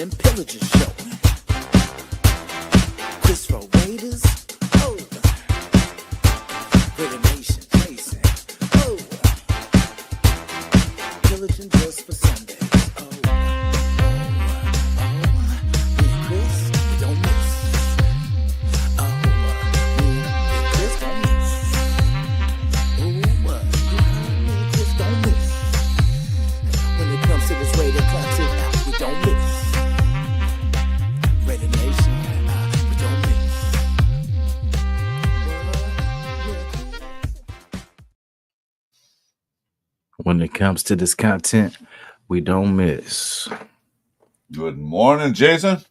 Morning Pillaging Show. This for Raiders, oh, for the nation chasing, oh, pillaging just for Sunday, oh, me and Chris, we don't miss, oh, me and Chris don't miss, oh, me and Chris don't miss, when it comes to this Raider content, we don't miss. Raider Nation, we don't miss. When it comes to this content, we don't miss. Good morning, Jason.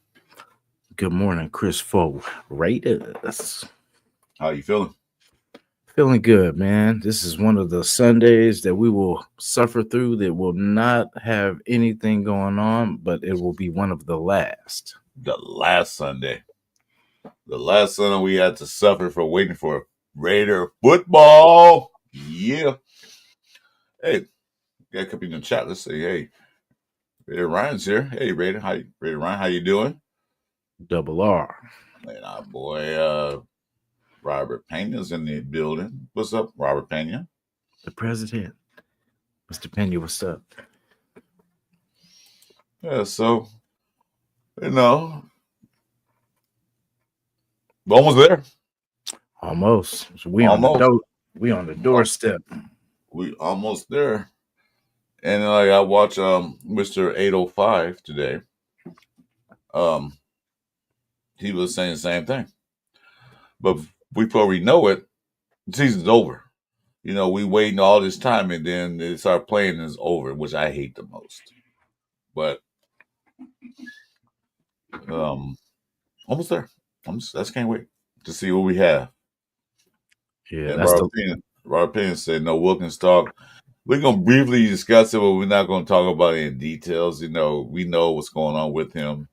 Good morning, Chris for Raiders. How you feeling? Feeling good, man. This is one of the Sundays that we will suffer through that will not have anything going on, but it will be one of the last. The last Sunday. The last Sunday we had to suffer for waiting for Raider football. Yeah. Hey, got a couple in the chat. Let's say, hey, Raider Ryan's here. Hey, Raider Ryan, how you doing? Double R. And our boy Robert Pena's in the building. What's up, Robert Pena? The president. Mr. Pena, what's up? Yeah, so, you know, we're almost there. Almost. So we Almost. on the doorstep. We almost there. And like I watched Mr. 805 today. He was saying the same thing. But before we know it, the season's over. You know, we waiting all this time and then they start playing and it's over, which I hate the most. But almost there. I just can't wait to see what we have. Yeah, And that's Robert Payne said, no Wilkins talk. We're going to briefly discuss it, but we're not going to talk about it in details. You know, we know what's going on with him.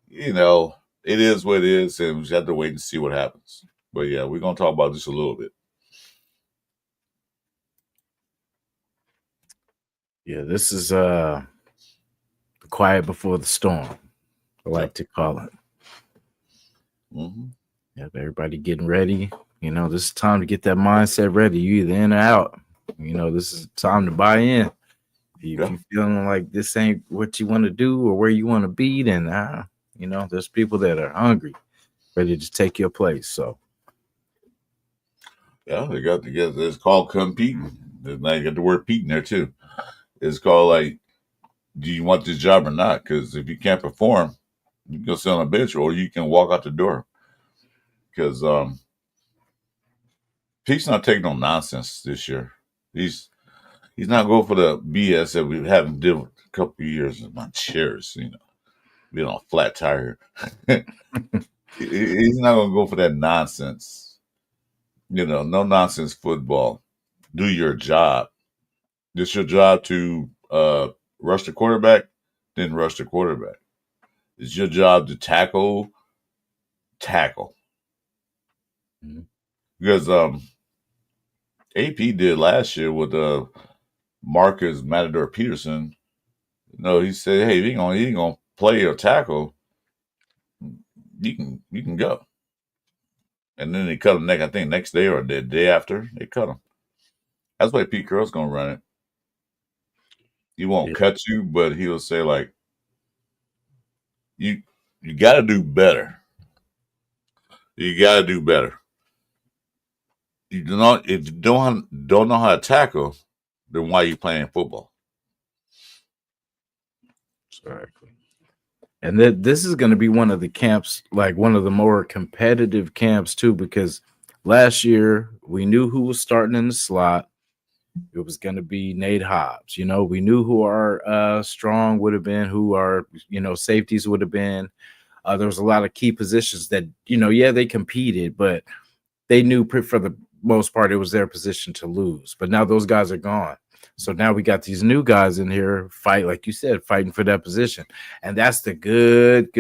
You know, it is what it is, and we just have to wait and see what happens. But yeah, we're going to talk about this a little bit. Yeah, this is the quiet before the storm, I like to call it. Mm-hmm. Yeah, everybody getting ready. You know, this is time to get that mindset ready. You either in or out. You know, this is time to buy in. If you feeling like this ain't what you want to do or where you want to be, then you know, there's people that are hungry, ready to take your place. So yeah, they got together. It's called competing. Now you got the word Pete in there too. It's called like, do you want this job or not? Because if you can't perform, you can go sit on a bench or you can walk out the door. Because Pete's not taking no nonsense this year. He's not going for the BS that we haven't did a couple of years in my chairs, you know, being on a flat tire. He's not going to go for that nonsense. You know, no nonsense football. Do your job. It's your job to rush the quarterback, then rush the quarterback. It's your job to tackle. Mm-hmm. Because AP did last year with Marcus Matador Peterson. You know, he said, "Hey, if you ain't gonna play or tackle, you can go." And then they cut him I think next day or the day after they cut him. That's why Pete Carroll's gonna run it. He won't cut you, but he'll say like, "You got to do better. You got to do better. If you don't know how to tackle, then why are you playing football?" Exactly. And this is going to be one of the camps, like one of the more competitive camps too, because last year we knew who was starting in the slot. It was going to be Nate Hobbs. You know, we knew who our strong would have been, who our, you know, safeties would have been. There was a lot of key positions that, you know, yeah, they competed, but they knew for the most part it was their position to lose. But now those guys are gone. So now we got these new guys in here fight, like you said, fighting for that position. And that's the good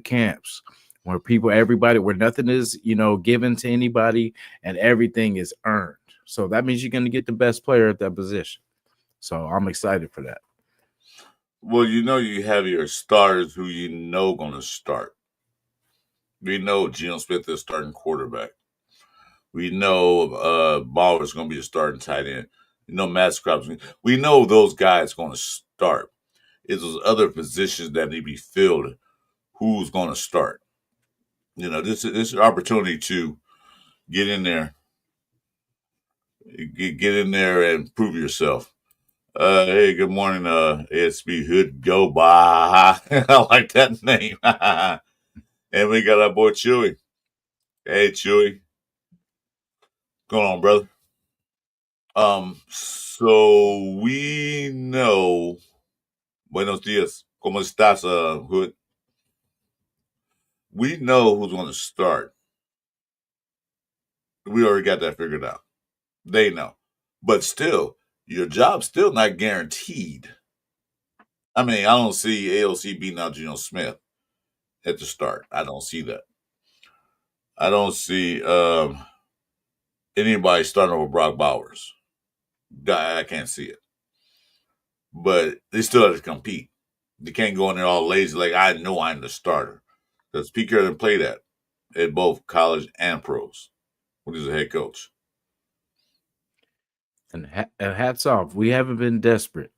camps where everybody, where nothing is, you know, given to anybody and everything is earned. So that means you're going to get the best player at that position. So I'm excited for that. Well, you have your starters who going to start. We know Geno Smith is starting quarterback. We know Ballers going to be the starting tight end. Matt Scraps. We know those guys going to start. It's those other positions that need to be filled. Who's going to start? This is an opportunity to get in there, get in there and prove yourself. Hey, good morning, ASB Hood Go Bah. I like that name. And we got our boy Chewy. Hey, Chewy. What's going on, brother? So we know. Buenos dias. ¿Cómo estás, Hood? We know who's going to start. We already got that figured out. They know. But still, your job's still not guaranteed. I mean, I don't see AOC beating out Geno Smith at the start. I don't see that. I don't see anybody starting over Brock Bowers. I can't see it. But they still have to compete. They can't go in there all lazy like, I know I'm the starter. Because Pete Carroll didn't play that at both college and pros when he was a head coach. And hats off. We haven't been desperate.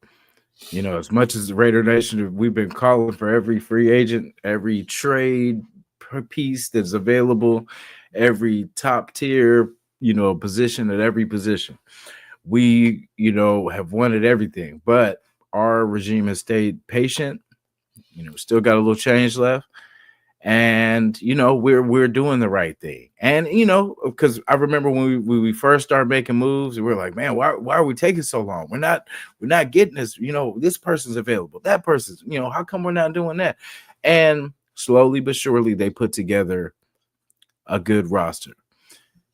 As much as the Raider Nation, we've been calling for every free agent, every trade piece that's available, every top tier, position at every position. We, have wanted everything, but our regime has stayed patient. Still got a little change left. And we're doing the right thing. And because I remember when we first started making moves, we were like, man, why are we taking so long? We're not getting this. This person's available, that person's. How come we're not doing that? And slowly but surely, they put together a good roster.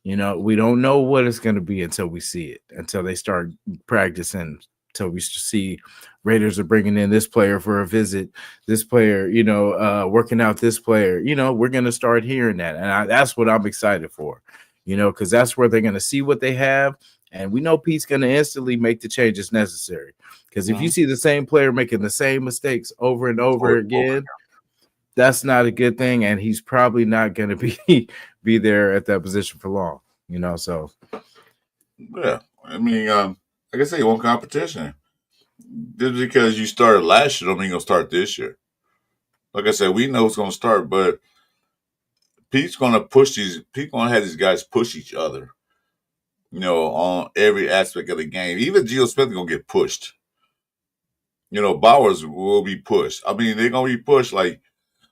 We don't know what it's going to be until we see it, until they start practicing. Until we see Raiders are bringing in this player for a visit, this player, working out this player, we're going to start hearing that. And that's what I'm excited for, because that's where they're going to see what they have. And we know Pete's going to instantly make the changes necessary. Because if you see the same player making the same mistakes over and over again, that's not a good thing. And he's probably not going to be there at that position for long, so. Yeah. I mean, like I say, you want competition. Just because you started last year don't mean you're going to start this year. Like I said, we know it's going to start, but Pete's going to Pete's going to have these guys push each other, on every aspect of the game. Even Geno Smith is going to get pushed. Bowers will be pushed. I mean, they're going to be pushed like,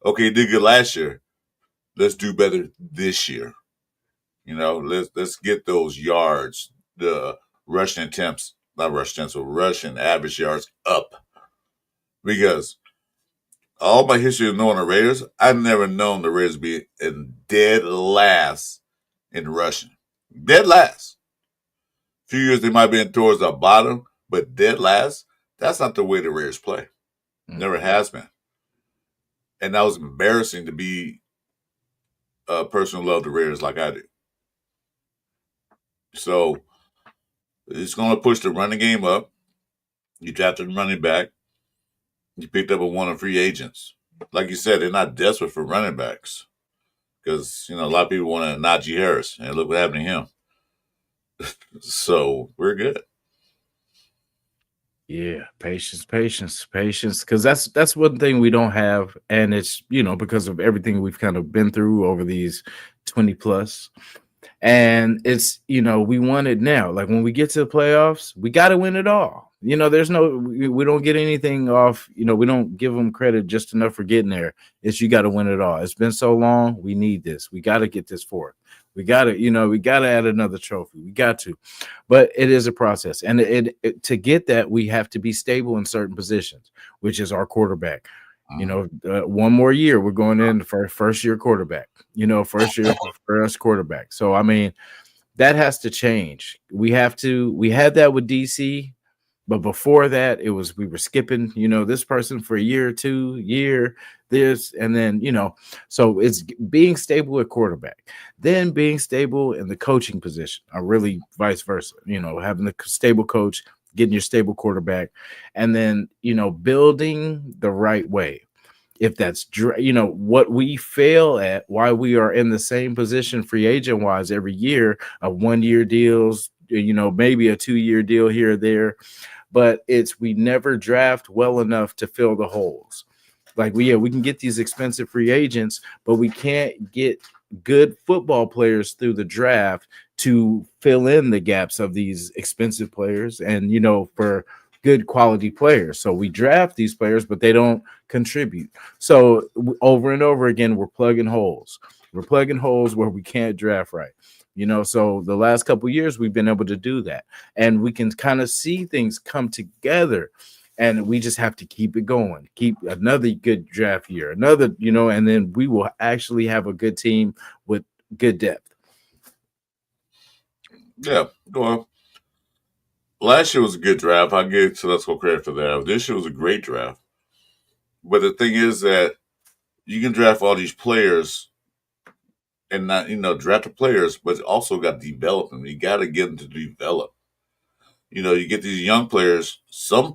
okay, did good last year. Let's do better this year. Let's get those yards, the rushing attempts, not rushing attempts, but rushing average yards up. Because all my history of knowing the Raiders, I've never known the Raiders be in dead last in rushing. Dead last. A few years they might have been towards the bottom, but dead last, that's not the way the Raiders play. Never has been. And that was embarrassing to be a person who loved the Raiders like I do. So it's going to push the running game up. You drafted a running back. You picked up one of free agents. Like you said, they're not desperate for running backs because, a lot of people want a Najee Harris, and look what happened to him. So we're good. Yeah, patience. Because that's one thing we don't have, and it's because of everything we've kind of been through over these 20 plus. And it's, we want it now. Like when we get to the playoffs, we got to win it all. There's we don't get anything off. We don't give them credit just enough for getting there. It's you got to win it all. It's been so long. We need this. We got to get this forth. We got to, we got to add another trophy. We got to. But it is a process. And to get that, we have to be stable in certain positions, which is our quarterback. One more year, we're going in for first year quarterback, first quarterback. So, I mean, that has to change. We had that with DC, but before that, we were skipping, this person for a year or two, this, and then, so it's being stable at quarterback, then being stable in the coaching position, or really vice versa, having the stable coach getting your stable quarterback, and then building the right way. If that's what we fail at, why we are in the same position free agent wise every year of 1 year deals, maybe a 2 year deal here or there, but it's we never draft well enough to fill the holes. Like we can get these expensive free agents, but we can't get good football players through the draft to fill in the gaps of these expensive players and for good quality players. So we draft these players, but they don't contribute. So over and over again, we're plugging holes. We're plugging holes where we can't draft right. So the last couple of years we've been able to do that, and we can kind of see things come together, and we just have to keep it going. Keep another good draft year, another, and then we will actually have a good team with good depth. Yeah, well, last year was a good draft. I give Telesco credit for that. This year was a great draft. But the thing is that you can draft all these players and not, draft the players, but also got to develop them. You got to get them to develop. You get these young players. Some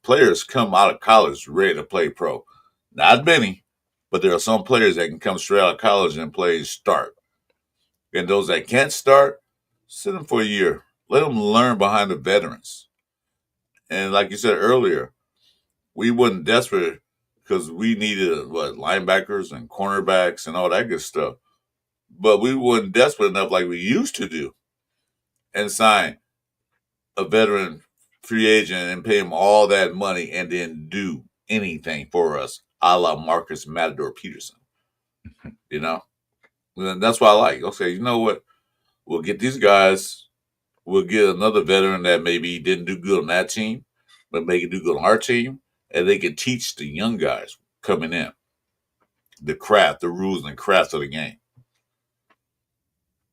players come out of college ready to play pro. Not many, but there are some players that can come straight out of college and play start. And those that can't start, sit them for a year. Let them learn behind the veterans. And like you said earlier, we wasn't desperate because we needed linebackers and cornerbacks and all that good stuff. But we wasn't desperate enough like we used to do and sign a veteran free agent and pay him all that money and then do anything for us, a la Marcus Matador Peterson. And that's why I like. Okay, you know what? We'll get these guys. We'll get another veteran that maybe didn't do good on that team, but make it do good on our team, and they can teach the young guys coming in the craft, the rules and crafts of the game.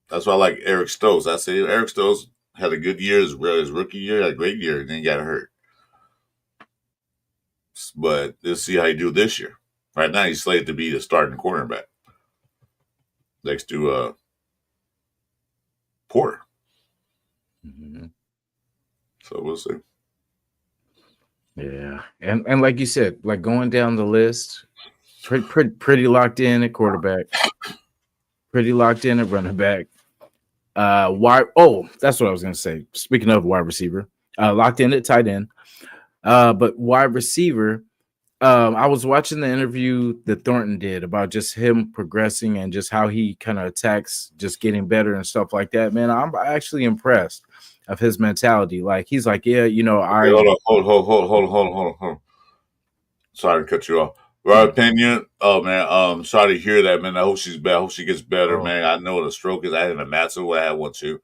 That's why I like Eric Stokes. I say Eric Stokes had a good year his rookie year, had a great year, and then he got hurt. But let's see how he do this year. Right now, he's slated to be the starting cornerback next to Porter. Mm-hmm. So we'll see. Yeah, and like you said, like going down the list, pretty locked in at quarterback, pretty locked in at running back. That's what I was gonna say. Speaking of wide receiver, locked in at tight end. But wide receiver, I was watching the interview that Thornton did about just him progressing and just how he kind of attacks, just getting better and stuff like that. Man, I'm actually impressed of his mentality. Like he's like, yeah, Okay, hold on. Sorry to cut you off. Robert Pena, oh man, sorry to hear that, man. I hope she's better. I hope she gets better, man. I know what a stroke is. I had a massive I had one too.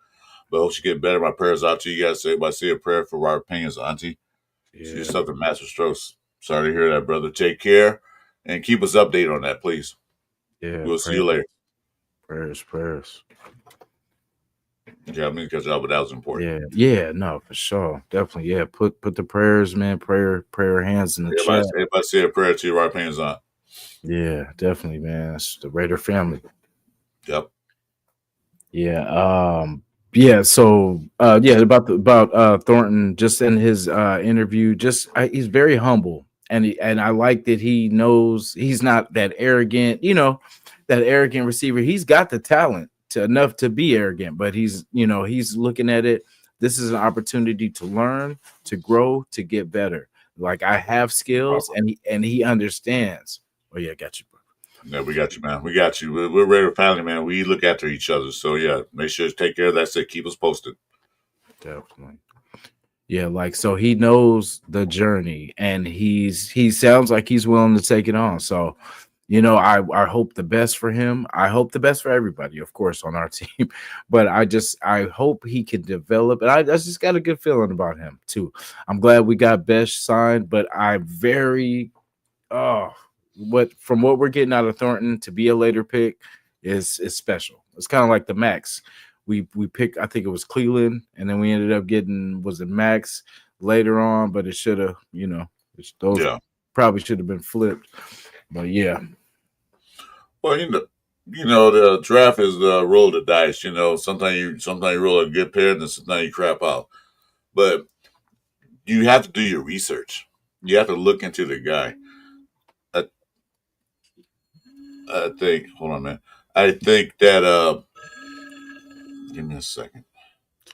But I hope she get better. My prayers out to you guys. Everybody say a prayer for Robert Pena's auntie. Yeah. She suffered massive strokes. Sorry to hear that, brother. Take care and keep us updated on that, please. Yeah. We'll see you later. Prayers. Yeah, I mean, because that was important. Yeah, no, for sure. Definitely. Yeah. Put the prayers, man, prayer hands in the chat. Everybody say a prayer to your Robert Pena's aunt. Yeah, definitely, man. It's the Raider family. Yep. Yeah. Yeah. So, about Thornton, just in his interview, he's very humble, and I like that he knows he's not that arrogant. That arrogant receiver. He's got the talent enough to be arrogant, but he's looking at it. This is an opportunity to learn, to grow, to get better. Like I have skills, and he understands. Oh yeah, I got you, bro. Yeah, we got you, man. We got you. We're Raider family, man. We look after each other. So yeah, make sure to take care of that. So keep us posted. Definitely. Yeah, like so he knows the journey, and he sounds like he's willing to take it on. So, I hope the best for him. I hope the best for everybody, of course, on our team. But I hope he can develop. And I just got a good feeling about him too. I'm glad we got Bech signed, but I'm very from what we're getting out of Thornton to be a later pick is special. It's kind of like the Max. We picked, I think it was Cleveland, and then we ended up getting Max later on, but it should have, probably should have been flipped. But yeah. Well, the draft is the roll of the dice. Sometimes you roll a good pair, and then sometimes you crap out. But you have to do your research. You have to look into the guy. I think. Hold on, man. I think that. Give me a second.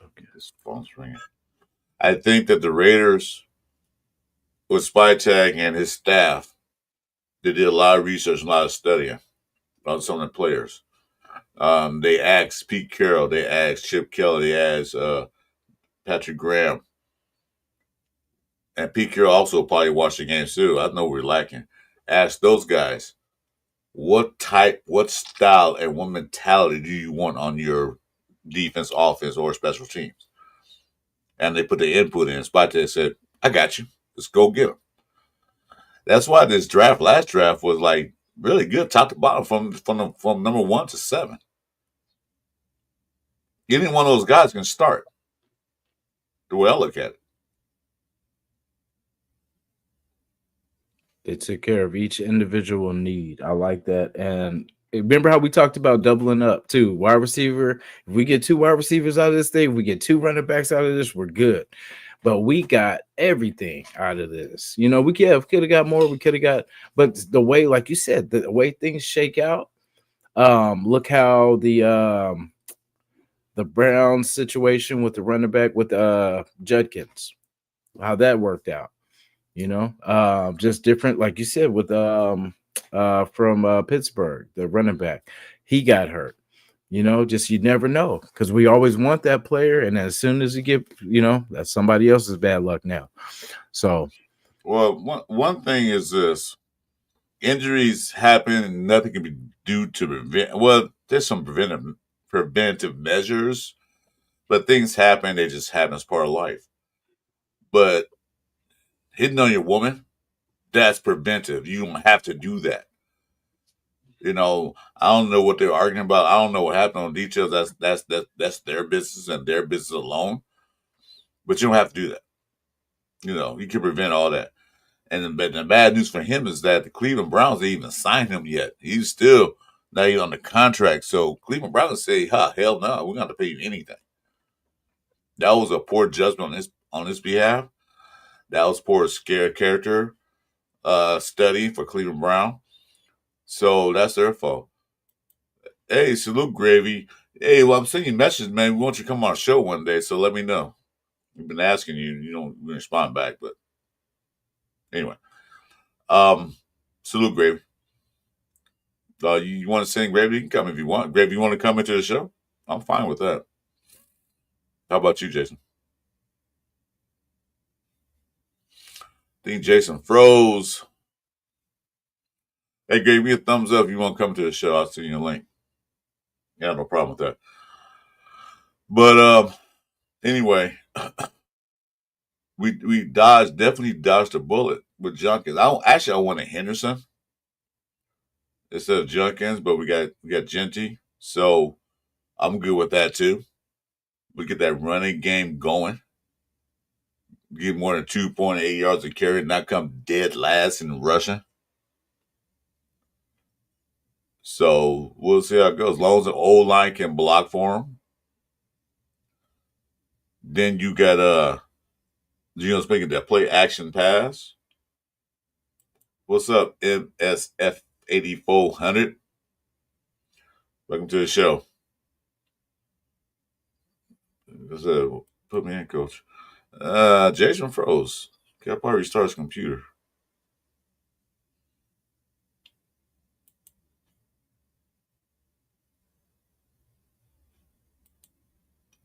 Okay. This phone's ringing. I think that the Raiders, with Spytag and his staff, they did a lot of research, and a lot of studying on some of the players. They asked Pete Carroll, they asked Chip Kelly, they asked Patrick Graham, and Pete Carroll also probably watched the games too. I know we're lacking. Ask those guys, what type, what style, and what mentality do you want on your defense, offense, or special teams? And they put the input in. Spytag said, "I got you. Let's go get them." That's why this draft, last draft, was like really good, top to bottom, from number 1 to 7. Any one of those guys can start. The way I look at it. They took care of each individual need. I like that. And remember how we talked about doubling up too? Wide receiver. If we get 2 wide receivers out of this thing, we get 2 running backs out of this, we're good. But we got everything out of this. You know, we could have got more. We could have got, but the way, like you said, the way things shake out. Look how the Browns situation with the running back with Judkins, how that worked out. You know, just different, like you said, with from Pittsburgh, the running back, he got hurt. You know, just you never know, because we always want that player, and as soon as you get, you know, that's somebody else's bad luck now. So, well, one thing is this: injuries happen, and nothing can be due to prevent. Well, there's some preventive measures, but things happen. They just happen as part of life. But hitting on your woman, that's preventive. You don't have to do that. You know, I don't know what they're arguing about. I don't know what happened on details. That's their business and their business alone. But you don't have to do that. You know, you can prevent all that. And the bad news for him is that the Cleveland Browns didn't even sign him yet. He's still not even on the contract. So Cleveland Browns say, hell no, we're going to pay you anything. That was a poor judgment on his behalf. That was poor character study for Cleveland Brown. So that's their fault. Hey, salute Gravy. Hey, well, I'm sending you messages, man. We want you to come on a show one day, so let me know. We've been asking you. You don't respond back, but anyway. Salute Gravy. You want to sing Gravy? You can come if you want. Gravy, you want to come into the show? I'm fine with that. How about you, Jason? I think Jason froze. Hey, Gravy, give me a thumbs up if you want to come to the show. I'll send you a link. Yeah, no problem with that. But anyway, we definitely dodged a bullet with Junkins. I wanted Henderson instead of Junkins, but we got Genty, so I'm good with that too. We get that running game going. Get more than 2.8 yards a carry, not come dead last in rushing. So we'll see how it goes. As long as the old line can block for him. Then you got Gino's making that play action pass. What's up, MSF 8400? Welcome to the show. Put me in, coach. Jason froze. Got probably restart his computer.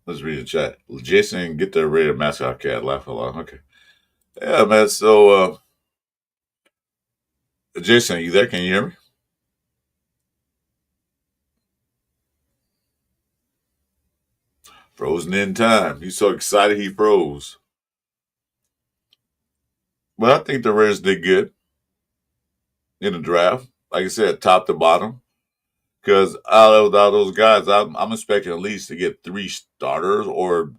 Let's read the chat. Jason, get the Raider mascot cat. Laugh along. Okay. Yeah, man. So, Jason, are you there? Can you hear me? Frozen in time. He's so excited he froze. But I think the Raiders did good in the draft. Like I said, top to bottom. Because out of those guys, I'm expecting at least to get 3 starters or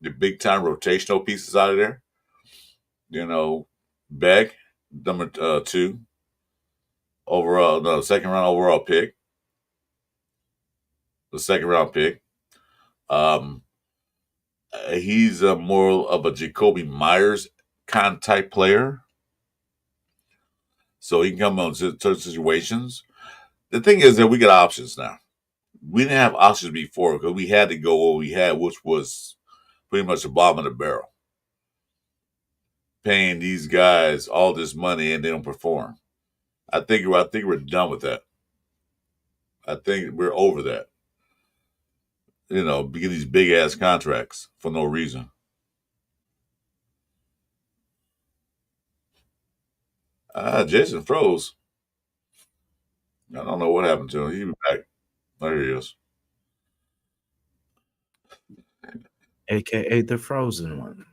the big time rotational pieces out of there. You know, Bech, number 2 overall, no, second round overall pick. The second round pick. He's a more of a Jacoby Myers kind of type player. So he can come on certain situations. The thing is that we got options now. We didn't have options before because we had to go what we had, which was pretty much the bottom of the barrel. Paying these guys all this money and they don't perform. I think we're done with that. I think we're over that. Getting these big ass contracts for no reason. Jason froze. I don't know what happened to him. He was back. There he is. AKA the frozen one.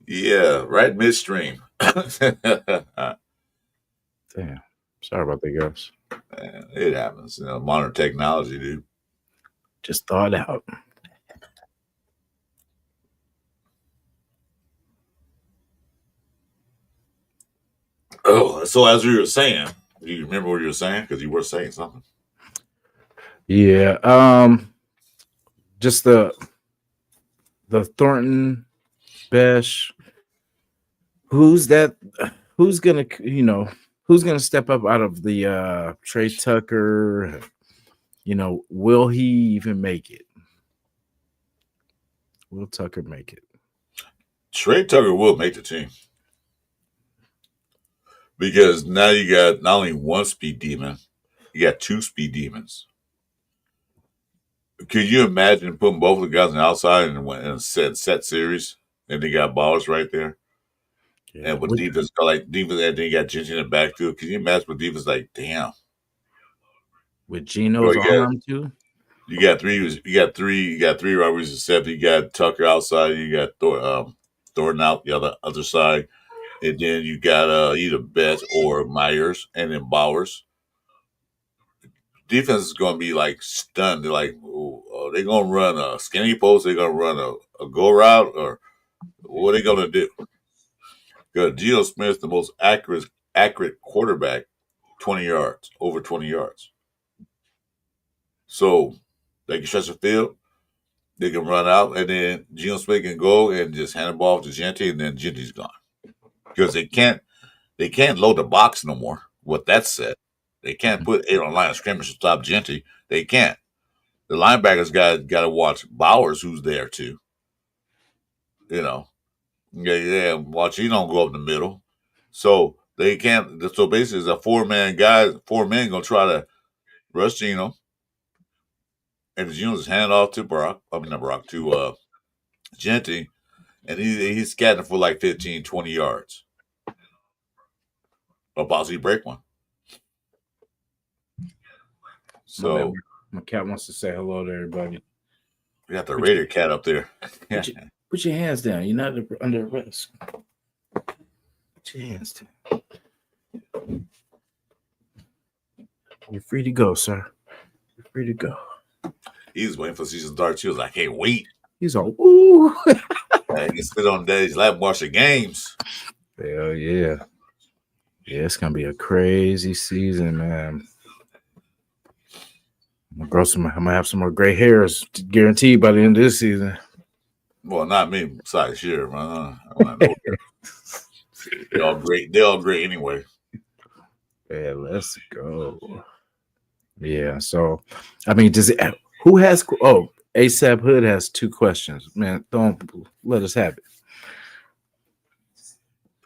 Yeah, right midstream. Damn. Sorry about that, guys. Man, it happens. Modern technology, dude. Just thought out. Oh, so as we were saying, do you remember what you were saying? Because you were saying something. Yeah. Just the Thornton, Bech. Who's gonna step up out of the Trey Tucker? Will he even make it? Will Tucker make it? Trey Tucker will make the team. Because now you got not only one speed demon, you got two speed demons. Could you imagine putting both of the guys on the outside in a set series, and they got ballers right there? Yeah. And with defense, and then you got Gigi in the back too. Can you imagine what defense like? Damn. With Geno's arm too. You got three robberies except you got Tucker outside, you got Thornton out the other side. And then you got either Bech or Myers, and then Bowers. Defense is going to be like stunned. They're like, are they going to run a skinny post? They're going to run a go route, or what are they going to do? Because Geno Smith's the most accurate quarterback, 20 yards, over 20 yards. So they can stretch the field. They can run out, and then Geno Smith can go and just hand the ball to Genti, and then Genti's gone. Because they can't load the box no more. What that said, they can't put 8 on line of scrimmage to stop Genti. They can't. The linebackers got to watch Bowers, who's there too. Watch he don't go up the middle. So they can't. So basically, it's a 4-man guy. 4 men gonna try to rush Geno, and Geno just hand off to to Genti, and he's scatting for like 15, 20 yards. Or possibly break one. So my cat wants to say hello to everybody. We got the Raider cat up there. Put your hands down. You're not under arrest. Put your hands down. You're free to go, sir. You're free to go. He was waiting for season start. He was like, "I can't wait." He's all, "Ooh." He can sit on Daddy's lap and watch the games. Hell yeah. Yeah, it's gonna be a crazy season, man. I'm gonna have some more gray hairs, guaranteed by the end of this season. Well, not me. Besides, sure, man. They're all great. They're all great anyway. Yeah, let's go. Yeah. So, I mean, who has? Oh, ASAP Hood has 2 questions. Man, don't let us have it.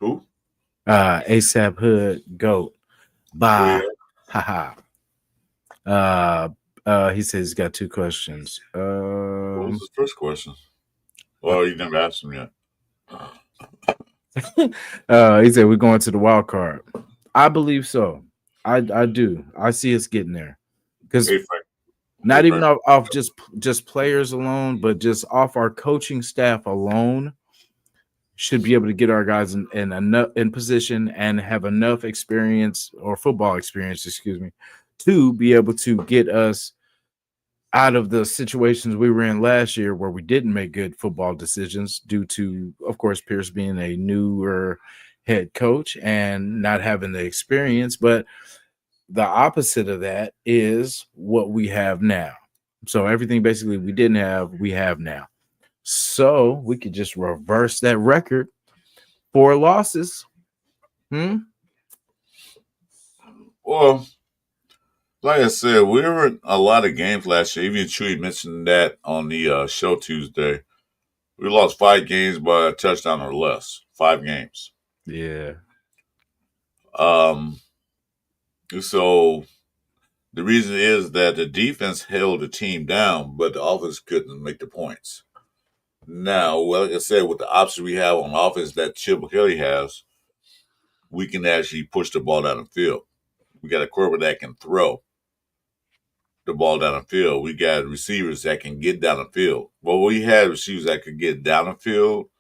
Who? ASAP Hood GOAT. Bye. Haha. He says he's got 2 questions. What was his first question? Well, you never asked him yet. He said we're going to the wild card. I believe so. I do. I see us getting there. Because not even off just players alone, but just off our coaching staff alone should be able to get our guys in position and have enough experience or football experience, to be able to get us out of the situations we were in last year where we didn't make good football decisions due to, of course, Pierce being a newer head coach and not having the experience. But the opposite of that is what we have now. So everything basically we didn't have, we have now. So we could just reverse that record. 4 losses. Well, like I said, we were in a lot of games last year. Even Chewy mentioned that on the show Tuesday. We lost 5 games by a touchdown or less. 5 games. Yeah. So the reason is that the defense held the team down, but the offense couldn't make the points. Now, well, like I said, with the options we have on offense that Chip Kelly has, we can actually push the ball down the field. We got a quarterback that can throw the ball down the field. We got receivers that can get down the field. Well, we had receivers that could get down the field.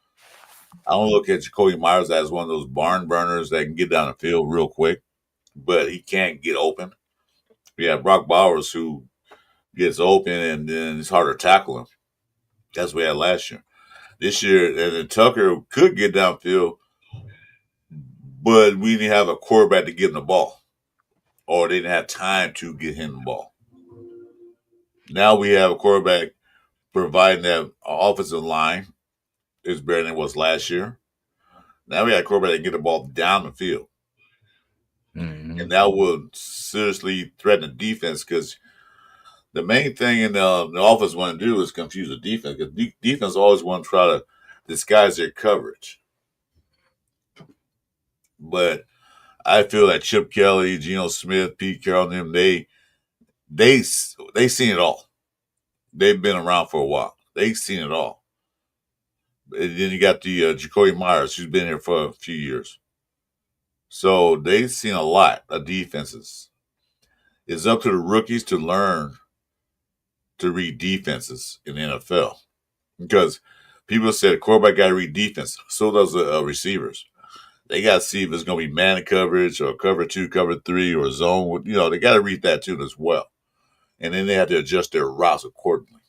I don't look at Jacoby Myers as one of those barn burners that can get down the field real quick, but he can't get open. We have Brock Bowers who gets open and then it's harder to tackle him. That's what we had last year. This year, and then Tucker could get downfield, but we didn't have a quarterback to give him the ball, or they didn't have time to get him the ball. Now we have a quarterback providing that offensive line is better than it was last year. Now we have a quarterback that can get the ball down the field. Mm-hmm. And that will seriously threaten the defense because the main thing in the offense want to do is confuse the defense because defense always want to try to disguise their coverage. But I feel that Chip Kelly, Geno Smith, Pete Carroll, and them, they seen it all. They've been around for a while. They've seen it all. And then you got the Jacoby Myers, who's been here for a few years. So they've seen a lot of defenses. It's up to the rookies to learn to read defenses in the NFL. Because people said quarterback got to read defense. So does the receivers. They got to see if it's going to be man coverage or cover 2, cover 3, or zone. You know, they got to read that too as well. And then they have to adjust their routes accordingly.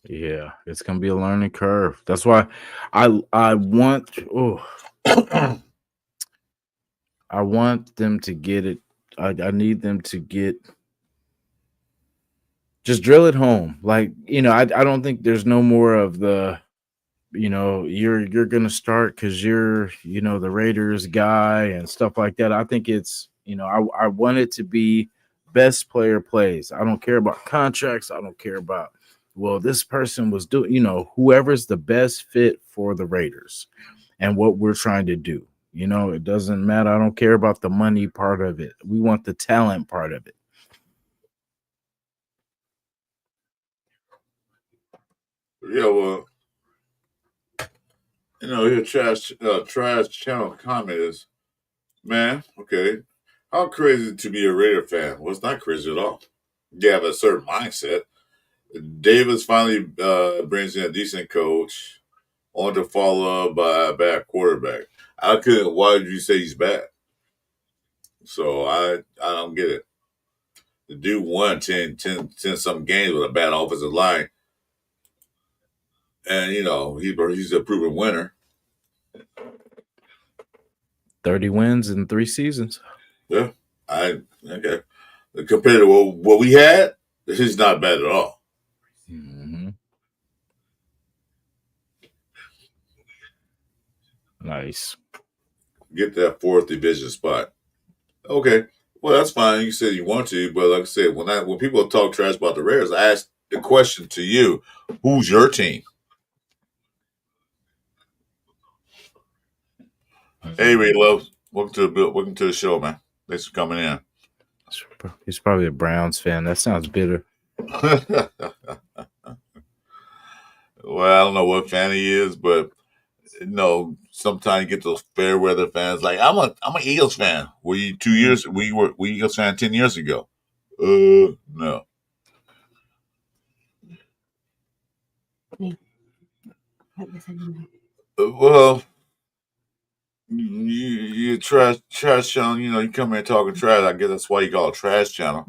Yeah, it's gonna be a learning curve. That's why I want I want them to get it. I need them to get just drill it home. Like, I don't think there's no more of the, you're gonna start because you're, the Raiders guy and stuff like that. I think it's, I want it to be best player plays. I don't care about contracts. I don't care about, well, this person was doing, whoever's the best fit for the Raiders and what we're trying to do. It doesn't matter. I don't care about the money part of it. We want the talent part of it. Yeah, well, your trash channel comment is, man, okay, how crazy to be a Raider fan? Well, it's not crazy at all. You have a certain mindset. Davis finally brings in a decent coach, only to follow up by a bad quarterback. Why did you say he's bad? So I don't get it. The dude won 10 some games with a bad offensive line. And, he's a proven winner. 30 wins in 3 seasons. Yeah. Okay. Compared to what we had, he's not bad at all. Mm-hmm. Nice. Get that 4th division spot. Okay. Well, that's fine. You said you want to, but like I said, when people talk trash about the Raiders, I ask the question to you: who's your team? Hey, Ray Love, welcome to the show, man. Thanks for coming in. He's probably a Browns fan. That sounds bitter. Well, I don't know what fan he is, but sometimes you get those fair weather fans. Like I'm an Eagles fan. Were you 2 years? We were Eagles fan 10 years ago. No. Well, you trash channel. You come here talking trash. I guess that's why you call it trash channel.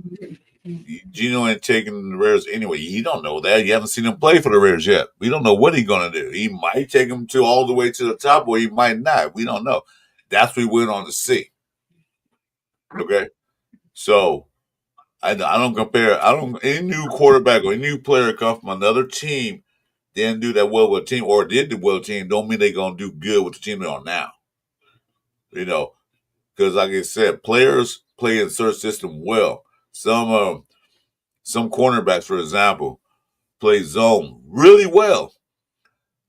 Geno ain't taking the Raiders anyway. You don't know that. You haven't seen him play for the Raiders yet. We don't know what he's going to do. He might take him to all the way to the top, or he might not. We don't know. That's what we went on to see. Okay? So, I don't compare. Any new quarterback or any new player come from another team didn't do that well with a team or did do well with a team, don't mean they're going to do good with the team they're on now. Because like I said, players play in certain system well. Some cornerbacks, for example, play zone really well,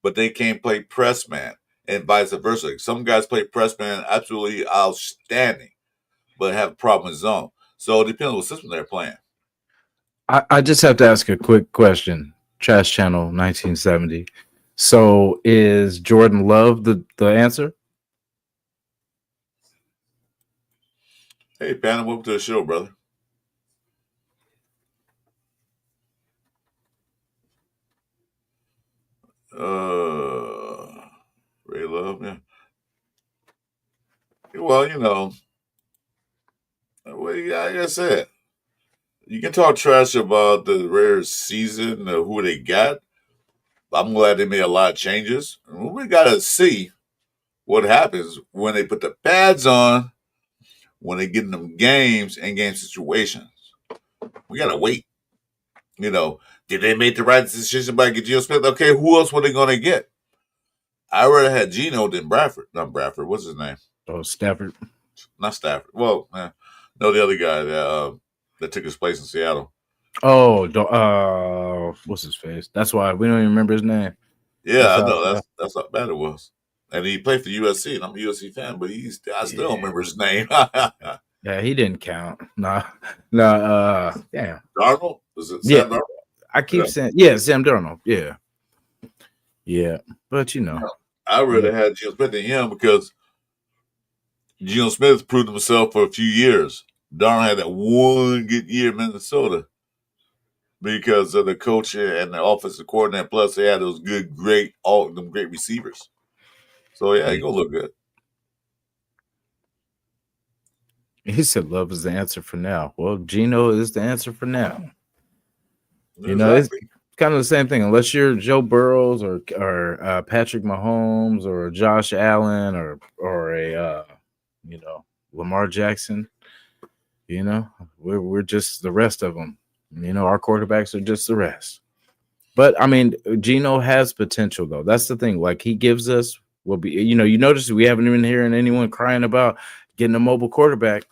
but they can't play press man, and vice versa. Some guys play press man absolutely outstanding, but have a problem with zone. So it depends on what system they're playing. I just have to ask a quick question. Trash Channel 1970. So is Jordan Love the answer? Hey, Panda, welcome to the show, brother. Ray Love, yeah. Well, like I said, you can talk trash about the Raiders season, who they got. I'm glad they made a lot of changes. We got to see what happens when they put the pads on, when they get in them games and game situations. We got to wait. Did they make the right decision by getting Geno Smith? Okay, who else were they going to get? I rather had Geno than Bradford. Not Bradford. What's his name? Oh, Stafford. Not Stafford. Well, no, the other guy that took his place in Seattle. Oh, what's his face? That's why we don't even remember his name. Yeah, I know. That's how bad it was. And he played for USC, and I'm a USC fan, but I still don't remember his name. Yeah, he didn't count. Nah. Damn. Darnold? Was it Sam Darnold? I keep saying, Sam Darnold. Yeah. But I really had Geno Smith than him because Geno Smith proved himself for a few years. Darnold had that one good year in Minnesota because of the coach and the offensive coordinator. Plus, they had those great receivers. So yeah, he gonna look good. He said love is the answer for now. Well, Geno is the answer for now. It's kind of the same thing. Unless you're Joe Burrows or Patrick Mahomes or Josh Allen or a Lamar Jackson, we're just the rest of them. Our quarterbacks are just the rest. But I mean, Geno has potential though. That's the thing. Like he gives us you notice we haven't been hearing anyone crying about getting a mobile quarterback,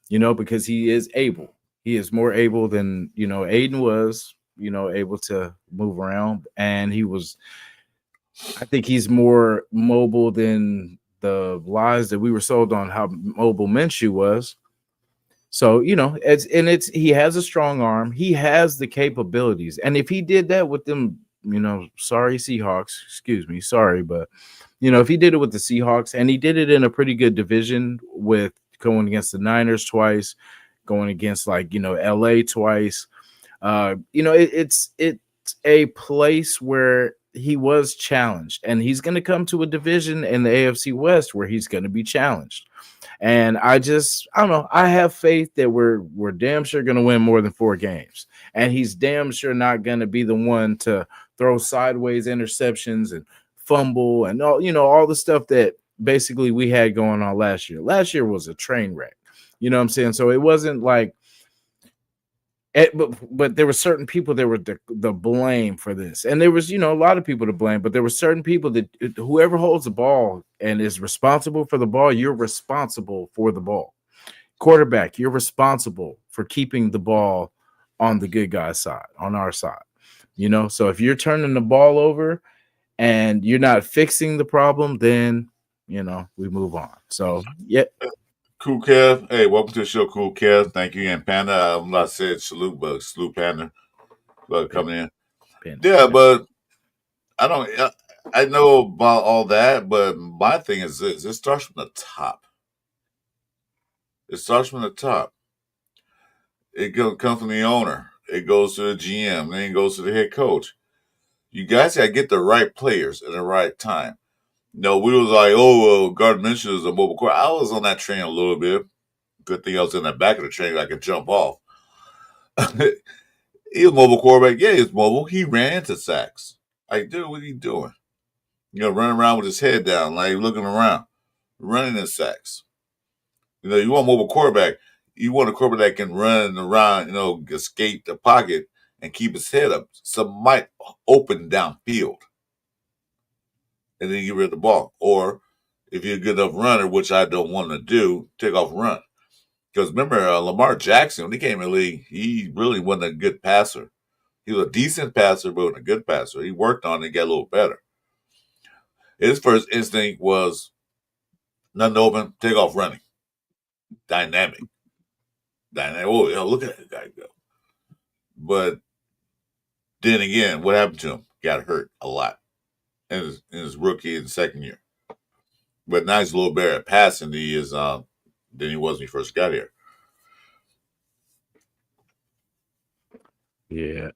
because he is able. He is more able than, Aiden was, able to move around. And I think he's more mobile than the lies that we were sold on how mobile Minshew was. So, he has a strong arm. He has the capabilities. And if he did that with them, sorry, Seahawks, excuse me, sorry, but if he did it with the Seahawks and he did it in a pretty good division with going against the Niners twice, going against LA twice, it's a place where he was challenged, and he's going to come to a division in the AFC West where he's going to be challenged. And I don't know. I have faith that we're damn sure going to win more than 4 games, and he's damn sure not going to be the one to throw sideways interceptions and fumble and all the stuff that basically we had going on last year. Last year was a train wreck. You know what I'm saying? So it wasn't like, but there were certain people that were the blame for this, and there was a lot of people to blame, but there were certain people that whoever holds the ball and is responsible for the ball, you're responsible for the ball. Quarterback, you're responsible for keeping the ball on the good guy's side, on our side. So if you're turning the ball over and you're not fixing the problem, then we move on. So yeah. Cool Kev. Hey, welcome to the show, Cool Kev. Thank you. And Panda, I'm not saying salute, but salute Panda for coming in. Panda. But I know about all that, but my thing is this. It starts from the top. It starts from the top. It comes from the owner. It goes to the GM. Then it goes to the head coach. You guys got to get the right players at the right time. We was like, Gardner Minshew is a mobile quarterback. I was on that train a little bit. Good thing I was in the back of the train. I could jump off. He was a mobile quarterback. Yeah, he was mobile. He ran into sacks. Like, dude, what are you doing? Running around with his head down, like looking around, running in sacks. You want a mobile quarterback. You want a quarterback that can run around, escape the pocket and keep his head up. Some might open downfield, and then you get rid of the ball. Or if you're a good enough runner, which I don't want to do, take off and run. Because remember, Lamar Jackson, when he came in the league, he really wasn't a good passer. He was a decent passer, but wasn't a good passer. He worked on it and got a little better. His first instinct was nothing open, take off running. Dynamic. Oh, yeah, look at that guy go. But then again, what happened to him? Got hurt a lot in his rookie and second year. But now he's a little better at passing than he is than he was when he first got here. Yeah.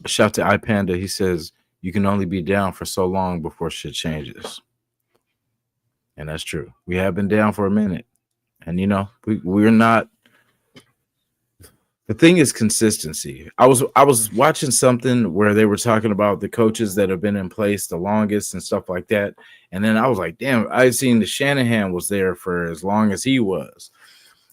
Shout to iPanda. He says you can only be down for so long before shit changes. And that's true. We have been down for a minute. And we're not. The thing is consistency. I was watching something where they were talking about the coaches that have been in place the longest and stuff like that. And then I was like, damn, I've seen the Shanahan was there for as long as he was.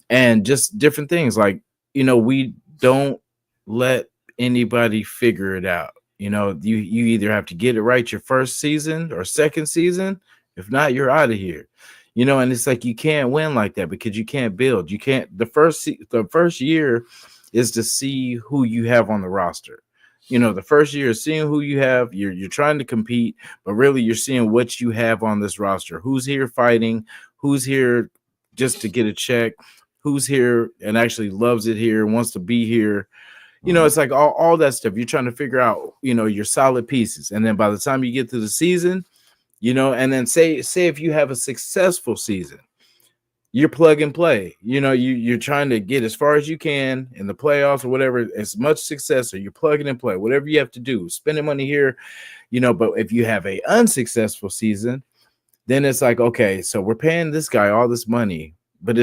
And just different things like, we don't let anybody figure it out. You either have to get it right your first season or second season. If not, you're out of here. And it's like you can't win like that because you can't build. You can't. The first year is to see who you have on the roster. The first year is seeing who you have. You're trying to compete, but really you're seeing what you have on this roster. Who's here fighting? Who's here just to get a check? Who's here and actually loves it here, wants to be here? It's like all that stuff. You're trying to figure out, your solid pieces. And then by the time you get to the season, and then say if you have a successful season, you're plug and play. You're trying to get as far as you can in the playoffs or whatever, as much success, or you're plugging and play, whatever you have to do, spending money here, but if you have a unsuccessful season, then it's like, okay, so we're paying this guy all this money, but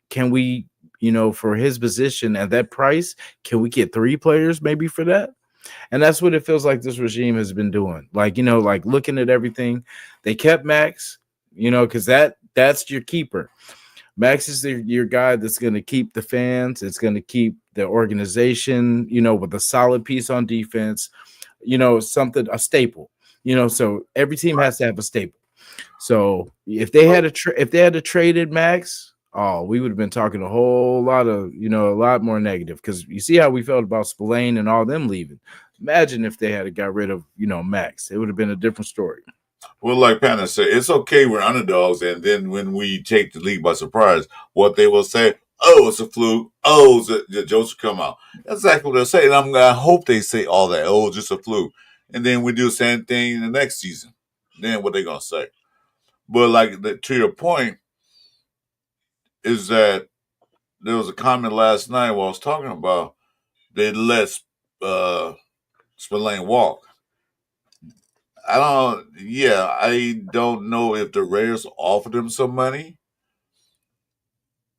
can we, for his position at that price, can we get 3 players maybe for that? And that's what it feels like this regime has been doing. Like, like looking at everything. They kept Max, because that's your keeper. Max is your guy that's going to keep the fans. It's going to keep the organization, with a solid piece on defense, a staple, so every team has to have a staple. So if they had traded Max, we would have been talking a whole lot of, a lot more negative, because you see how we felt about Spillane and all them leaving. Imagine if they had got rid of, Max. It would have been a different story. Well, like Panda said, it's okay we're underdogs, and then when we take the league by surprise, what they will say, oh, it's a fluke. Oh, the jokes will come out. That's exactly what they'll say, and I hope they say all that. Oh, it's just a fluke. And then we do the same thing in the next season. Then what they going to say? But to your point, is that there was a comment last night while I was talking about they let Spillane walk. I don't know if the Raiders offered him some money.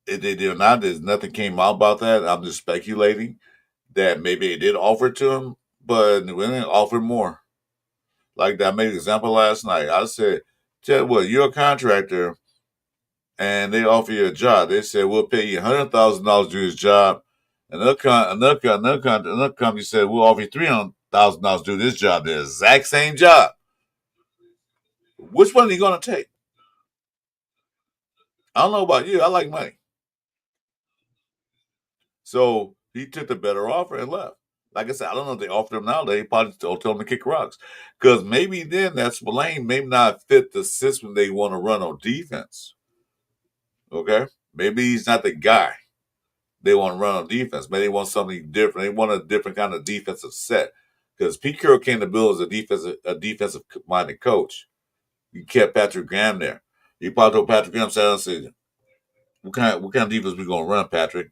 If they did or not, there's nothing came out about that. I'm just speculating that maybe they did offer it to him, but we didn't offer more. Like I made an example last night. I said, tell you what, you're a contractor, and they offer you a job. They said, we'll pay you $100,000 to do this job. Another company said, we'll offer you $300,000 to do this job, the exact same job. Which one are you going to take? I don't know about you. I like money. So he took the better offer and left. Like I said, I don't know if they offered him now. They probably told him to kick rocks. Because maybe then that Spillane may not fit the system they want to run on defense. Okay? Maybe he's not the guy they want to run on defense. Maybe they want something different. They want a different kind of defensive set. Because Pete Carroll came to build as a defensive-minded coach. You kept Patrick Graham there. You probably told Patrick Graham, said, what kind of defense we going to run, Patrick?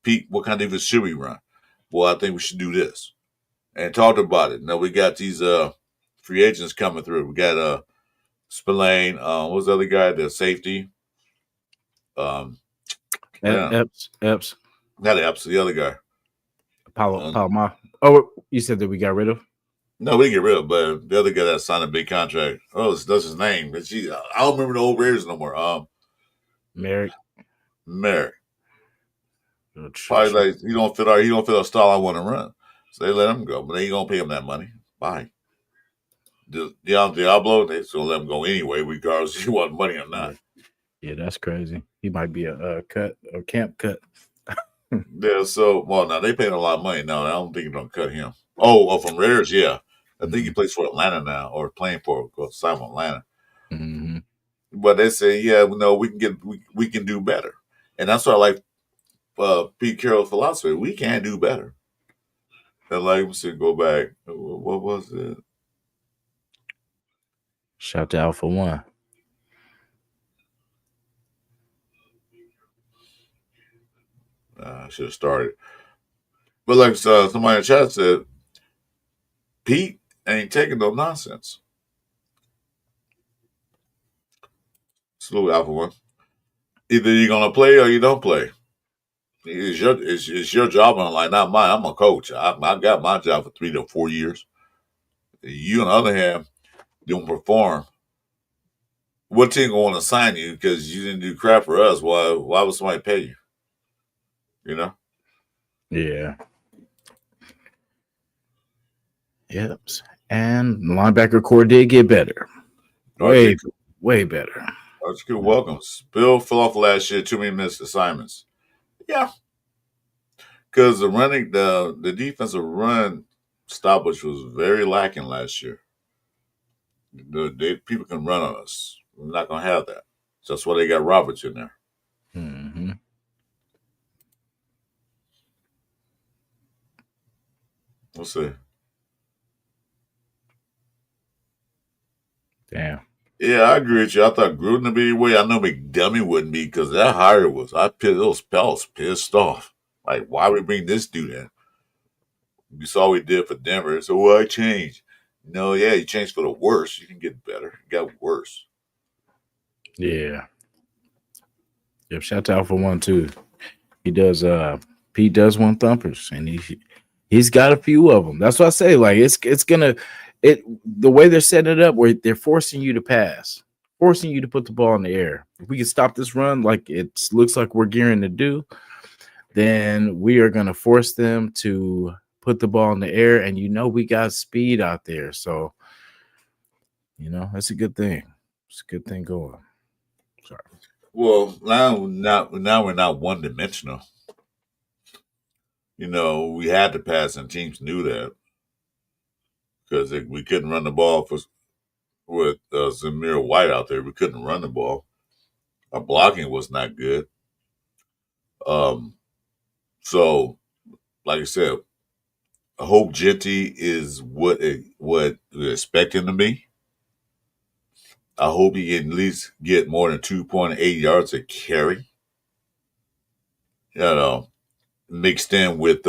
Pete, what kind of defense should we run? Well, I think we should do this. And talked about it. Now we got these free agents coming through. We got Spillane. What was the other guy? The safety. Epps. Not Epps, the other guy. Palma. Oh, you said that we got rid of? No, we didn't get rid of, but the other guy that signed a big contract. Oh, that's his name. I don't remember the old Raiders no more. Merrick. Probably like he don't fit our style I want to run. So they let him go, but they ain't gonna pay him that money. Bye. Diablo, they still let him go anyway, regardless if you want money or not. Yeah, that's crazy. He might be a camp cut. Yeah, so now they paying a lot of money now. I don't think they're gonna cut him. Oh, from Raiders, yeah. I think he plays for Atlanta now, or playing for Simon Atlanta. Mm-hmm. But they say, yeah, no, we can do better, and that's what I like. Pete Carroll's philosophy: we can do better. And like we said, go back. What was it? Shout to Alpha One. I should have started. But like somebody in the chat said, Pete ain't taking no nonsense. Salute Alpha One. Either you're gonna play or you don't play. It's your job on the line, not mine. I'm a coach. I got my job for 3 to 4 years. You, on the other hand, don't perform. What team gonna want to sign you because you didn't do crap for us? Why would somebody pay you? You know? Yeah. Yep. And linebacker core did get better. Way better. That's good. Welcome. Bill fell off last year. Too many missed assignments. Yeah. Because the defensive run stoppage was very lacking last year. People can run on us. We're not going to have that. So that's why they got Roberts in there. Mm-hmm. We'll see. Damn. Yeah, I agree with you. I thought Gruden would be away. I know McDummy wouldn't be because that hire was. I was pissed off. Like, why we bring this dude in? You saw what we did for Denver. So why change? No, yeah, you changed for the worse. You can get better. It got worse. Yeah. Yep. Shout out for one too. He does. Pete does want thumpers, and he's got a few of them. That's what I say. Like it's gonna the way they're setting it up, where they're forcing you to pass, forcing you to put the ball in the air. If we can stop this run, like it looks like we're gearing to do, then we are gonna force them to put the ball in the air, and we got speed out there, so that's a good thing. It's a good thing going. Sorry. Well, now we're not one dimensional. We had to pass, and teams knew that because we couldn't run the ball with Zamir White out there. We couldn't run the ball. Our blocking was not good. So, like I said, I hope Genty is what we expect him to be. I hope he can at least get more than 2.8 yards a carry. Mixed in with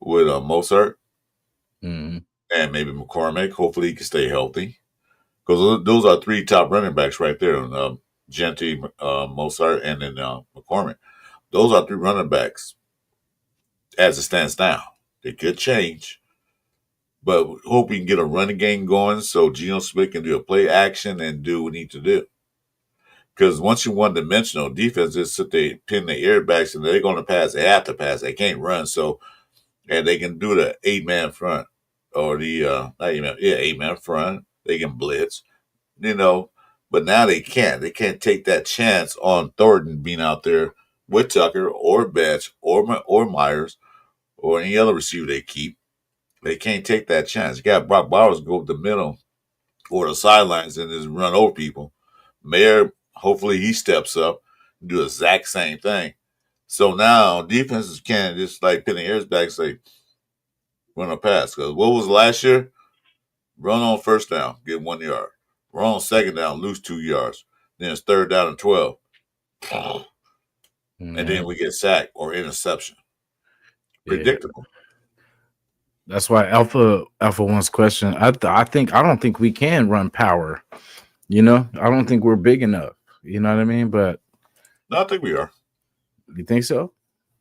Mozart Mm-hmm. and maybe McCormick. Hopefully, he can stay healthy because those are 3 top running backs right there. Genty, Mozart, and then McCormick. Those are 3 running backs as it stands now. They could change, but hope we can get a running game going so Geno Smith can do a play action and do what we need to do. Because once you're one-dimensional, defense just sit there, pin the airbacks, and they're going to pass. They have to pass. They can't run. So, and they can do the 8-man front or the not 8-man front. They can blitz, But now they can't. They can't take that chance on Thornton being out there with Tucker or Bech or Myers or any other receiver they keep. They can't take that chance. You got Brock Bowers go up the middle or the sidelines and just run over people. Mayer, hopefully he steps up and do the exact same thing. So now defenses can't just like pinning ears back, say, run a pass. Because what was last year? Run on first down, get 1 yard. Run on second down, lose 2 yards. Then it's third down and 12. Mm-hmm. And then we get sacked or interception. Predictable. That's why Alpha One's question. I don't think we can run power. I don't think we're big enough. You know what I mean? But no, I think we are. You think so?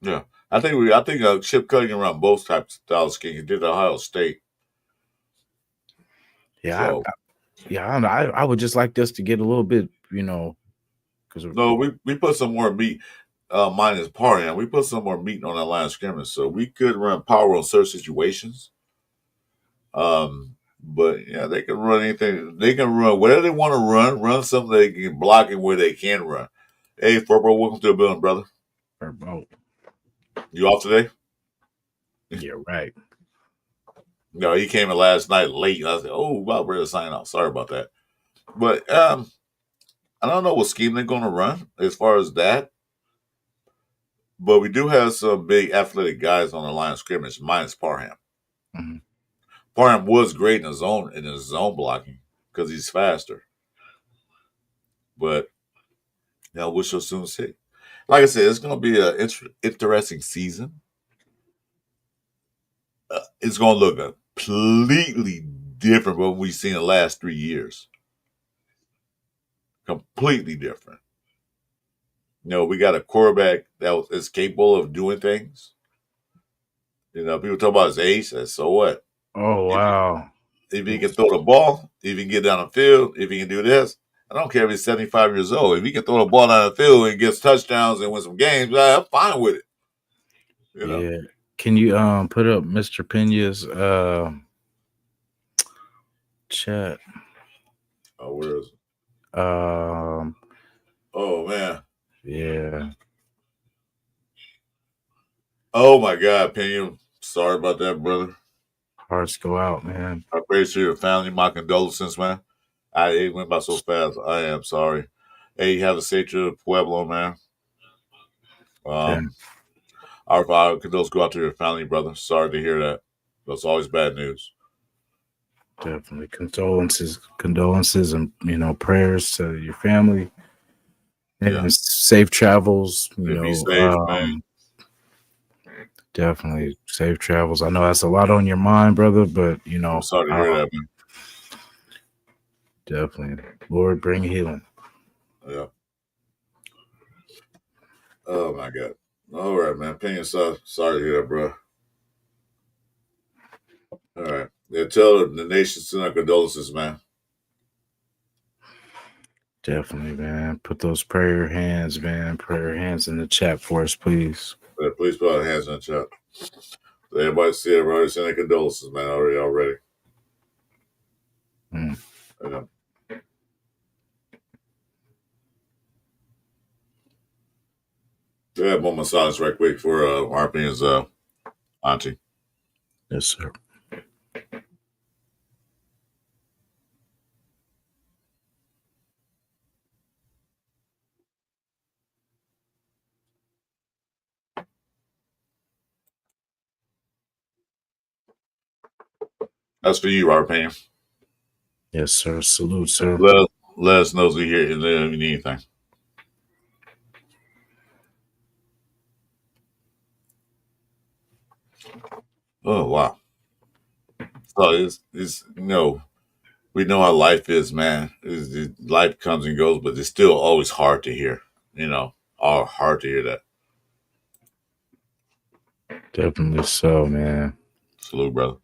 Yeah, I think Chip Cutting around both types of style scheme. He did at Ohio State. Yeah, so, I would just like this to get a little bit, because no, we put some more meat. minus Parham. We put some more meat on that line of scrimmage, so we could run power on certain situations. But yeah, they can run anything. They can run whatever they want to run. Run something they can block it where they can run. Hey, Furbo, welcome to the building, brother. Furbo. You off today? Yeah, right. No, he came in last night late. I said, "Oh, about ready to sign off. Sorry about that." But I don't know what scheme they're going to run as far as that. But we do have some big athletic guys on the line of scrimmage, minus Parham. Mm-hmm. Parham was great in his zone blocking because he's faster. But yeah, we shall soon see. Like I said, it's going to be an interesting season. It's going to look completely different from what we've seen in the last 3 years. Completely different. We got a quarterback that is capable of doing things. People talk about his age. So what? Oh, wow. If he can throw the ball, if he can get down the field, if he can do this, I don't care if he's 75 years old. If he can throw the ball down the field and gets touchdowns and win some games, I'm fine with it. Yeah. Can you put up Mr. Pena's chat? Oh, where is it? Oh man. Yeah. Oh my God, Pena. Sorry about that, brother. Hearts go out, man. I pray to your family. My condolences, man. It went by so fast. I am sorry. Hey, you have a safe trip to Pueblo, man. Our condolences go out to your family, brother. Sorry to hear that. That's always bad news. Definitely condolences, and prayers to your family. And safe travels. Be safe, man. Definitely safe travels. I know that's a lot on your mind, brother, but I'm sorry to hear that, man. Definitely, Lord, bring healing. Yeah. Oh my God. All right, man. Pena, sorry to hear that, bro. All right. Yeah, tell the nation to send our condolences, man. Definitely, man. Put those prayer hands in the chat for us, please. Yeah, please put our hands in the chat. So everybody see it, already send their condolences, man. Already. Yeah. Yeah, moment of silence right quick for RPN's auntie. Yes, sir. That's for you, RPN. Yes, sir. Salute, sir. Let us know if you need anything. Oh wow! So it's we know how life is, man. Life comes and goes, but it's still always hard to hear. All hard to hear that. Definitely so, man. Salute, brother.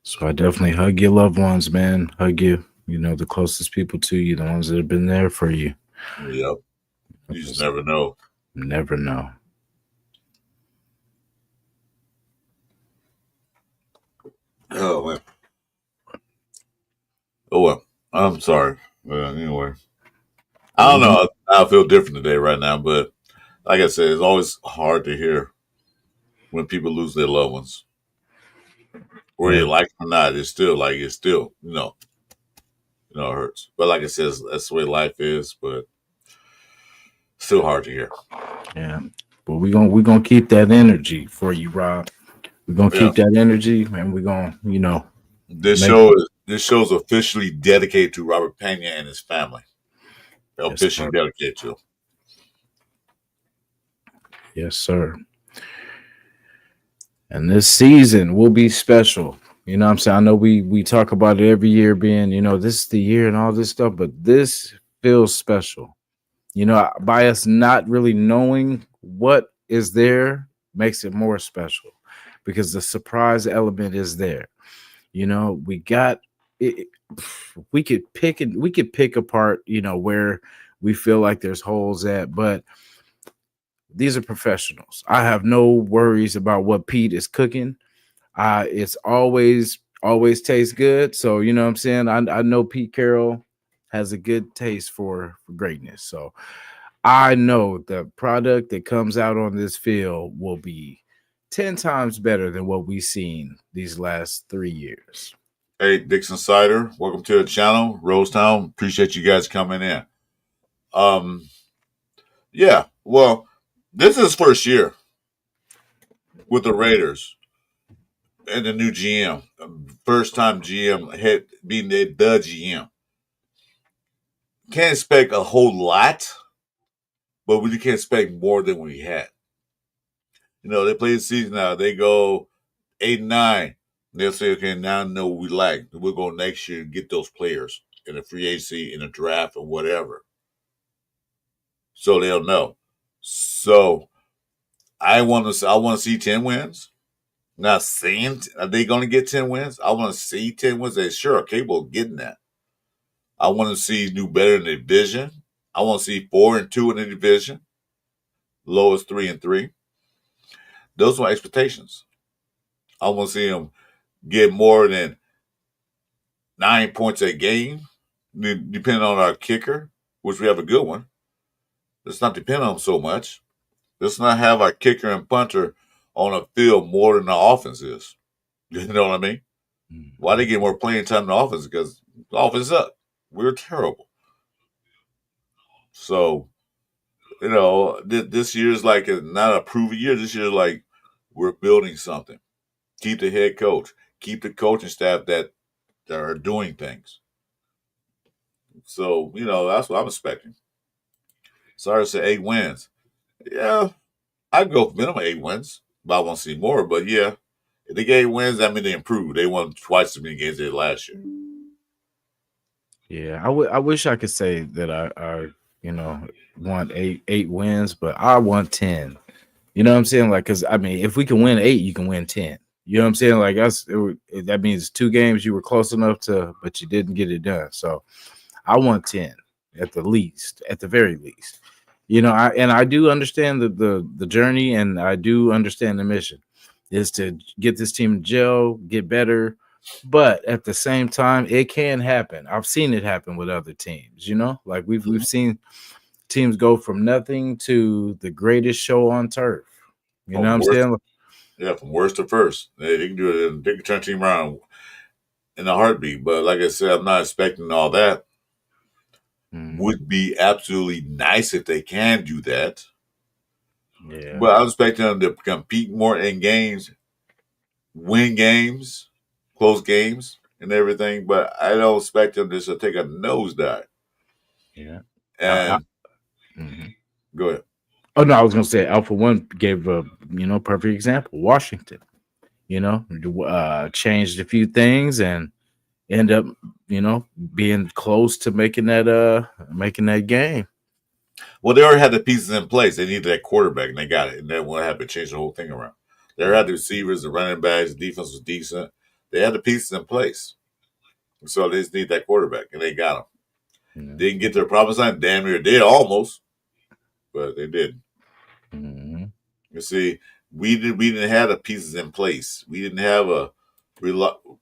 So I definitely hug your loved ones, man. Hug you, the closest people to you, the ones that have been there for you. Yep. You just never know. Never know. Oh man. Oh well. I'm sorry. Anyway. I don't know. I feel different today right now, but like I said, it's always hard to hear when people lose their loved ones. Whether you like them or not, it still, it hurts. But like I said, that's the way life is, but still hard to hear. Yeah. But we're gonna keep that energy for you, Rob. We're gonna keep that energy, and we're gonna, This show's officially dedicated to Robert Pena and his family. Officially dedicated to him. Yes, sir. And this season will be special. You know what I'm saying? I know we talk about it every year being, this is the year and all this stuff, but this feels special. By us not really knowing what is there makes it more special because the surprise element is there. We got it. we could pick apart, where we feel like there's holes at, but these are professionals. I have no worries about what Pete is cooking. It's always tastes good. So you know what I'm saying. I know Pete Carroll has a good taste for greatness. So I know the product that comes out on this field will be 10 times better than what we've seen these last 3 years. Hey, Dixon Cider, welcome to the channel. Rosetown, appreciate you guys coming in. Yeah, well, this is his first year with the Raiders and the new GM. First time GM being the GM. Can't expect a whole lot, but we can't expect more than we had. They play the season now. They go 8-9. They'll say, okay, now I know what we like. We'll go next year and get those players in a free agency, in a draft, or whatever. So they'll know. So I want to see 10 wins. Not saying are they going to get 10 wins. I want to see 10 wins. They sure are capable of getting that. I want to see do better in the division. I want to see 4-2 in the division. Lowest 3-3. Those are my expectations. I want to see them get more than 9 points a game, depending on our kicker, which we have a good one. Let's not depend on them so much. Let's not have our kicker and punter on a field more than the offense is. You know what I mean? Why they get more playing time than the offense? Because the offense up. We're terrible. So, this year's like not a prove year. This year's like we're building something. Keep the head coach. Keep the coaching staff that are doing things. So, that's what I'm expecting. Sorry to say 8 wins. Yeah, I'd go for minimum 8 wins, but I want to see more. But yeah, if they get 8 wins, that means they improved. They won twice as many games they did last year. Yeah, I wish I could say that I want eight wins, but I want 10. You know what I'm saying? Like, because I mean, if we can win 8, you can win 10. You know what I'm saying? Like, that means 2 games you were close enough to, but you didn't get it done. So I want 10 at the least, at the very least. I do understand the journey, and I do understand the mission is to get this team in gel, get better. But at the same time, it can happen. I've seen it happen with other teams, like we've seen teams go from nothing to the greatest show on turf. You know what I'm saying? Yeah, from worst to first. They can do it. They can turn team around in a heartbeat. But like I said, I'm not expecting all that. Would be absolutely nice if they can do that. Yeah. But I'm expecting them to compete more in games, win games, close games, and everything. But I don't expect them to take a nosedive. Yeah. And go ahead. Oh no, I was gonna say Alpha One gave a perfect example. Washington, changed a few things and end up being close to making that game. Well, they already had the pieces in place. They needed that quarterback, and they got it. And then what happened? Changed the whole thing around. They already had the receivers, the running backs, the defense was decent. They had the pieces in place. So they just need that quarterback, and they got him. They didn't get their promised land. Damn near did, almost. But they didn't. You see, we didn't have the pieces in place. We didn't have a reliable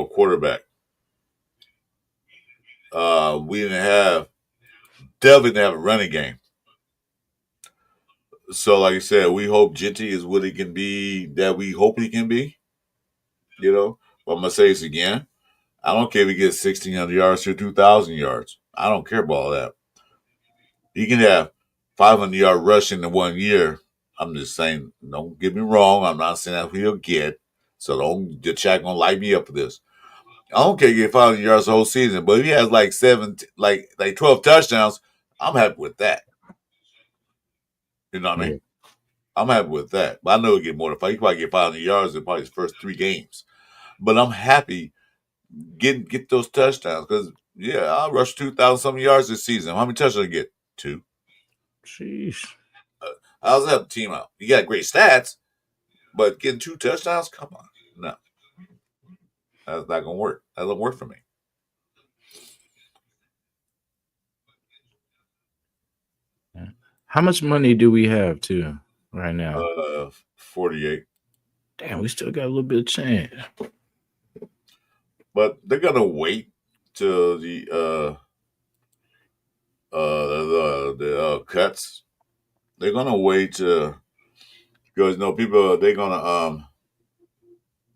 quarterback. We definitely didn't have a running game. So, like I said, we hope Genty is what he can be, that we hope he can be. But I'm going to say this again. I don't care if he gets 1,600 yards or 2,000 yards. I don't care about all that. He can have 500-yard rushing in 1 year. I'm just saying, don't get me wrong. I'm not saying that's what he'll get. So the chat going to light me up for this. I don't care if he gets 500 yards the whole season, but if he has like 12 touchdowns, I'm happy with that. You know what I mean? I'm happy with that. But I know he'll get more than 5. He probably get 500 yards in probably his first 3 games. But I'm happy get those touchdowns because, yeah, I'll rush 2,000 something yards this season. How many touchdowns I get? 2. Sheesh. How's that help the team out? You got great stats, but getting 2 touchdowns? Come on. No. That's not gonna work. That doesn't work for me. How much money do we have too right now? 48. Damn, we still got a little bit of change. But they're gonna wait till the cuts. They're gonna wait to because people they're gonna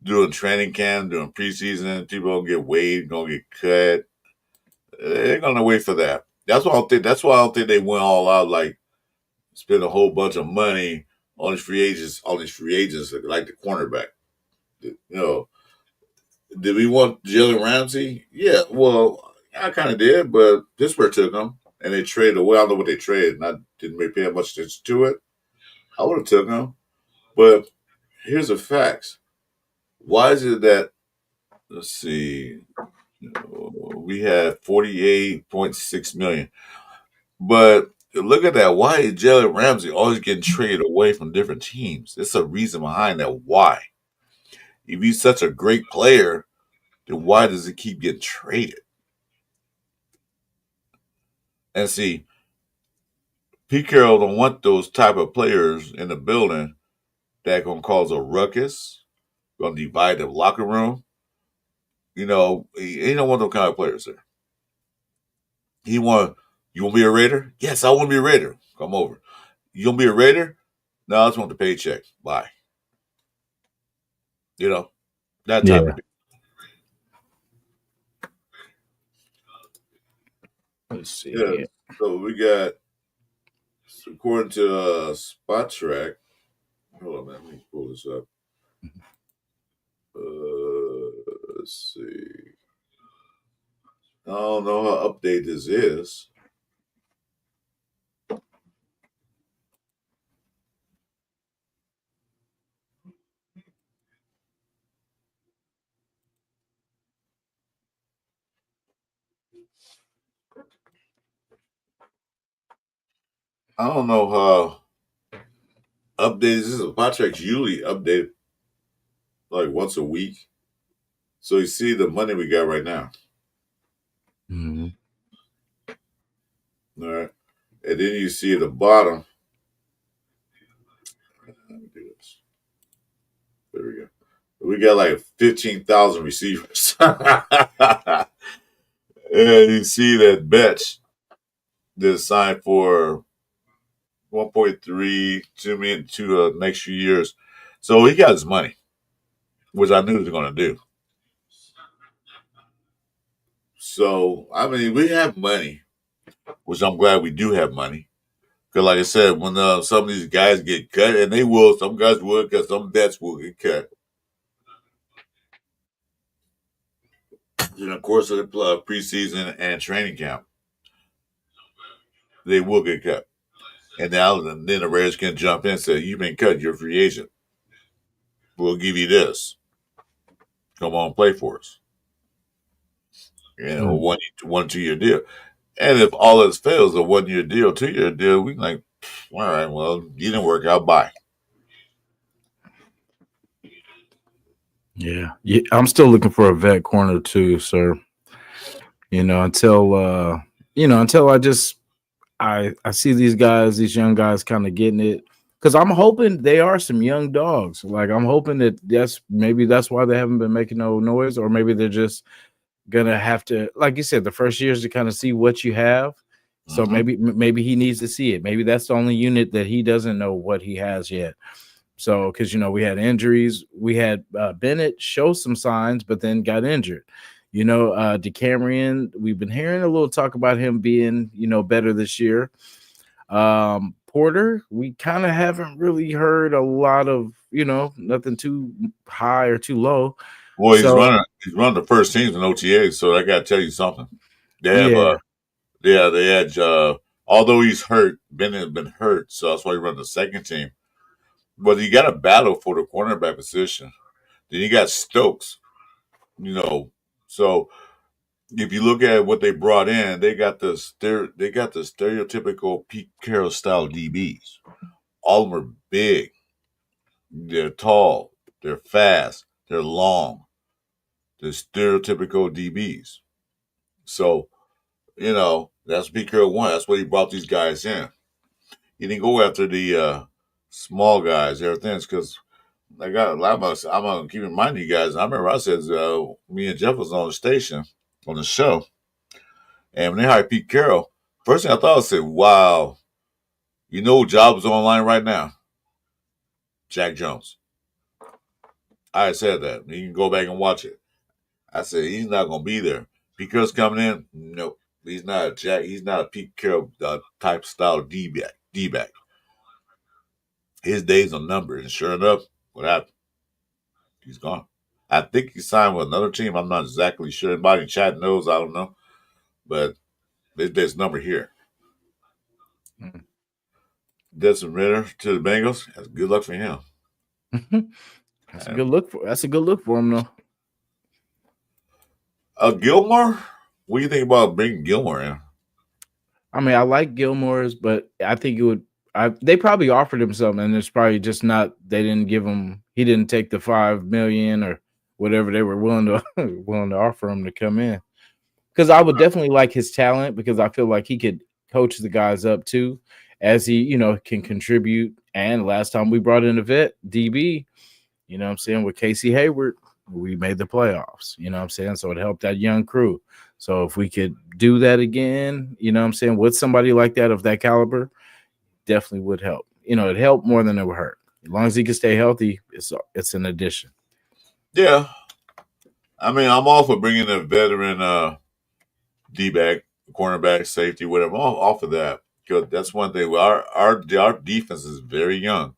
doing training camp, doing preseason. People gonna get waived, gonna get cut. They're gonna wait for that. That's why I don't think. That's why I don't think they went all out. Like spend a whole bunch of money on these free agents. All these free agents like the cornerback. You know, did we want Jalen Ramsey? Yeah, well, I kind of did, but Pittsburgh took him and they traded away. I don't know what they traded, and I didn't really pay much attention to it. I would have took him, but here's the facts. Why is it that let's see, we had 48.6 million, but look at that. Why is Jalen Ramsey always getting traded away from different teams? There's a reason behind that. Why? If he's such a great player, then why does he keep getting traded? And see, Pete Carroll don't want those type of players in the building that gonna cause a ruckus, gonna divide the locker room. He don't want those kind of players there. You want to be a Raider? Yes, I want to be a Raider. Come over. You gonna be a Raider? No, I just want the paycheck. Bye. That type of. Let's see. Yeah. So we got, according to Spot Track. Hold on, man. Let me pull this up. Let's see. I don't know how updated this is. I don't know how updated this is. Spot Track's usually updated like once a week. So you see the money we got right now. Mm-hmm. All right. And then you see at the bottom. Let me do this. There we go. We got like 15,000 receivers. And you see that Bech did sign for 1.3, 2 million to next few years. So he got his money, which I knew he was going to do. So, I mean, we have money, which I'm glad we do have money. Because, like I said, when some of these guys get cut, and they will, some guys will, because some vets will get cut. In the course of the preseason and training camp, they will get cut. And then the Raiders can jump in and say, "You've been cut. You're a free agent. We'll give you this. Come on, play for us." A 1 2 year deal. And if all else fails, a 1 year deal, 2 year deal, we can like, all right, well, you didn't work out. Bye. Yeah, I'm still looking for a vet corner too, sir. Until I see these young guys kind of getting it, because I'm hoping they are some young dogs. Like I'm hoping that's why they haven't been making no noise, or maybe they're just gonna have to, like you said, the first year is to kind of see what you have. So maybe he needs to see it. Maybe that's the only unit that he doesn't know what he has yet. So, because we had injuries, we had Bennett show some signs, but then got injured. DeCamerion, we've been hearing a little talk about him being, better this year. Porter, we kind of haven't really heard a lot of, nothing too high or too low. Well, he's running the first teams in OTAs, so I got to tell you something. They have, they had, although he's hurt, Bennett has been hurt, so that's why he runs the second team. But you got a battle for the cornerback position. Then you got Stokes, So if you look at what they brought in, they got the stereotypical Pete Carroll style DBs. All of them are big. They're tall. They're fast. They're long. the stereotypical DBs. So, that's Pete Carroll one. That's why he brought these guys in. He didn't go after the small guys, everything, because I got a lot of us. I'm gonna keep reminding you guys. I remember I said me and Jeff was on the station on the show, and when they hired Pete Carroll, first thing I thought I said, "Wow, jobs online right now." Jack Jones. I said that. You can go back and watch it. I said he's not gonna be there. Pete Carroll's coming in. No, he's not a Jack. He's not a Pete Carroll type style D back. His days are numbered, and sure enough, what happened? He's gone. I think he signed with another team. I'm not exactly sure. Anybody in chat knows? I don't know, but there's number here. Desmond Ritter to the Bengals. That's good luck for him. That's a good look for him, though. Gilmore. What do you think about bringing Gilmore in? I mean, I like Gilmore's, but I think it would. They probably offered him something, and it's probably just not. They didn't give him. He didn't take the $5 million or whatever they were willing to offer him to come in. Because I would definitely like his talent, because I feel like he could coach the guys up too, as he can contribute. And last time we brought in a vet DB, what I'm saying, with Casey Hayward, we made the playoffs. What I'm saying, so it helped that young crew. So if we could do that again, what I'm saying, with somebody like that of that caliber, definitely would help. It helped more than it would hurt. As long as he can stay healthy, it's an addition. Yeah, I mean, I'm all for bringing a veteran D-back, cornerback, safety, whatever. I'm all for that, because that's one thing. Our defense is very young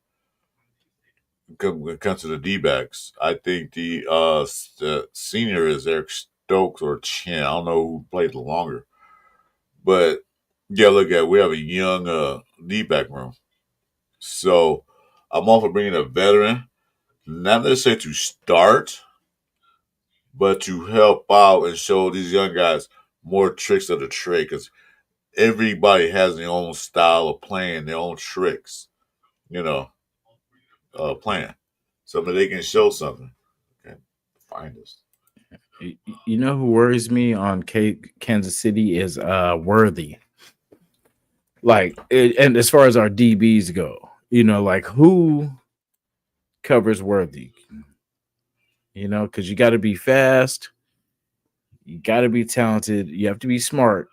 when it comes to the D-backs. I think the senior is Eric Stokes or Chin. I don't know who played longer. But, yeah, we have a young D-back room. So I'm all for bringing a veteran, not necessarily to start, but to help out and show these young guys more tricks of the trade, because everybody has their own style of playing, their own tricks, playing. So that they can show something. Okay, find us. You know who worries me on Kansas City is Worthy. And as far as our DBs go, who covers Worthy? Because you got to be fast, you got to be talented, you have to be smart.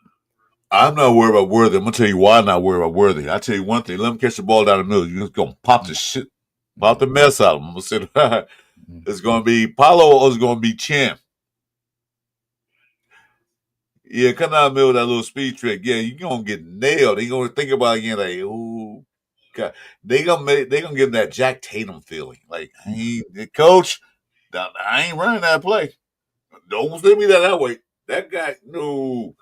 I'm not worried about Worthy. I'm gonna tell you why I'm not worried about Worthy. I tell you one thing: let him catch the ball down the middle. You're just gonna pop the mess out of him. I'm gonna say it's gonna be Paulo or it's gonna be Chin. Yeah, come down the middle of that little speed trick. Yeah, you're gonna get nailed. They're gonna think about it again, like, ooh, God. They gonna give him that Jack Tatum feeling. Like, hey, coach, I ain't running that play. Don't send me that way. That guy, no.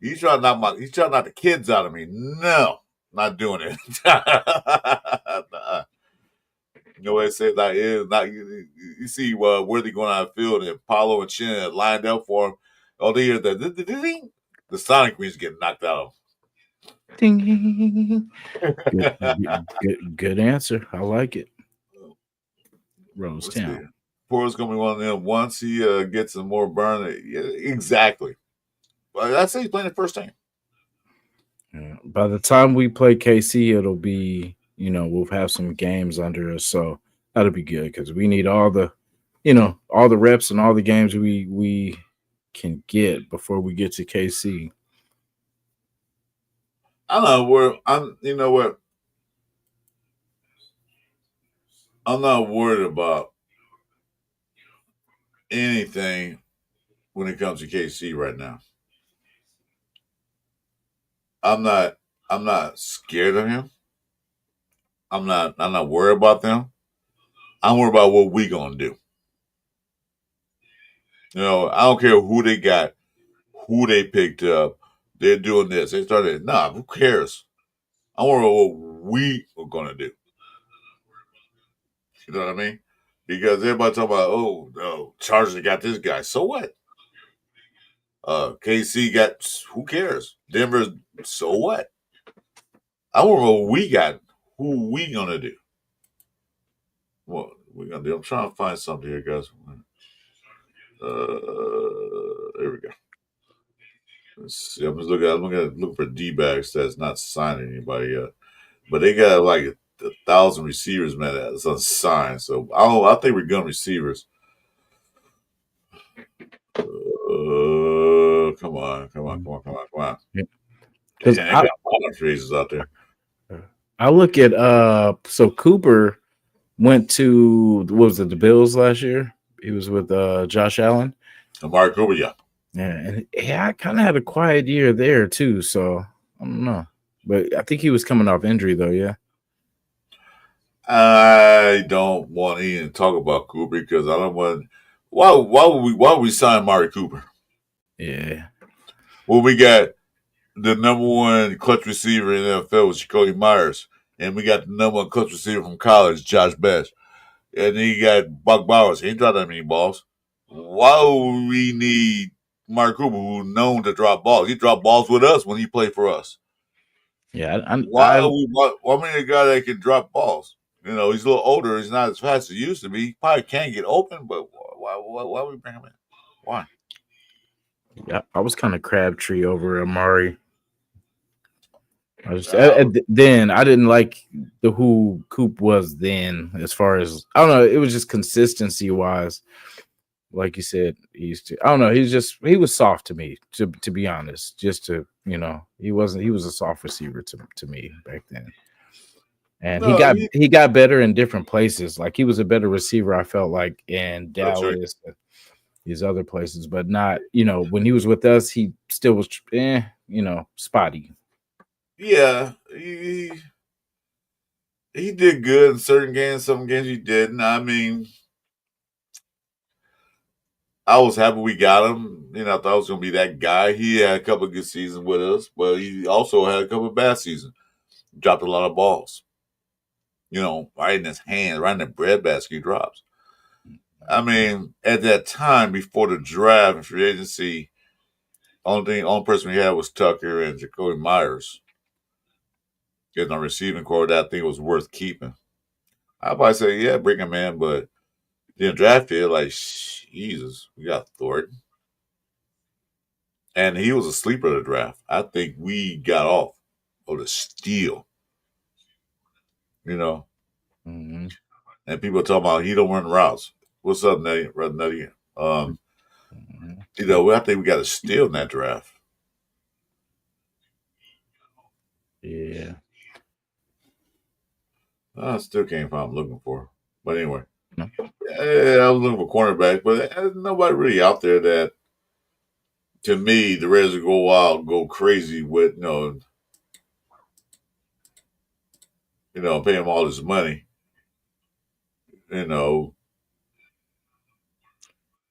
He's trying to knock the kids out of me. No, not doing it. What I said, like, is not. You see Worthy going out of the field, and Paulo and Chin lined up for him. Oh, they hear the Sonic Green's getting knocked out. Ding. Good answer. I like it. Rosetown. Porter's gonna be one of them. Once he gets some more burn, yeah, exactly. But I'd say he's playing the first team. Yeah. By the time we play KC, it'll be, we'll have some games under us, so that'll be good, because we need all the reps and all the games we can get before we get to KC. I don't know where I'm. You know what? I'm not worried about anything when it comes to KC right now. I'm not scared of him. I'm not worried about them. I'm worried about what we gonna do. I don't care who they got, who they picked up. They're doing this. They started. Nah, who cares? I'm worried about what we are gonna do. You know what I mean? Because everybody talking about, oh no, Chargers got this guy. So what? KC got, who cares? Denver, so what? I want to know what we got. Who we gonna do? What we gonna do? I'm trying to find something here, guys. There we go. Let's see. I'm looking for D-backs that's not signing anybody yet. But they got like 1,000 receivers, man, that's unsigned. So I think we're gun receivers. Come on. Because Damn, they got a lot of phrases out there. I look at so Cooper went to what was it, the Bills last year? He was with Josh Allen. Amari Cooper, yeah. Yeah, and I kind of had a quiet year there too, so I don't know. But I think he was coming off injury though, yeah. I don't want to even talk about Cooper because I don't want. Why would we sign Amari Cooper? Yeah. Well, we got the number one clutch receiver in the NFL was Jacoby Myers, and we got the number one clutch receiver from college, Josh Bech. And then you got Buck Bowers. He ain't dropped that many balls. Why would we need Mark Cooper, who's known to drop balls? He dropped balls with us when he played for us. Yeah, Why many a guy that can drop balls? You know, he's a little older. He's not as fast as he used to be. He probably can get open, but why would we bring him in? Why? Yeah, I was kind of Crabtree over Amari. Then I didn't like who Coop was then, as far as I don't know. It was just consistency wise, like you said. He was soft to me, to be honest. Just to he was a soft receiver to me back then. And he got better in different places. Like he was a better receiver, I felt like, in Dallas, these other places, but not when he was with us, he still was spotty. Yeah, he did good in certain games. Some games he didn't. I mean, I was happy we got him. I thought it was going to be that guy. He had a couple of good seasons with us, but he also had a couple of bad seasons. Dropped a lot of balls. Right in his hand, right in the breadbasket he drops. I mean, at that time, before the draft and free agency, only person we had was Tucker and Jacoby Myers. Getting a receiving core that I think was worth keeping. I'd probably say, yeah, bring him in, but then draft it, like, Jesus, we got Thornton. And he was a sleeper of the draft. I think we got off of the steal. Mm-hmm. And people are talking about he don't run routes. What's up, Nutty? I think we got a steal in that draft. Yeah. I still can't find what I'm looking for. But anyway. No. I was looking for cornerback, but there's nobody really out there that, to me, the Raiders go wild, go crazy with, pay him all this money.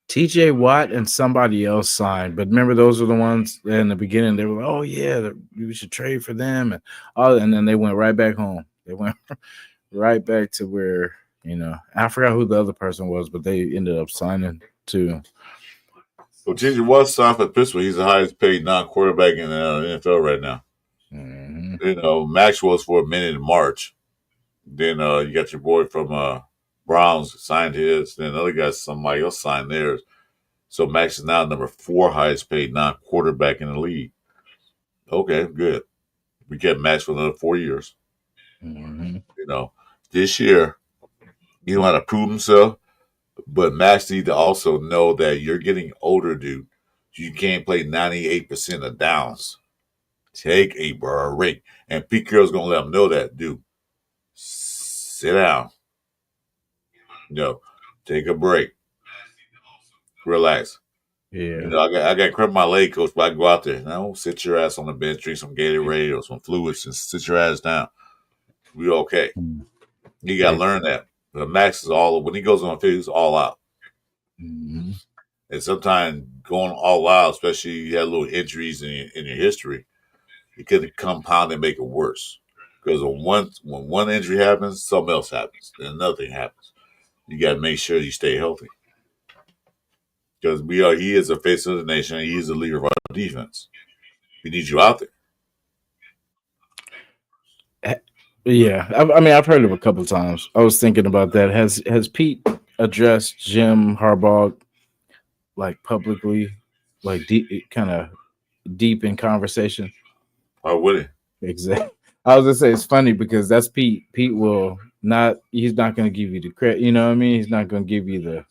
TJ Watt and somebody else signed, but remember those were the ones in the beginning. They were like, "Oh yeah, we should trade for them," and then they went right back home. They went right back to where I forgot who the other person was, but they ended up signing too. Well, TJ Watt signed for Pittsburgh. He's the highest paid non-quarterback in the NFL right now. Mm-hmm. Max was for a minute in March. Then you got your boy from Browns signed his. Then other guys, somebody else signed theirs. So Max is now number 4 highest paid non-quarterback in the league. Okay, good. We kept Max for another 4 years. Mm-hmm. This year, he don't have to prove himself, but Max needs to also know that you're getting older, dude. You can't play 98% of downs. Take a break. And Pete Carroll's going to let him know that, dude. Sit down. Take a break. Relax. Yeah. I got credit my leg coach, but I go out there. No, sit your ass on the bench, drink some Gatorade or some fluids, and sit your ass down. We okay. You got to learn that. But Max is when he goes on the field, he's all out. Mm-hmm. And sometimes going all out, especially you had little injuries in your history, it could compound and make it worse. Because when one injury happens, something else happens. Then another thing happens. You got to make sure you stay healthy. Because he is the face of the nation. He is the leader of our defense. We need you out there. Yeah, I've heard it a couple of times. I was thinking about that. Has Pete addressed Jim Harbaugh like publicly, like deep, kind of deep in conversation. Why would he? Exactly. I was gonna say it's funny because that's Pete. Pete will not. He's not gonna give you the credit. You know what I mean? He's not gonna give you the.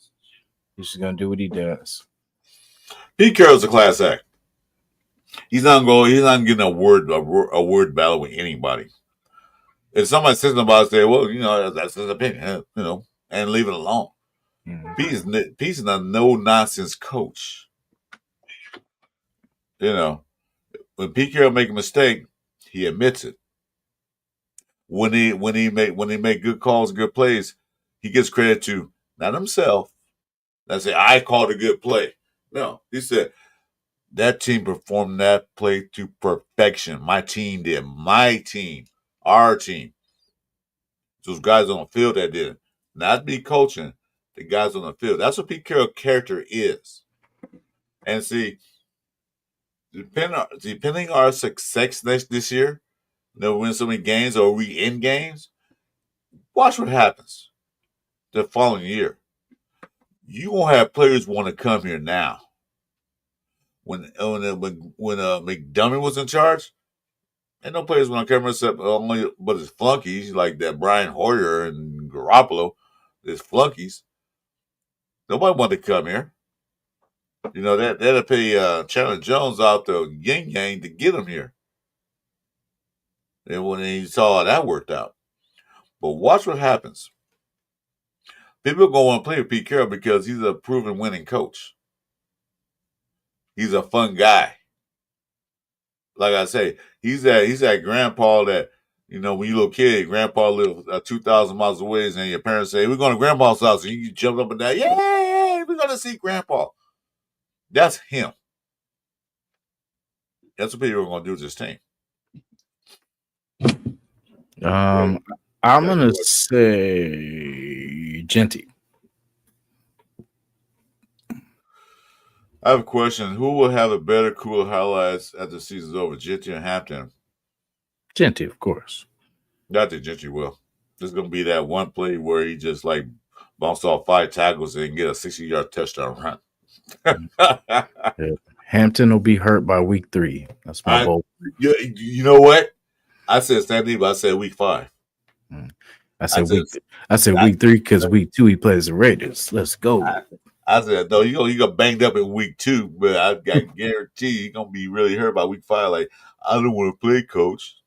He's just gonna do what he does. Pete Carroll's a class act. He's not going. He's not getting a word battle with anybody. If somebody says about it, say, well, that's his opinion, and leave it alone. Mm. Pete's a no nonsense coach. When Pete Carroll make a mistake, he admits it. When he make good calls, good plays, he gives credit to not himself. That's say I called a good play. No, he said that team performed that play to perfection. My team did. My team, our team. Those guys on the field that did it. Not me coaching, the guys on the field. That's what Pete Carroll's character is. And see, depending on our success this year, win so many games or we in games, watch what happens the following year. You won't have players want to come here now. When McDermott was in charge, and no players want to come here except only but his flunkies like that Brian Hoyer and Garoppolo, his flunkies. Nobody wanted to come here. That'll pay Chandler Jones out the yin yang to get him here. And when he saw how that worked out. But watch what happens. People are going to want to play with Pete Carroll because he's a proven winning coach. He's a fun guy. Like I say, he's that grandpa that, when you little kid, grandpa lived 2,000 miles away, and your parents say, we're going to grandpa's house, and you jump up and down, yay, we're going to see grandpa. That's him. That's what people are going to do to this team. I'm gonna say Genty. I have a question. Who will have a better, cooler highlights after the season's over, Genty or Hampton? Genty, of course. I think Genty will. There's going to be that one play where he just like bounced off 5 tackles and get a 60-yard touchdown run. Yeah. Hampton will be hurt by week 3. That's my goal. You know what? I said Sandy, but I said week 5. I said week 3 because week 2 he plays the Raiders. Let's go. I said no. You got banged up in week 2, but I guarantee you're gonna be really hurt by week 5. Like I don't want to play, coach,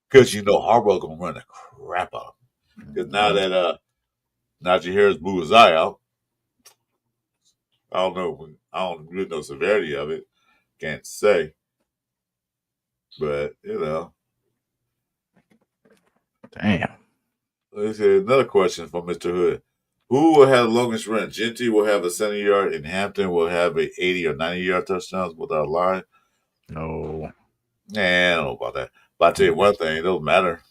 because Harbaugh gonna run the crap out of him. Because now that Najee Harris blew his eye out, I don't know. I don't really know the severity of it. Can't say, but Damn. Let's see another question from Mr. Hood. Who will have the longest run? Genty will have a 70-yard, and Hampton will have a 80 or 90-yard touchdowns without a line. No. Nah, I don't know about that. But I tell you one thing, it doesn't matter.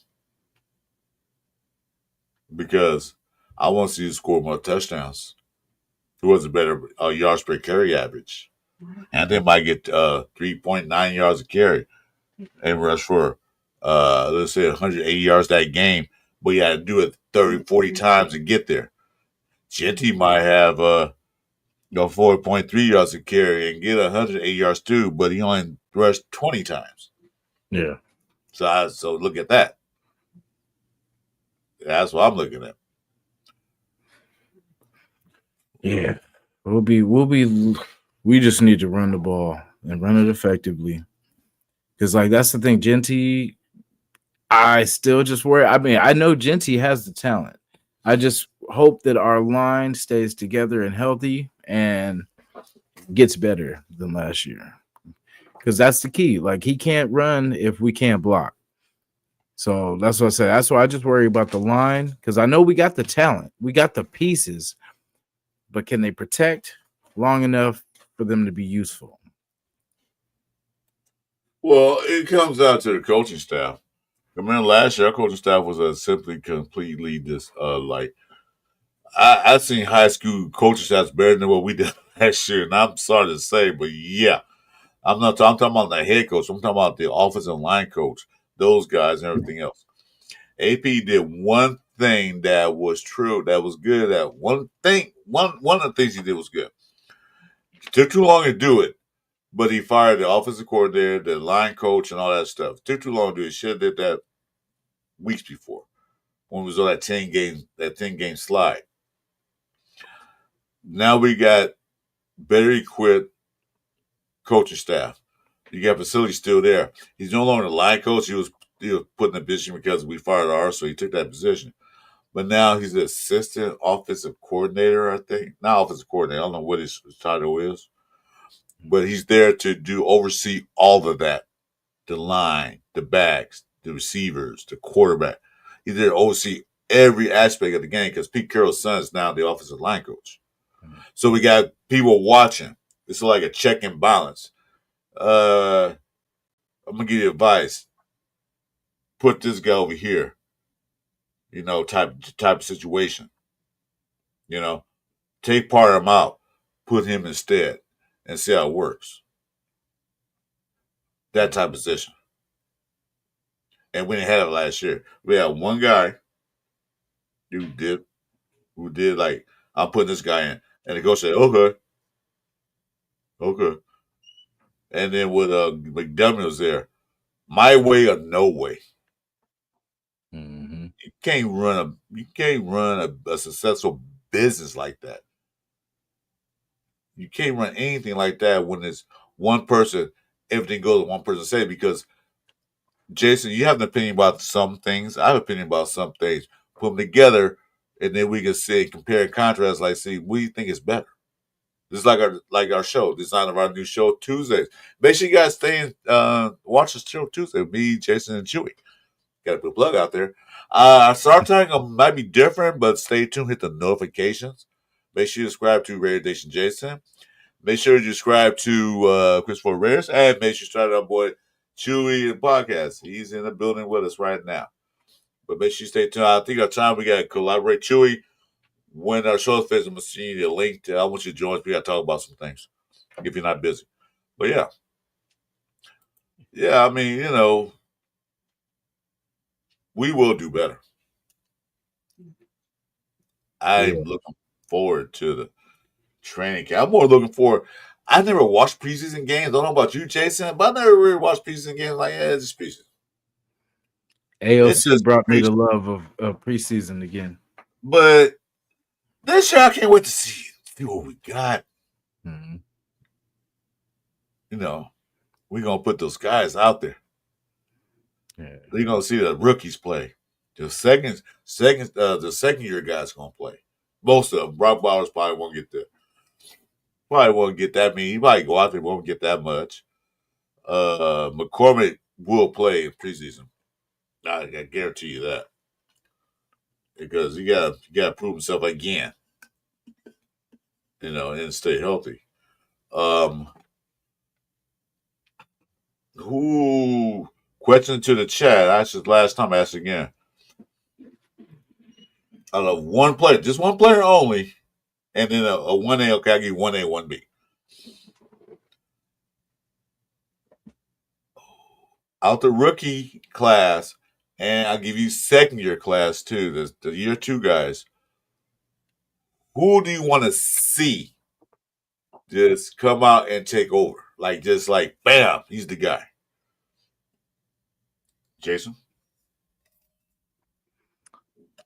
Because I want to see you score more touchdowns. Who has a better yards per carry average? And they might get 3.9 yards a carry and rush for, let's say, 180 yards that game. But you got to do it 30, 40 times to get there. Genty might have 4.3 yards a carry and get 180 yards too, but he only rushed 20 times. Yeah. So look at that. That's what I'm looking at. Yeah. We just need to run the ball and run it effectively. Because that's the thing, Genty, I still just worry. I mean, I know Genty has the talent. I just hope that our line stays together and healthy and gets better than last year. Because that's the key. He can't run if we can't block. So that's what I say. That's why I just worry about the line. Because I know we got the talent. We got the pieces. But can they protect long enough for them to be useful? Well, it comes down to the coaching staff. I remember last year, our coaching staff was simply completely I've seen high school coaching staffs better than what we did last year, and I'm sorry to say, but yeah, I'm talking about the head coach. I'm talking about the offensive line coach, those guys, and everything else. AP did one thing that was true, that was good. That one of the things he did was good. It took too long to do it, but he fired the offensive coordinator, the line coach, and all that stuff. It took too long to do it. Should have did that weeks before when we was on that 10 game slide. Now we got better equipped coaching staff. You got facility still there. He's no longer the line coach. He was put in a position because we fired ours, so he took that position. But now he's the assistant offensive coordinator, I think. Not offensive coordinator. I don't know what his title is. But he's there to oversee all of that. The line, the backs, the receivers, the quarterback. He's there to oversee every aspect of the game because Pete Carroll's son is now the offensive line coach. So we got people watching. It's like a check and balance. I'm gonna give you advice. Put this guy over here. Type of situation. Take part of him out, put him instead, and see how it works. That type of position. And we didn't have it last year. We had one guy who did like, I'm putting this guy in. And the coach said, okay. And then with McDermott was there, my way or no way. Mm-hmm. You can't run a successful business like that. You can't run anything like that when it's one person, everything goes to one person say, because Jason, you have an opinion about some things. I have an opinion about some things. Put them together, and then we can say, compare and contrast, like, see, what do you think is better? This is like our show, design of our new show Tuesdays. Make sure you guys stay and watch this show Tuesday. Me, Jason, and Chewy. Got to put a plug out there. Our start time might be different, but stay tuned. Hit the notifications. Make sure you subscribe to Radio Nation Jason. Make sure you subscribe to Christopher Rares, and make sure you start our boy Chewy and podcast. He's in the building with us right now. But make sure you stay tuned. I think our time we got to collaborate. Chewy, when our show is finished, I'm going to send you a link. I want you to join us. We got to talk about some things if you're not busy. But yeah. Yeah, I mean, we will do better. I'm looking forward to the training camp. I'm more looking forward. I never watched preseason games. I don't know about you, Jason, but I never really watched preseason games. Like, it's just preseason. AOC brought me the love of preseason again. But this year, I can't wait to see what we got. Mm-hmm. We're going to put those guys out there. Yeah. You're going to see the rookies play. The second year guys going to play. Most of them. Brock Bowers probably won't get there. Probably won't get that many. He might go out there, won't get that much. McCormick will play in preseason. I guarantee you that. Because he got to prove himself again. And stay healthy. Question to the chat. I asked this last time. I asked again. Out of one player, just one player only, and then a 1A. Okay, I'll give you 1A, 1B. Out the rookie class, and I'll give you second year class too. The year 2 guys. Who do you want to see just come out and take over? Like bam, he's the guy. Jason?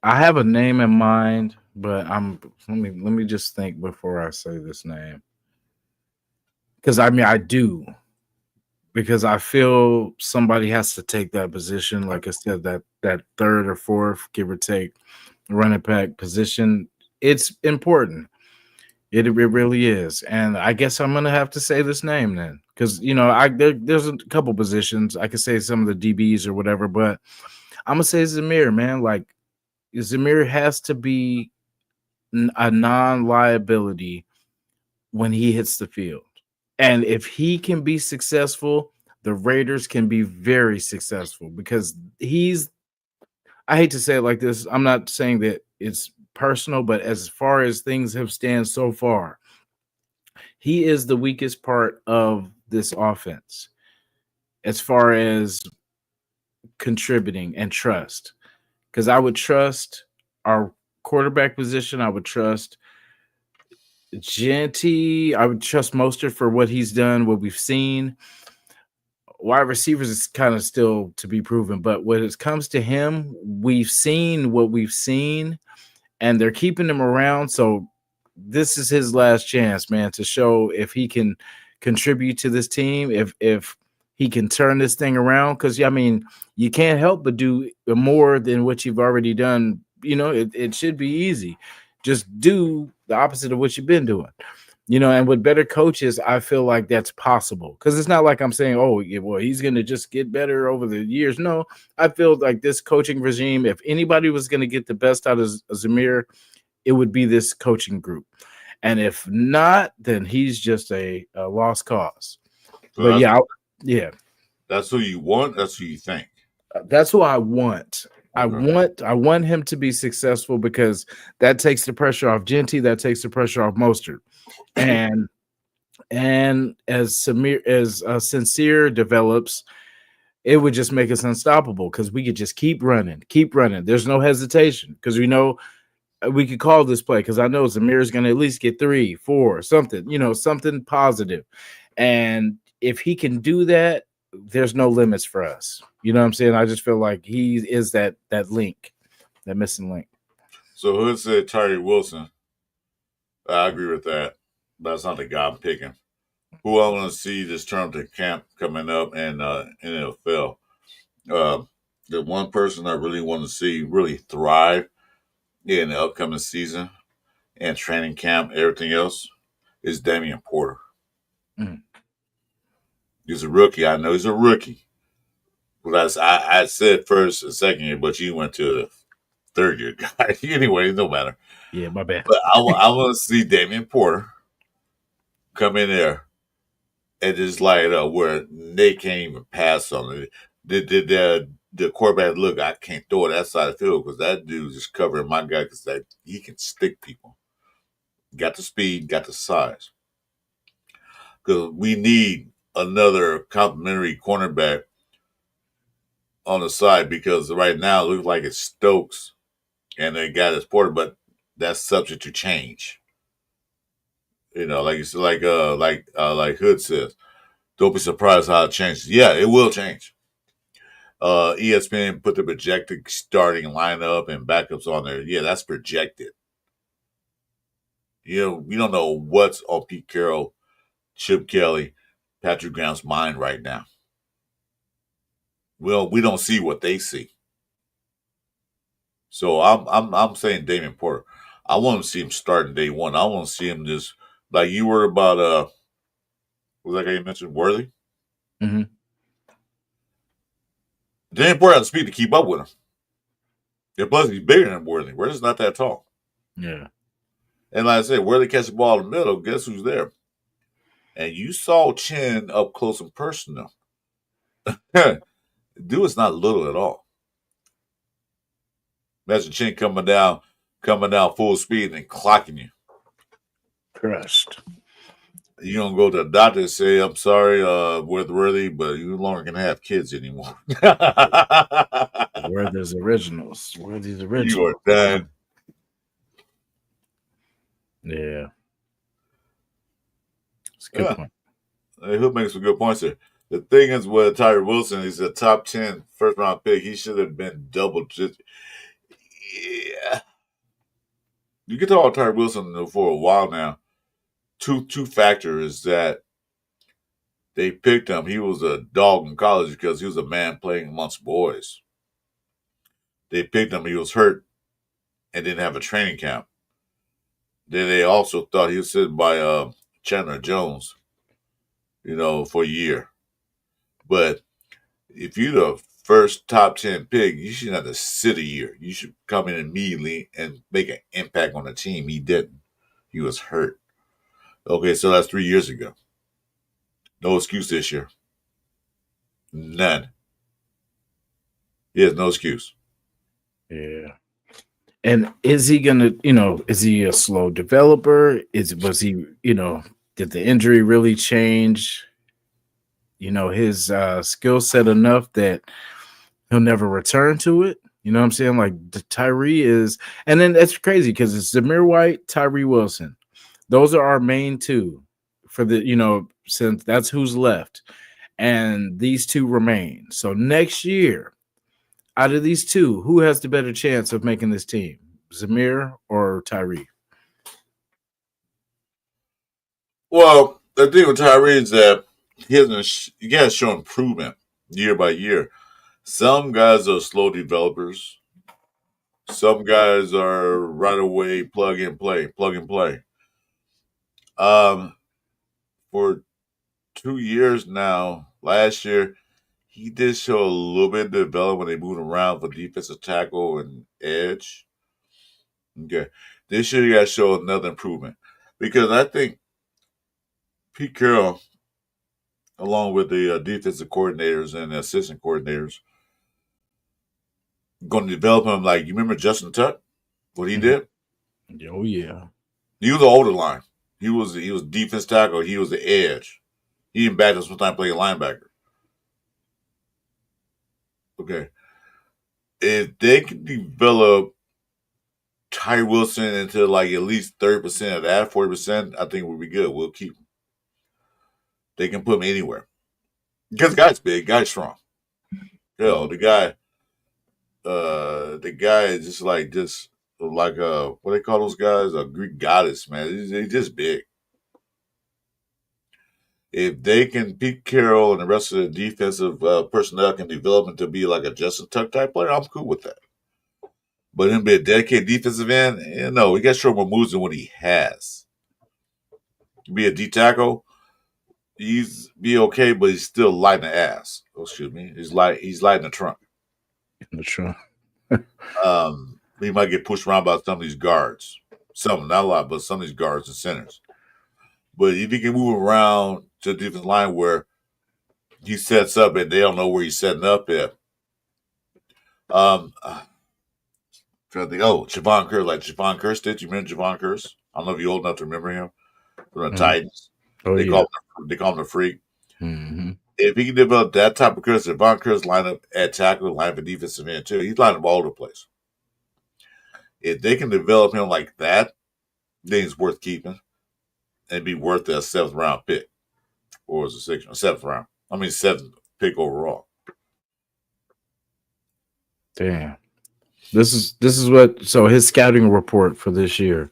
I have a name in mind, but let me just think before I say this name. Because I do. Because I feel somebody has to take that position. Like I said, that third or fourth, give or take, running back position. It's important. It really is. And I guess I'm gonna have to say this name then. Because there's a couple positions. I could say some of the DBs or whatever, but I'm gonna say Zamir, man. Like Zamir has to be a non-liability when he hits the field. And if he can be successful, the Raiders can be very successful because I hate to say it like this. I'm not saying that it's personal, but as far as things have stand so far, he is the weakest part of this offense as far as contributing and trust. Because I would trust our quarterback position. I would trust Genty, I would trust Mostert for what he's done, what we've seen. Wide receivers is kind of still to be proven, but when it comes to him, we've seen what we've seen, and they're keeping him around. So this is his last chance, man, to show if he can contribute to this team, if he can turn this thing around. Because I mean, you can't help but do more than what you've already done. You know, it should be easy. Just do the opposite of what you've been doing. You know, and with better coaches, I feel like that's possible. Because it's not like I'm saying, oh, yeah, well, he's going to just get better over the years. No, I feel like this coaching regime, if anybody was going to get the best out of Zamir, it would be this coaching group. And if not, then he's just a lost cause. So But yeah, that's who you want. That's who you think. that's who I want. Okay. I want him to be successful because that takes the pressure off Genty, that takes the pressure off Mostert. And as Sincere develops, it would just make us unstoppable because we could just keep running. There's no hesitation because we know we could call this play because I know Zamir is going to at least get 3, 4, something, you know, something positive. And if he can do that, there's no limits for us. You know what I'm saying? I just feel like he is that link, that missing link. So Hood said Tyree Wilson. I agree with that. That's not the guy I'm picking. Who I want to see this term to camp coming up in NFL. The one person I really want to see really thrive in the upcoming season and training camp, everything else, is Damian Porter. Mm. He's a rookie. I know he's a rookie. But I said first and second year, but you went to the third year guy. Anyway, no matter. Yeah, my bad. But I want to see Damian Porter come in there and just light it up where they can't even pass on it. The quarterback, look, I can't throw it that side of the field because that dude's just covering my guy because he can stick people. Got the speed, got the size. Because we need another complimentary cornerback on the side because right now it looks like it's Stokes and they got his Porter, but that's subject to change. You know, like it's like Hood says, don't be surprised how it changes. Yeah, it will change. ESPN put the projected starting lineup and backups on there. Yeah, that's projected. You know, we don't know what's on Pete Carroll, Chip Kelly, Patrick Graham's mind right now. Well, we don't see what they see. So I'm saying Damian Porter. I want to see him starting day one. I want to see him just like you were about was that guy you mentioned, Worthy? Mm-hmm. Damian Porter has the speed to keep up with him. And plus, he's bigger than Worthy. Worthy's not that tall. Yeah. And like I said, Worthy catch the ball in the middle, guess who's there? And you saw Chin up close and personal. Dude is not little at all. Imagine Chin coming down full speed and clocking you. Crushed. You don't go to the doctor and say, I'm sorry, Worthy, but you no longer can have kids anymore. Worthy's originals. Worthy's originals. You are done. Yeah. It's a good point. He'll make some good points here. The thing is with Tyree Wilson, he's a top 10 first round pick. He should have been double digit. Yeah. You can talk about Tyree Wilson for a while now. Two factors is that they picked him. He was a dog in college because he was a man playing amongst boys. They picked him. He was hurt and didn't have a training camp. Then they also thought he was sitting by Chandler Jones, for a year. But if you're the first top 10 pick, you shouldn't have to sit a year. You should come in immediately and make an impact on the team. He didn't. He was hurt. Okay, so that's 3 years ago. No excuse this year. None. He has no excuse. Yeah. And is he gonna, is he a slow developer? Was he, did the injury really change, his skill set enough that he'll never return to it? You know what I'm saying? Like Tyree is, and then that's crazy because it's Zamir White, Tyree Wilson. Those are our main two for the, since that's who's left. And these two remain. So next year, out of these two, who has the better chance of making this team? Zamir or Tyree? Well, the thing with Tyree is that he has shown improvement year by year. Some guys are slow developers. Some guys are right away plug and play. For 2 years now, last year, he did show a little bit of development when they moved around for defensive tackle and edge. Okay. This year, you got to show another improvement. Because I think Pete Carroll, along with the defensive coordinators and the assistant coordinators, going to develop him like, you remember Justin Tuck? What he did? Oh, yeah. He was the older line. He was defense tackle. He was the edge. He even backed us sometimes playing linebacker. Okay. If they can develop Ty Wilson into like at least 30% of that, 40%, I think we'll be good. We'll keep him. They can put him anywhere. Because the guy's big, guy's strong. Hell, the guy is just like what they call those guys? A Greek goddess, man. He's just big. If they can, Pete Carroll and the rest of the defensive personnel can develop him to be like a Justin Tuck type player, I'm cool with that. But him be a dedicated defensive end, no, he got to show more moves than what he has. Be a D tackle, he's be okay, but he's still light in the ass. Oh, excuse me, he's light in the trunk. In the trunk. He might get pushed around by some of these guards. Some, not a lot, but some of these guards and centers. But if he can move around to the defensive line where he sets up and they don't know where he's setting up at. Trying to think, Javon Curse, like Javon Curse did. You remember Javon Curse? I don't know if you're old enough to remember him from the Titans. They call him the freak. Mm-hmm. If he can develop that type of Curse, Javon Curse line up at tackle, line for defensive end too. He's lining up all over the place. If they can develop him like that, then he's worth keeping and be worth a 7th round pick. Or was it 6th? 7th round. 7th pick overall. Damn. This is what, so his scouting report for this year.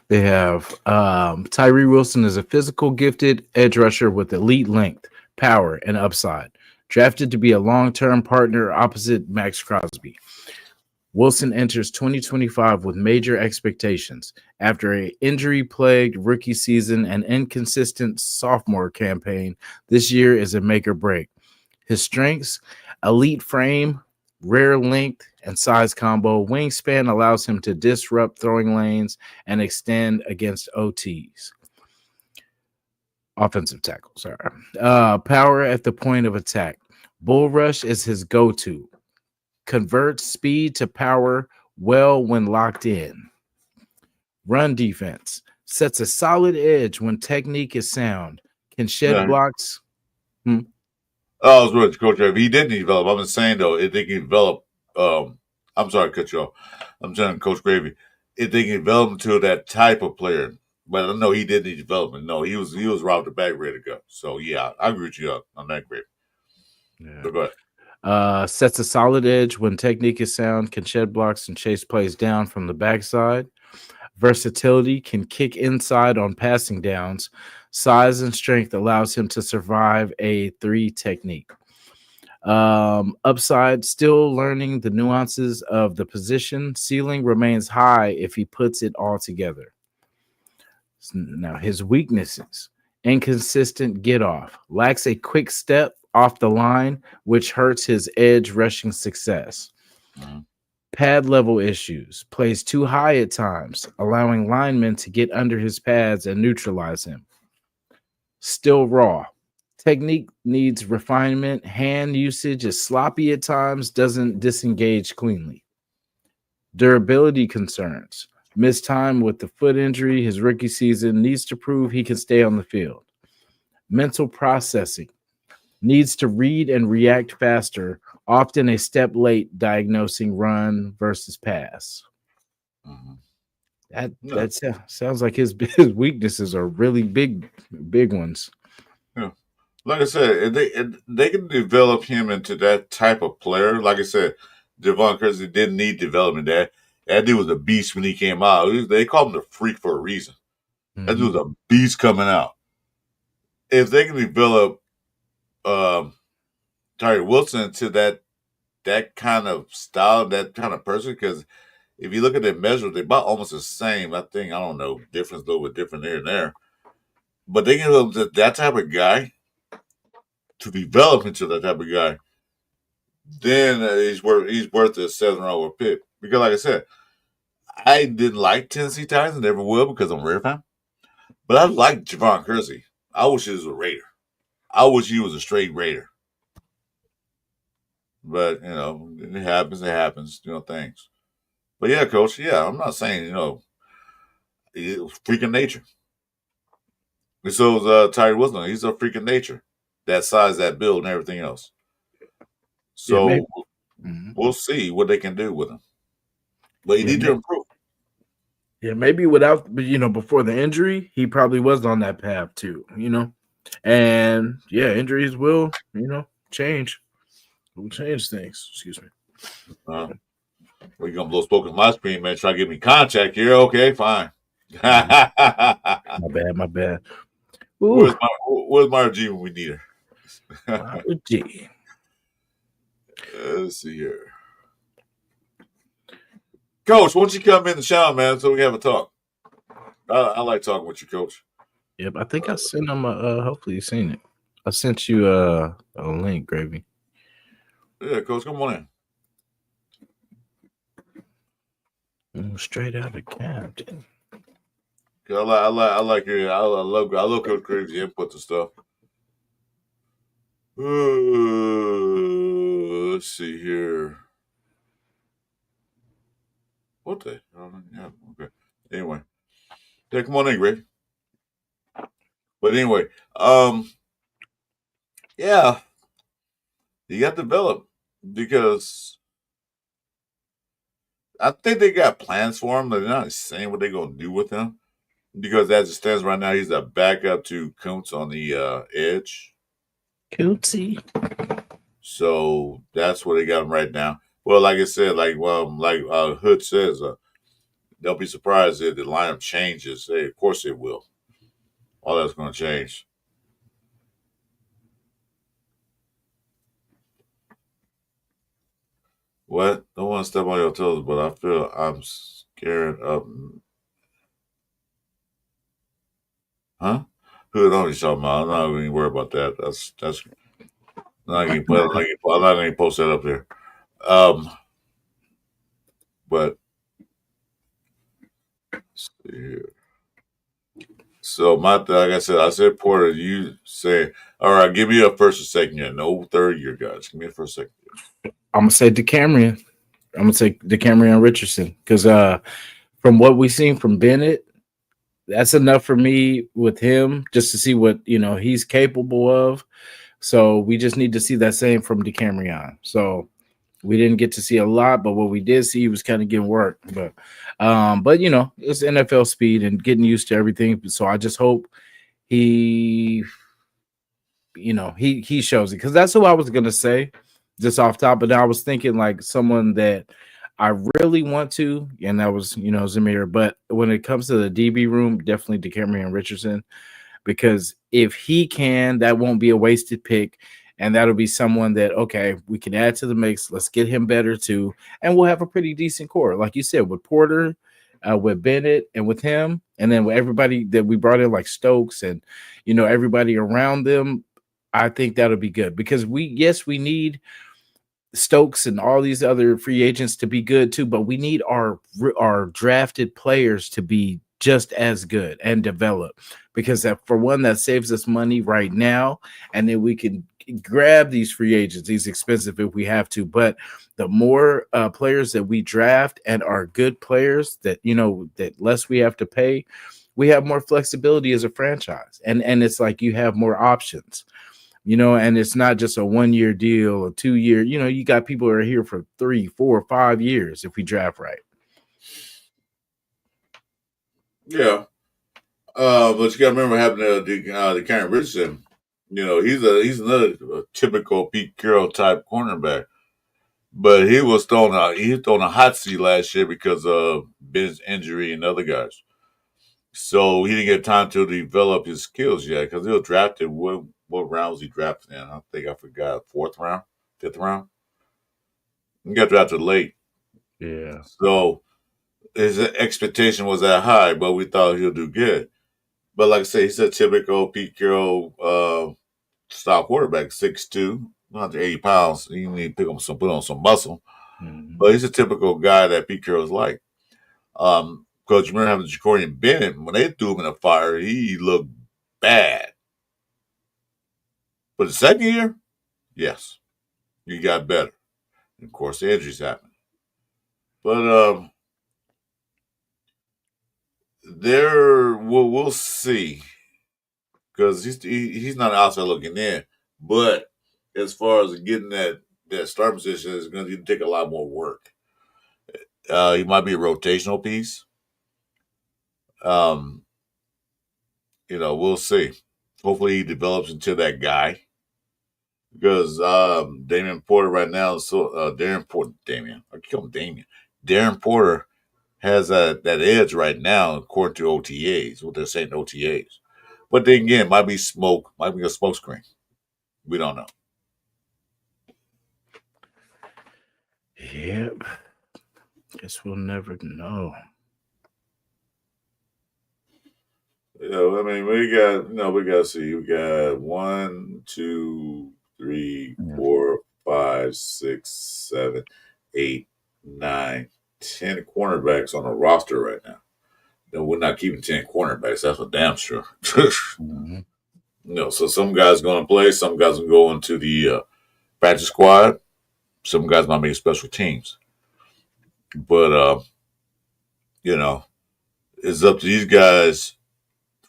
They have Tyree Wilson is a physical gifted edge rusher with elite length, power, and upside. Drafted to be a long-term partner opposite Max Crosby. Wilson enters 2025 with major expectations. After an injury-plagued rookie season and inconsistent sophomore campaign, this year is a make or break. His strengths, elite frame, rare length and size combo, wingspan allows him to disrupt throwing lanes and extend against OTs. Offensive tackle, sorry. Power at the point of attack. Bull rush is his go-to. Converts speed to power well when locked in. Run defense. Sets a solid edge when technique is sound. Can shed blocks. I was with Coach Gravy. He didn't develop. I'm just saying, though, if they can develop, I'm sorry to cut you off. I'm telling Coach Gravy, if they can develop him to that type of player, but I know he didn't need development. No, he was right off the back ready to go. So, yeah, I agree with you on that, Gravy. Yeah. So go ahead. Sets a solid edge when technique is sound, can shed blocks and chase plays down from the backside. Versatility, can kick inside on passing downs. Size and strength allows him to survive a 3 technique. Upside, still learning the nuances of the position. Ceiling remains high if he puts it all together. Now, his weaknesses: inconsistent get off, lacks a quick step off the line, which hurts his edge rushing success. Pad level issues, plays too high at times, allowing linemen to get under his pads and neutralize him. Still raw. Technique needs refinement. Hand usage is sloppy at times, doesn't disengage cleanly. Durability concerns. Missed time with the foot injury his rookie season, needs to prove he can stay on the field. Mental processing. Needs to read and react faster, often a step late diagnosing run versus pass. That sounds like his weaknesses are really big ones. Yeah. Like I said, if they can develop him into that type of player. Like I said, Javon Kersey didn't need development. That dude was a beast when he came out. They called him the freak for a reason. That dude was a beast coming out. If they can develop Tyree Wilson into that kind of style, that kind of person, because if you look at their measures, they're about almost the same. I think, I don't know, difference a little bit different here and there. But they can develop that type of guy to develop into that type of guy. Then he's worth a 7th-round pick. Because like I said, I didn't like Tennessee Titans, never will because I'm a Raider fan. But I like Javon Kersey. I wish he was a Raider. I wish he was a straight Raider. But, it happens, things. But yeah, Coach, I'm not saying, freaking nature. And so is Tyree Wilson. He's a freaking nature. That size, that build, and everything else. So we'll see what they can do with him. But he needs to improve. Yeah, maybe without, before the injury, he probably was on that path too, And yeah, injuries will, change. Will change things. Excuse me. Well, you're gonna blow smoke in my screen, man. Try to get me contact here. Okay, fine. My bad. Where's Mara G when we need her? Mara G. Let's see here. Coach, why don't you come in the shower, man, so we have a talk? I like talking with you, Coach. Yep, I think I sent him hopefully you've seen it. I sent you a link, Gravy. Yeah, Coach, come on in. Straight out of Captain. I like your I love Coach Graves' input and stuff. Let's see here. What the? Yeah, okay. Anyway, yeah, come on in, Greg. But anyway, yeah, you got to develop because I think they got plans for him, but they're not saying what they're going to do with him. Because as it stands right now, he's a backup to Kuntz on the edge. Kuntsy. So that's what they got him right now. Well, like I said, like Hood says, don't be surprised if the lineup changes. Hey, of course it will. All that's going to change. What? Don't want to step on your toes, but I feel I'm scared of. Huh? Who knows what you're talking about? I'm not even worried about that. That's I'm not going to post that up there. But let's see here. So like I said, Porter, you say, all right, give me a first or second year. No third year, guys. Give me a first, second year. I'm gonna say DeCamerion. I'm gonna say DeCamerion Richardson because from what we've seen from Bennett, that's enough for me with him just to see what he's capable of. So we just need to see that same from DeCamerion. So we didn't get to see a lot, but what we did see, he was kind of getting work. But it's NFL speed and getting used to everything. So I just hope he shows it because that's who I was gonna say just off top. But I was thinking like someone that I really want to, and that was Zamir. But when it comes to the DB room, definitely DeCamerion Richardson, because if he can, that won't be a wasted pick. And that'll be someone that, okay, we can add to the mix. Let's get him better too. And we'll have a pretty decent core. Like you said, with Porter, with Bennett, and with him. And then with everybody that we brought in, like Stokes and, everybody around them, I think that'll be good. Because we need Stokes and all these other free agents to be good too. But we need our drafted players to be just as good and develop. Because for one, that saves us money right now. And then we can grab these free agents, these expensive if we have to, but the more players that we draft and are good players that that less we have to pay, we have more flexibility as a franchise, and it's like you have more options, and it's not just a 1-year deal or 2-year. You got people who are here for 3, 4, 5 years if we draft right. Yeah. But you got to remember what happened to the Karen Richardson. He's another typical Pete Carroll type cornerback. But he was thrown a hot seat last year because of Ben's injury and other guys. So he didn't get time to develop his skills yet because he was drafted. What round was he drafted in? I forgot. Fourth round, fifth round. He got drafted late. Yeah. So his expectation was that high, but we thought he'll do good. But like I say, he's a typical Pete Carroll style quarterback, 6'2", 180 pounds. You need to put on some muscle. Mm-hmm. But he's a typical guy that Pete Carroll's like. Because you remember having Jacorian Bennett, when they threw him in the fire, he looked bad. But the second year, yes, he got better. And of course, the injuries happened. But we'll see. Because he's not outside looking in. But as far as getting that start position, it's going to take a lot more work. He might be a rotational piece. We'll see. Hopefully he develops into that guy. Because Damian Porter right now, Darren Porter has that edge right now, according to OTAs, what they're saying OTAs. But then again, it might be smoke, might be a smoke screen. We don't know. Yep. Guess we'll never know. I mean, we got to see. We got 1, 2, 3, 4, 5, 6, 7, 8, 9, 10 cornerbacks on the roster right now. No, we're not keeping 10 cornerbacks. That's for damn sure. Mm-hmm. So some guys going to play. Some guys will go into the practice squad. Some guys might make special teams. But, it's up to these guys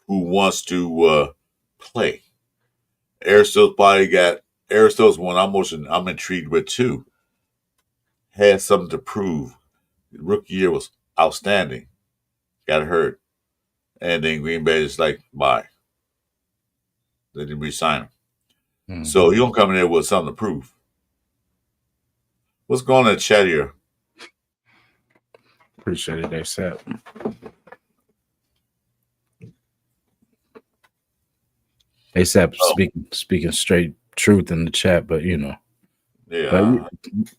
who wants to play. Aristo's one I'm intrigued with too. Had something to prove. The rookie year was outstanding. Got hurt. And then Green Bay is like, bye. They didn't re-sign him. Mm-hmm. So you don't come in there with something to prove. What's going on in the chat here? Appreciate it, ASAP. ASAP speaking straight truth in the chat, but Yeah.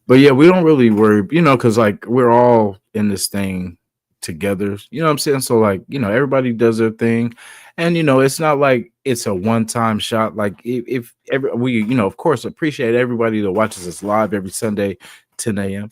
But yeah, we don't really worry, because like we're all in this thing together. You know what I'm saying? So like, everybody does their thing. And it's not like it's a one-time shot. Like if we, of course, appreciate everybody that watches us live every Sunday, 10 a.m.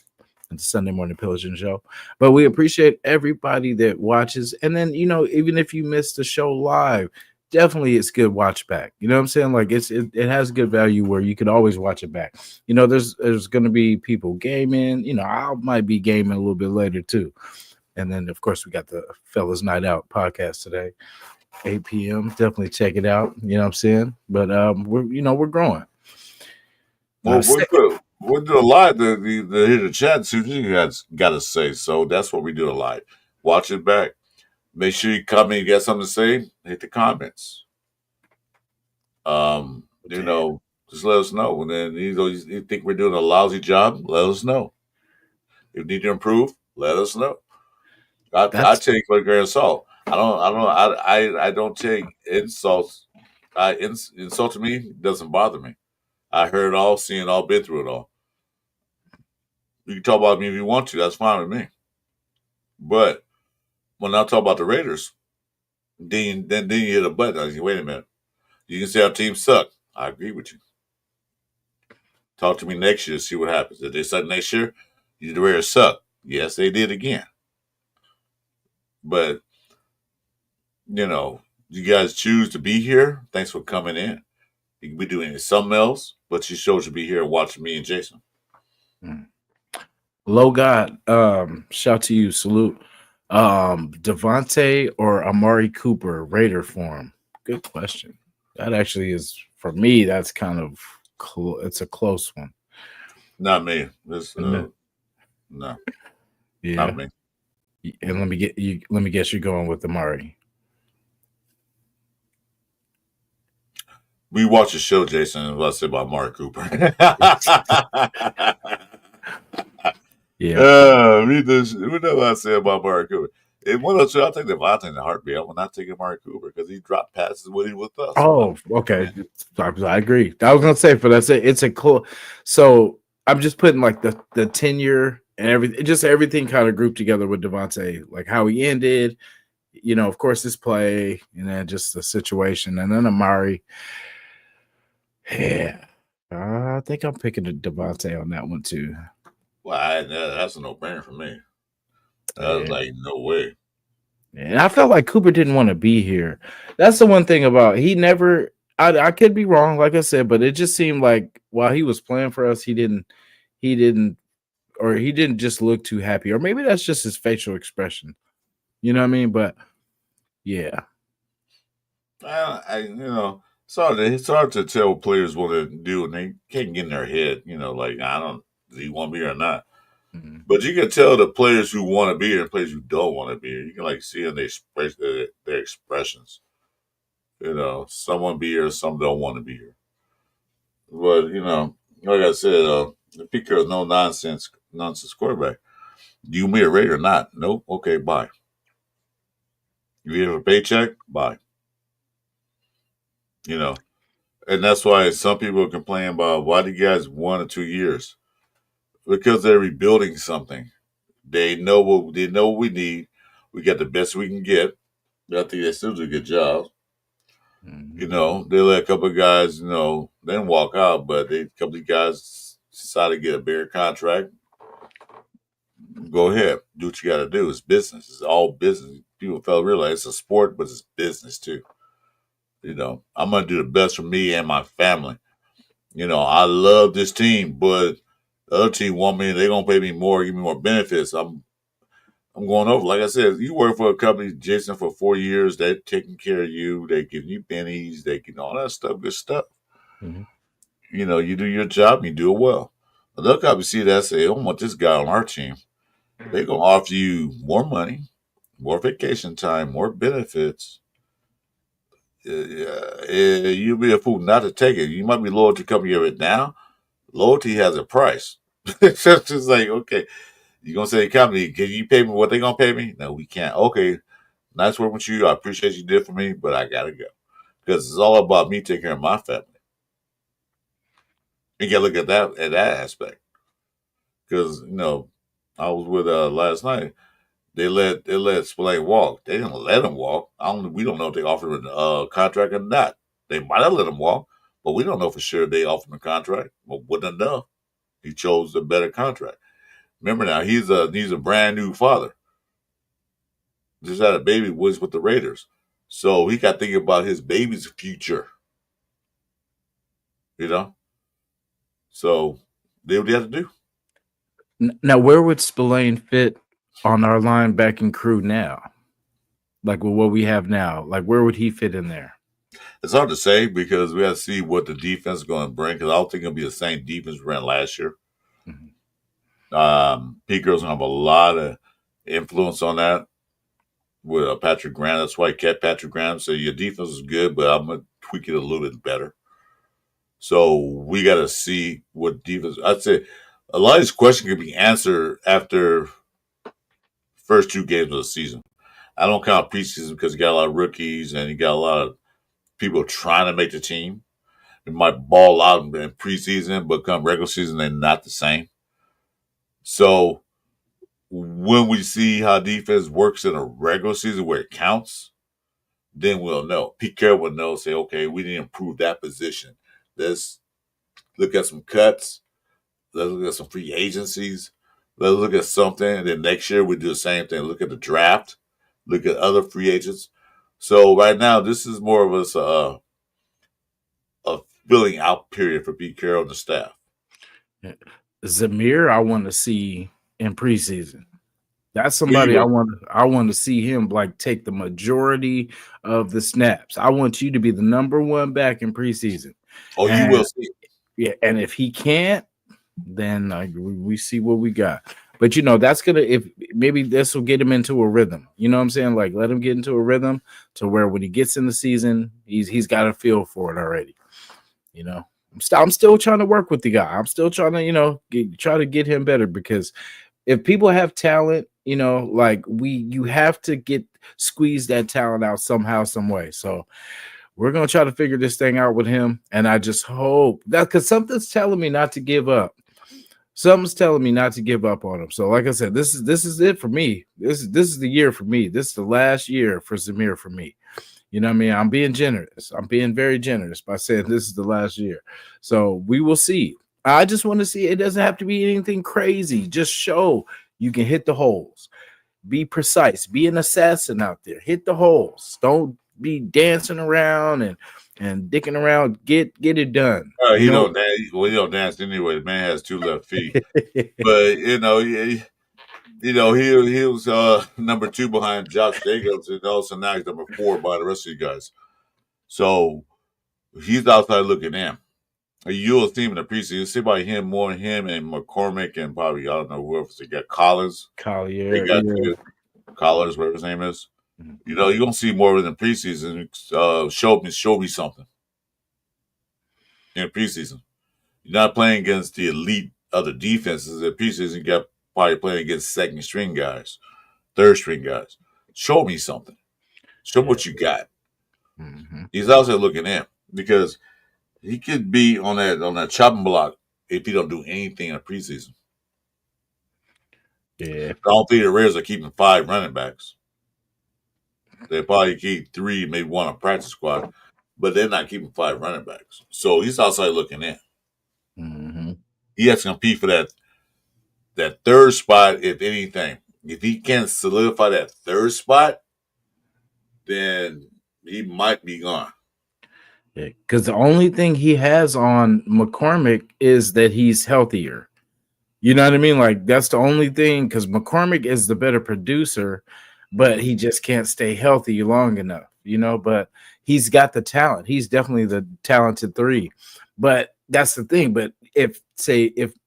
at the Sunday Morning Pillaging Show. But we appreciate everybody that watches. And then, even if you missed the show live, definitely it's good watch back. You know what I'm saying? Like it has good value where you can always watch it back. There's going to be people gaming. I might be gaming a little bit later too. And then of course we got the Fellas Night Out podcast today, 8 p.m. Definitely check it out. You know what I'm saying? But we're growing. Well, we're doing a lot to hear the chat. See what you guys got to say. So that's what we do a lot. Watch it back. Make sure you come in, you got something to say, hit the comments. Just let us know. And then you think we're doing a lousy job, let us know. If you need to improve, let us know. I take for a grain of salt. I don't take insults. Insult to me doesn't bother me. I heard it all, seen it all, been through it all. You can talk about me if you want to. That's fine with me. But when I talk about the Raiders, then you hit a button. I say, wait a minute. You can say our team suck. I agree with you. Talk to me next year to see what happens. If they suck next year, the Raiders suck. Yes, they did again. But, you guys choose to be here. Thanks for coming in. You can be doing something else, but you chose to be here watching me and Jason. Low God, shout to you, salute. Devontae or Amari Cooper, Raider form? Good question. That actually is, for me, that's kind of it's a close one. Not me. No. Yeah. Not me. And let me guess you're going with Amari. We watch a show, Jason. What I said about Mark Cooper. Yeah. We know what I say about Mark Cooper. And one of the I'll take Devontae in the heartbeat. I will not take Mark Cooper because he dropped passes when he was with us. Oh, okay. I agree. I was gonna say, but that's it. It's a cool. So I'm just putting like the tenure and everything, just everything kind of grouped together with Devontae, like how he ended. You know, of course, his play, and then just the situation, and then Amari. Yeah, I think I'm picking a Devontae on that one too. Well, that's a no-brainer for me. I was like, no way. And I felt like Cooper didn't want to be here. That's the one thing about he never. I could be wrong, like I said, but it just seemed like while he was playing for us, he didn't, or he didn't just look too happy, or maybe that's just his facial expression. You know what I mean? But yeah, it's hard to tell what players want to do, and they can't get in their head. Like I don't, do you want to be here or not? mm-hmm. But you can tell the players who want to be here and players who don't want to be here. You can like see in their expressions. Some want to be here, some don't want to be here. But like I said, Pete Carroll's no nonsense quarterback. Do you want me a rate or not? Nope. Okay, bye. You have a paycheck? Bye. And that's why some people complain about why do you guys 1 or 2 years? Because they're rebuilding something. They know what we need. We got the best we can get. I think they still do a good job. Mm-hmm. They let a couple of guys, then walk out, but a couple of guys decided to get a bigger contract. Go ahead, do what you got to do. It's business. It's all business. People fail to realize it's a sport, but it's business too. I'm gonna do the best for me and my family. I love this team, but the other team want me. They're gonna pay me more, give me more benefits. I'm going over. Like I said, you work for a company, Jason, for 4 years. They're taking care of you. They giving you pennies. They give all that stuff, good stuff. Mm-hmm. You do your job, you do it well. Another company see that, say, I don't want this guy on our team. They're gonna offer you more money, more vacation time, more benefits. You'll be a fool not to take it. You might be loyal to company of it now. Loyalty has a price. It's just like, okay, you're gonna say company, can you pay me what they gonna pay me? No, we can't. Okay, nice working with you. I appreciate you did for me, but I gotta go. Because it's all about me taking care of my family. You gotta look at that aspect. Because, I was with last night. They let Spillane walk. They didn't let him walk. We don't know if they offered him a contract or not. They might have let him walk, but we don't know for sure they offered him a contract. But wasn't enough. He chose a better contract. Remember now, he's a brand new father. Just had a baby was with the Raiders. So he got thinking about his baby's future. So they what they have to do. Now, where would Spillane fit on our linebacking crew now? Like with what we have now, like where would he fit in there? It's hard to say because we have to see what the defense is going to bring. Because I don't think it'll be the same defense we ran last year. Mm-hmm. Pete Carroll's going to have a lot of influence on that with Patrick Graham. That's why he kept Patrick Graham. So your defense is good, but I'm going to tweak it a little bit better. So we got to see what defense. I'd say a lot of these questions can be answered after first 2 games of the season. I don't count preseason because you got a lot of rookies and you got a lot of people trying to make the team. They might ball out in preseason, but come regular season, they're not the same. So when we see how defense works in a regular season where it counts, then we'll know. Pete Carroll will know, say, okay, we need to improve that position. Let's look at some cuts. Let's look at some free agencies. Let's look at something. And then next year we do the same thing. Look at the draft. Look at other free agents. So right now, this is more of a filling out period for Pete Carroll and the staff. Zamir, I want to see in preseason. That's somebody I want to see him like take the majority of the snaps. I want you to be the number 1 back in preseason. Oh, you will see. Yeah, and if he can't, then we see what we got. But that's gonna if maybe this will get him into a rhythm. You know what I'm saying? Like let him get into a rhythm to where when he gets in the season, he's got a feel for it already. I'm still trying to work with the guy. I'm still trying to try to get him better because if people have talent, like you have to squeeze that talent out somehow, some way. So we're gonna try to figure this thing out with him, and I just hope that because something's telling me not to give up. Something's telling me not to give up on him. So, like I said, this is it for me. This is the year for me. This is the last year for Zamir for me. You know what I mean? I'm being generous. I'm being very generous by saying this is the last year. So we will see. I just want to see. It doesn't have to be anything crazy. Just show you can hit the holes. Be precise. Be an assassin out there. Hit the holes. Don't be dancing around and dicking around. Get it done. He don't dance. Well, he don't dance anyway. The man has 2 left feet. But he was number 2 behind Josh Jacobs, and also now he's number 4 by the rest of you guys. So he's outside looking in. You'll see him in the preseason. You'll see about him more than him and McCormick and probably I don't know who else they got. Collins. Collier. They got Collins, whatever his name is. You're gonna see more of it in preseason. Show me something. In preseason. You're not playing against the elite other defenses. In preseason, you got probably playing against second string guys, third string guys. Show me something. Show me what you got. Mm-hmm. He's also looking in because he could be on that chopping block if he don't do anything in the preseason. Yeah. I don't think the Raiders are keeping 5 running backs. They probably keep 3, maybe 1 on practice squad, but they're not keeping 5 running backs. So he's outside looking in. Mm-hmm. He has to compete for that third spot, if anything. If he can't solidify that third spot, then he might be gone. Because the only thing he has on McCormick is that he's healthier. You know what I mean? Like that's the only thing because McCormick is the better producer, but he just can't stay healthy long enough, but he's got the talent. He's definitely the talented 3. But that's the thing. But if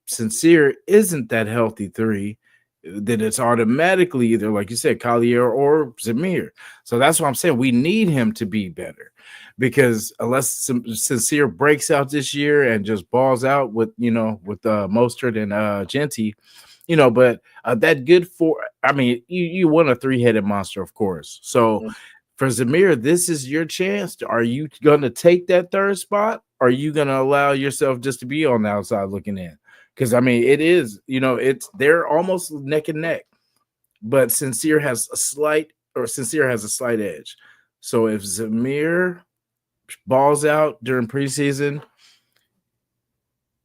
Sincere isn't that healthy 3, then it's automatically either, like you said, Collier or Zamir. So that's what I'm saying. We need him to be better because unless Sincere breaks out this year and just balls out with Mostert and Genty, but that good you want a 3-headed monster, of course. So for Zamir, this is your chance. Are you going to take that third spot? Or are you going to allow yourself just to be on the outside looking in? Because it is, they're almost neck and neck, but Sincere has a slight edge. So if Zamir balls out during preseason,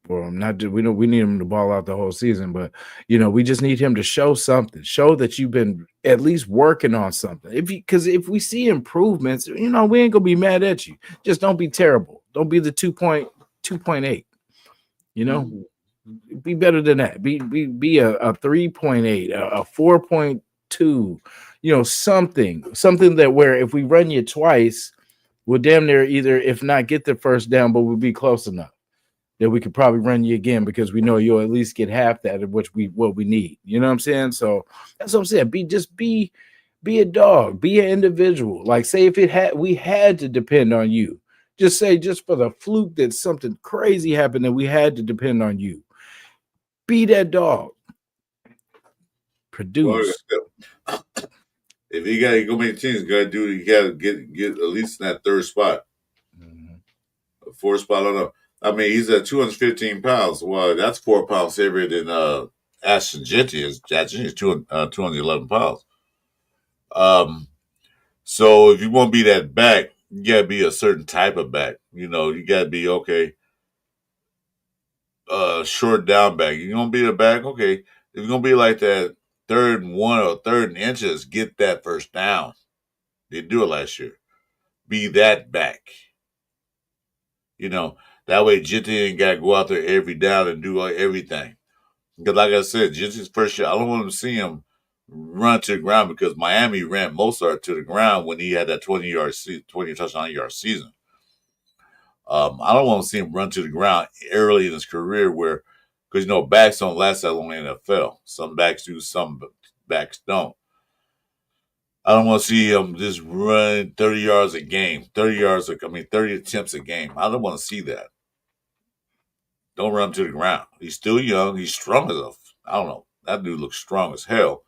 well, we need him to ball out the whole season, but we just need him to show something, show that you've been at least working on something. Because if we see improvements, we ain't gonna be mad at you. Just don't be terrible. Don't be the 2.8. Be better than that. Be a 3.8, a 4.2. Something that where if we run you twice, we'll damn near either if not get the first down, but we'll be close enough that we could probably run you again because we know you'll at least get half that of what we need. You know what I'm saying? So that's what I'm saying. Be a dog, be an individual. Like say if we had to depend on you, just say just for the fluke that something crazy happened that we had to depend on you. Be that dog. Produce. Well, if he got to go make teams, got to do. You got to get at least in that third spot, 4th spot. I don't know. I mean, he's at 215 pounds. Well, that's 4 pounds heavier than Ashton Genty is. Ashton is 211 pounds. So if you want to be that back, you got to be a certain type of back. You got to be okay. Short down back. You're gonna be the back, okay. If you're gonna be like that 3rd and 1 or 3rd and inches, get that first down. They didn't do it last year. Be that back. That way Genty ain't got to go out there every down and do everything. Because like I said, Genty's first year, I don't want him to see him run to the ground because Miami ran Mostert to the ground when he had that 20 touchdown yard season. I don't want to see him run to the ground early in his career because Because backs don't last that long in the NFL. Some backs do, some backs don't. I don't want to see him just run 30 yards a game, 30 attempts a game. I don't want to see that. Don't run him to the ground. He's still young. He's strong enough. I don't know. That dude looks strong as hell.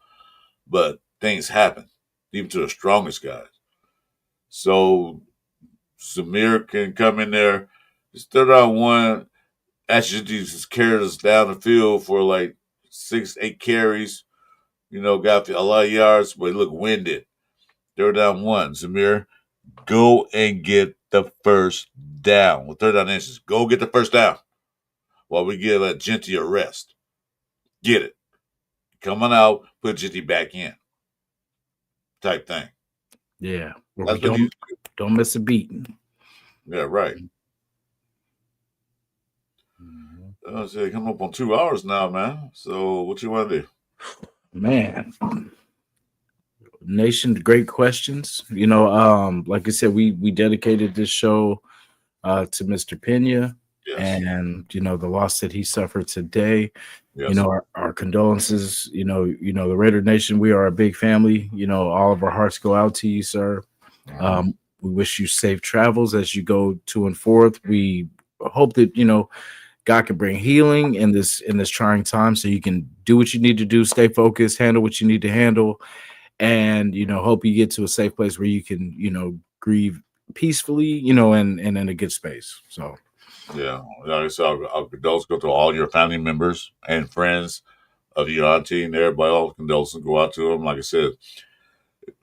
But things happen, even to the strongest guys. So Samir can come in there, just throw down one. Actually, just carries us down the field for like 6-8 carries. Got a lot of yards, but he looked winded. Third down one. Samir, go and get the first down. With third down inches, go get the first down while we give Genty a rest. Get it. Come on out, put Genty back in. Type thing. Yeah. That's Don't miss a beat. Yeah, right. I say coming up on 2 hours now, man. So what you want to do? Man. Nation, great questions. Like I said, we dedicated this show to Mr. Pena. Yes. And the loss that he suffered today. Yes. Our condolences. The Raider Nation, we are a big family. All of our hearts go out to you, sir. We wish you safe travels as you go to and forth. We hope that God can bring healing in this trying time, so you can do what you need to do, stay focused, handle what you need to handle, and hope you get to a safe place where you can grieve peacefully, and in a good space. So. Yeah, our condolences go to all your family members and friends of your auntie and everybody. All the condolences go out to them. Like I said,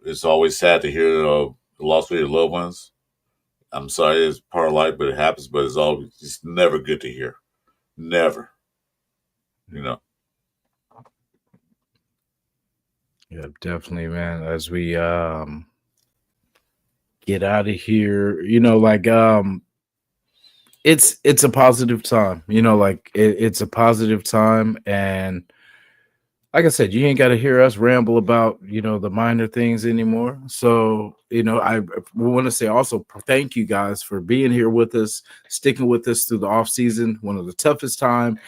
it's always sad to hear the loss of your loved ones. I'm sorry, it's part of life, but it happens. But it's never good to hear. Never. Yeah, definitely, man. As we get out of here, it's a positive time, it's a positive time. And like I said, you ain't got to hear us ramble about, the minor things anymore. So, I want to say also thank you guys for being here with us, sticking with us through the off season, one of the toughest time,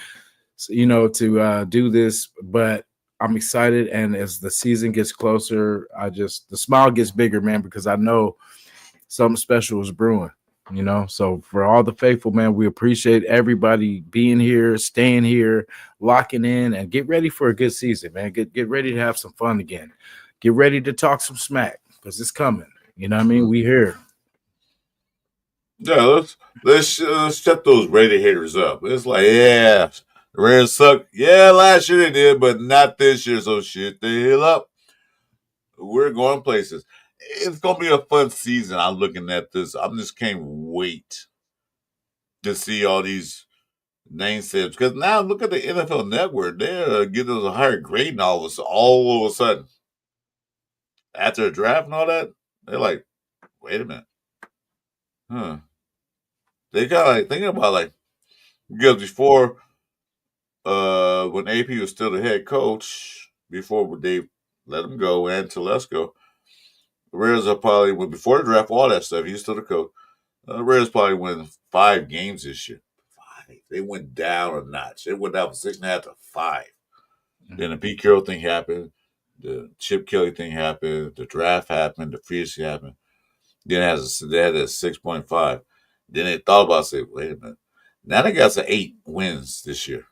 to do this, but I'm excited. And as the season gets closer, the smile gets bigger, man, because I know something special is brewing. So for all the faithful, man, we appreciate everybody being here, staying here, locking in, and get ready for a good season, man. Get ready to have some fun again. Get ready to talk some smack, because it's coming. You know what I mean? We here. Yeah, let's shut those Raider haters up. It's like, yeah, the Raiders suck. Yeah, last year they did, but not this year. So shit the hell up. We're going places. It's gonna be a fun season. I'm looking at this. I just can't wait to see all these name sets, because now look at the NFL Network. They're giving us a higher grade all of a sudden. After the draft and all that, they're like, wait a minute. They kind of like thinking about because before when AP was still the head coach, before they let him go and Telesco, the Raiders are probably before the draft, all that stuff, he was still the coach. The Raiders probably win 5 games this year. 5. They went down a notch. They went down from 6.5 to 5. Then the Pete Carroll thing happened. The Chip Kelly thing happened. The draft happened. The free agency happened. Then they had a 6.5. Then they thought about saying, wait a minute. Now they got some 8 wins this year.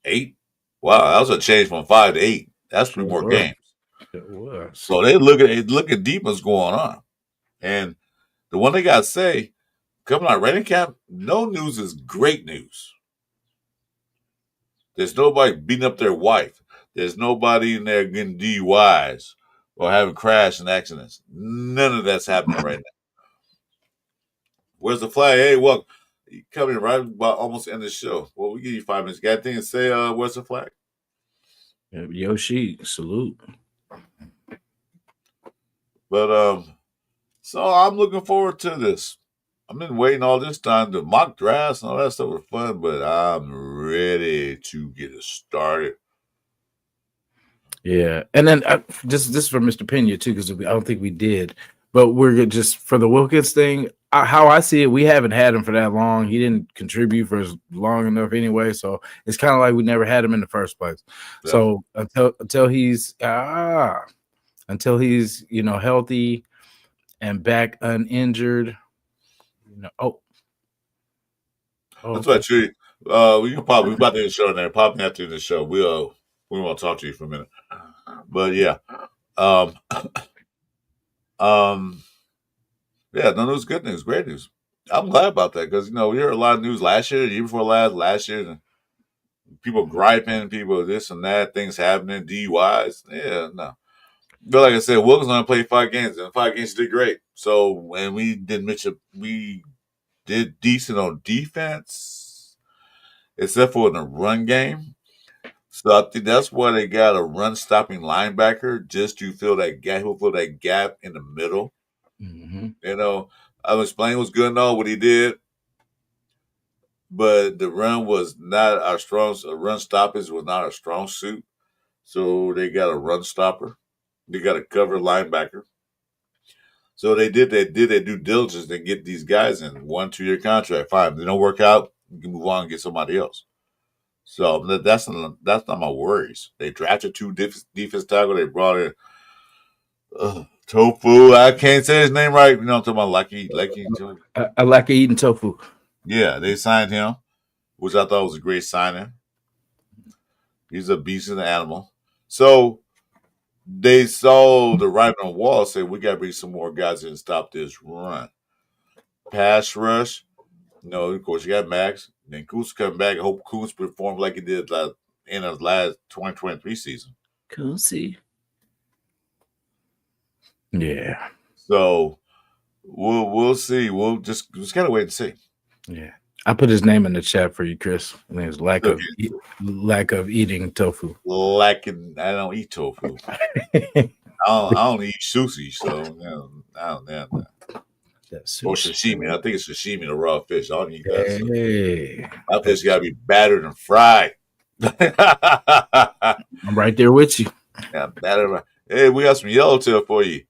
8? Wow, that was a change from 5 to 8. That's 3 more games. It was. So they look at deep what's going on. And the one they got to say, coming out of training camp, no news is great news. There's nobody beating up their wife. There's nobody in there getting DUIs or having crash and accidents. None of that's happening right now. Where's the flag? Hey, well, you coming right about almost end of the show. Well, we give you 5 minutes. Got anything to say? Where's the flag? Yoshi, salute. But so I'm looking forward to this. I've been waiting all this time. The mock drafts and all that stuff were fun, but I'm ready to get it started. Yeah, and then this is for Mr. Pena too, because I don't think we did. But we're just for the Wilkins thing. How I see it, we haven't had him for that long. He didn't contribute for as long enough anyway, so it's kind of like we never had him in the first place. Yeah. So until he's healthy and back uninjured, That's what you. We can probably about to end the show there. Probably after the show, we want to talk to you for a minute. But yeah, yeah, no, news, good news, great news. I'm glad about that because we heard a lot of news last year, the year before last year, and people griping, people this and that, things happening, DUIs. Yeah, no. But like I said, Wilkins only played 5 games, and 5 games he did great. So, and we did decent on defense, except for in the run game. So I think that's why they got a run-stopping linebacker just to fill that gap. He'll fill that gap in the middle. Mm-hmm. I was explaining was good and all what he did, but the run was not our strong. Run stoppage was not our strong suit. So they got a run stopper. They got a cover linebacker. So they did their due diligence and get these guys in 1-2 year contract. Fine, if they don't work out, you can move on and get somebody else. So that's not my worries. They drafted 2 defense tackle. They brought in Tofu. I can't say his name right. I'm talking about Lucky. I like eating tofu. Yeah, they signed him, which I thought was a great signing. He's a beast of an animal. So they saw the writing on the wall, said we got to bring some more guys in and stop this run. Pass rush. Of course, you got Max. Then Kuz coming back. I hope Kuz performed like he did in the last 2023 season. Kuzi. Yeah. So we'll see. We'll just gotta wait and see. Yeah. I put his name in the chat for you, Chris. I think it's lack of eating tofu. I don't eat tofu. I don't eat sushi, so I don't know. Or sashimi. I think it's sashimi, the raw fish. I don't eat that. Hey. My fish gotta be battered and fried. I'm right there with you. Yeah, battered. Hey, we got some yellowtail for you.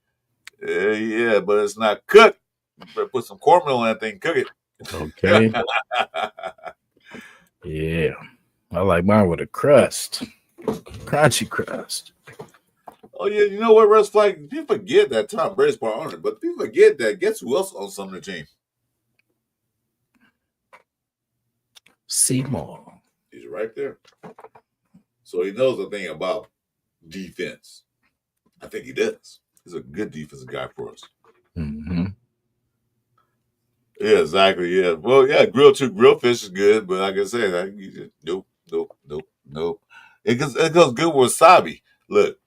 Yeah, but it's not cooked. You better put some cornmeal on that thing, cook it. Okay. Yeah. I like mine with a crust. Crunchy crust. Oh, yeah, you know what, Russ Flag? People forget that Tom Brady's part owner, but people forget that. Guess who else owns some of the team? Seymour. He's right there. So he knows a thing about defense. I think he does. He's a good defensive guy for us. Mm-hmm. Yeah, exactly. Yeah. Well, yeah, grilled fish is good, but like I said, nope. It goes good with wasabi. Look,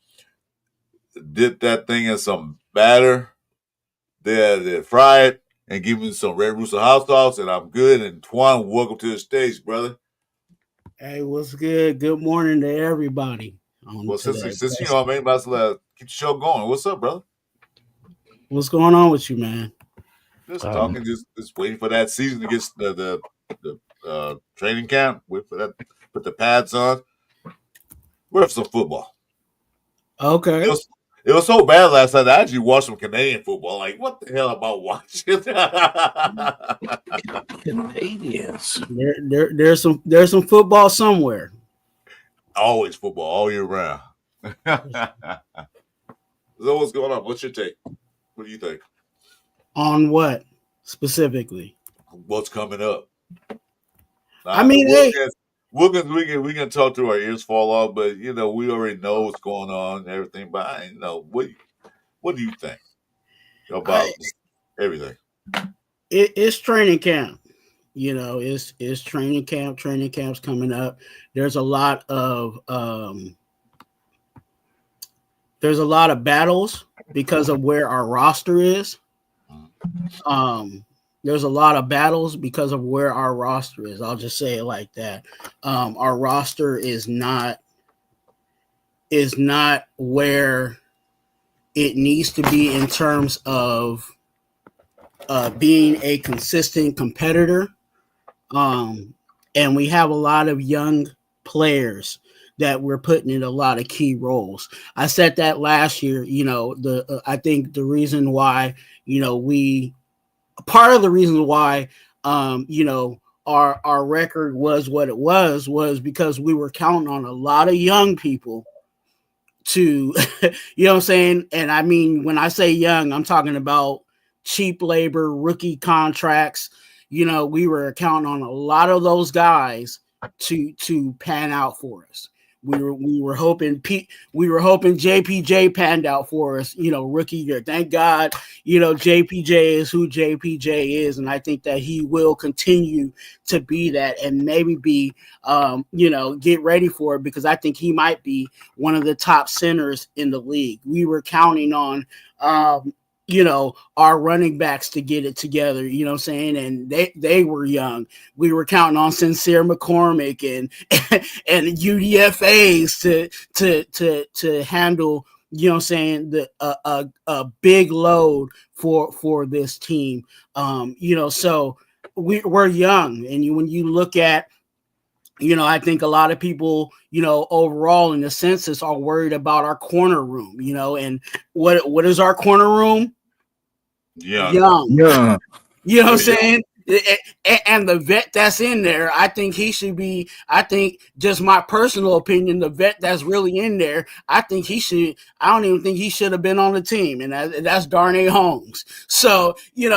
dip that thing in some batter, then fry it, and give me some red rooster hot sauce, and I'm good. And Twan, welcome to the stage, brother. Hey, what's good? Good morning to everybody. Well, since you know, man, about to keep the show going. What's up, brother? What's going on with you, man? Just talking, just waiting for that season to get the training camp. Wait for that. Put the pads on. We're for some football. Okay. It was so bad last night. I actually watched some Canadian football. Like, what the hell am I watching? Canadians. There's some football somewhere. Always football all year round. So what's going on? What's your take? What do you think? On what specifically? What's coming up? I mean, Wilkins, we can talk till our ears fall off, but we already know what's going on and everything. But what do you think about everything? It's training camp. It's training camp. Training camp's coming up. There's a lot of battles because of where our roster is. There's a lot of battles because of where our roster is. I'll just say it like that. Our roster is not where it needs to be in terms of being a consistent competitor. And we have a lot of young players that we're putting in a lot of key roles. I said that last year. I think the reason why, part of the reason why, our record was what it was because we were counting on a lot of young people to, you know what I'm saying? And I mean, when I say young, I'm talking about cheap labor, rookie contracts. We were counting on a lot of those guys to pan out for us. We were hoping JPJ panned out for us, rookie year. Thank God, JPJ is who JPJ is, and I think that he will continue to be that, and maybe be, get ready for it, because I think he might be one of the top centers in the league. We were counting on, our running backs to get it together, you know what I'm saying? And they were young. We were counting on Sincere McCormick and and UDFAs to handle, you know what I'm saying, a big load for this team. So we're young, and when you look at, I think a lot of people, overall in the census are worried about our corner room, and what is our corner room? Young. Yeah. You know what I'm saying? And the vet that's in there, I think he should be, just my personal opinion, the vet that's really in there, I don't even think he should have been on the team. And that's Darnay Holmes. So, you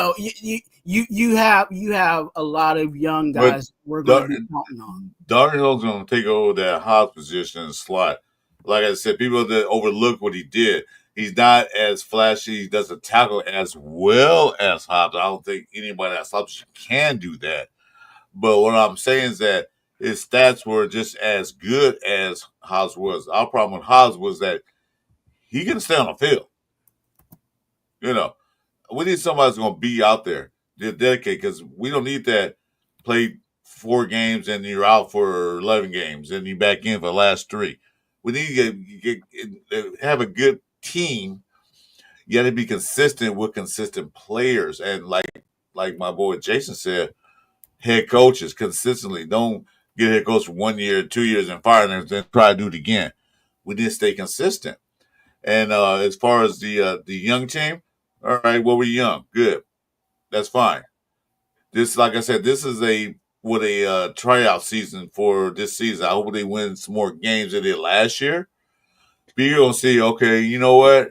have a lot of young guys we're going to be counting on. Darnay Holmes is going to take over that Hobbs position in the slot. Like I said, people that overlook what he did. He's not as flashy. He doesn't tackle as well as Hobbs. I don't think anybody that's Hobbs can do that. But what I'm saying is that his stats were just as good as Hobbs was. Our problem with Hobbs was that he can stay on the field. We need somebody that's going to be out there, dedicated, because we don't need that play 4 games and you're out for 11 games and you're back in for the last 3. We need to have a good team. You got to be consistent with consistent players, and like my boy Jason said, head coaches consistently. Don't get a head coach for 1 year, 2 years, and fire them, and then try to do it again. We need to stay consistent. And as far as the young team, all right, well, we're young, good, that's fine. This, like I said, this is a tryout season for this season. I hope they win some more games than they did last year. But you're gonna see, okay, you know what?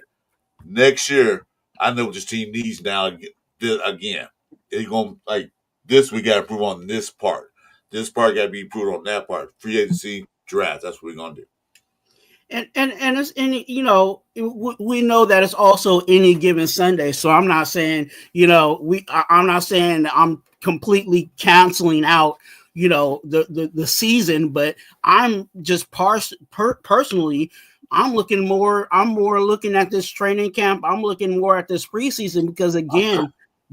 Next year, I know what this team needs now again. It's going like this. We got to improve on this part. This part got to be improved on that part. Free agency, draft. That's what we're gonna do. And it's we know that it's also any given Sunday. So I'm not saying I'm not saying I'm completely canceling out the season, but I'm just personally. I'm more looking at this training camp. I'm looking more at this preseason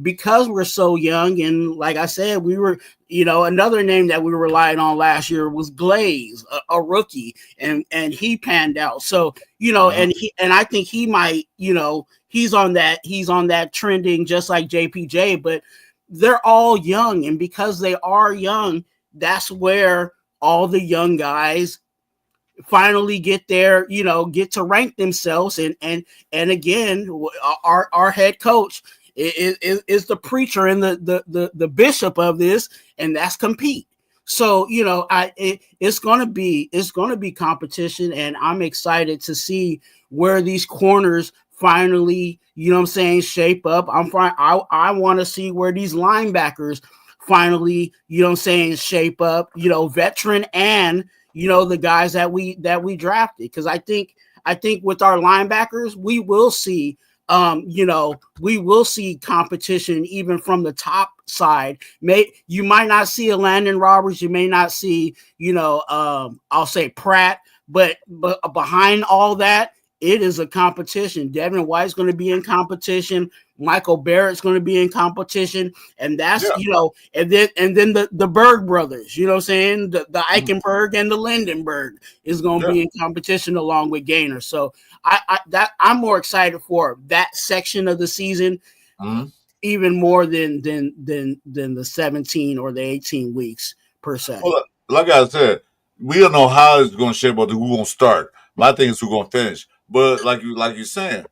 because we're so young. And like I said, we were, another name that we relied on last year was Glaze, a rookie, and he panned out. So, and I think he might, he's on that trending just like JPJ, but they're all young. And because they are young, that's where all the young guys finally get there, get to rank themselves. And again, our head coach is the preacher and the bishop of this, and that's compete. So, it's going to be competition, and I'm excited to see where these corners finally, shape up. I want to see where these linebackers finally, shape up, veteran and the guys that we drafted. Because I think with our linebackers, we will see competition even from the top side. You might not see a Landon Roberts, you may not see, I'll say Pratt, but behind all that, it is a competition. Devin White's going to be in competition. Michael Barrett's going to be in competition. And that's, and then the Berg brothers, you know what I'm saying? The Eichenberg and the Lindenberg is going to be in competition along with Gaynor. So I'm more excited for that section of the season, even more than the 17 or the 18 weeks per se. Well, like I said, we don't know how it's going to shape up to who's going to start. My thing is who's going to finish. But like you're saying,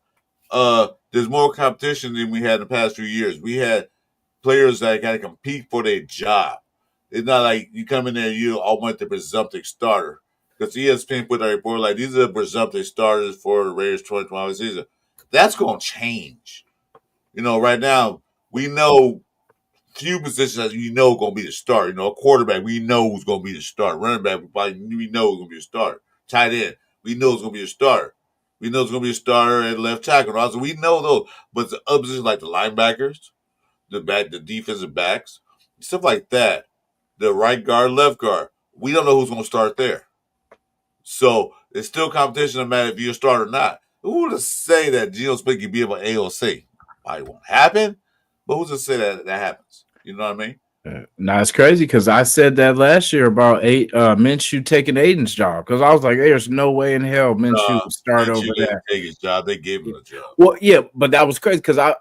there's more competition than we had in the past few years. We had players that got to compete for their job. It's not like you come in there and you all want the presumptive starter. Because ESPN put a report like these are the presumptive starters for the Raiders 2020 season. That's going to change. Right now, we know few positions that we know going to be the starter. A quarterback, we know who's going to be the starter. Running back, we know who's going to be the starter. Tight end, we know it's going to be a starter. We know it's going to be a starter at left tackle. Also, we know those. But the other positions like the linebackers, the defensive backs, stuff like that, the right guard, left guard, we don't know who's going to start there. So it's still competition no matter if you're a starter or not. Who would say that Geno Smith can be able to AOC? Probably won't happen, but who's to say that happens? You know what I mean? Now it's crazy because I said that last year about Minshew taking Aiden's job because I was like, "There's no way in hell Minshew would start over that." Take his job. They gave him a job. Well, yeah, but that was crazy because I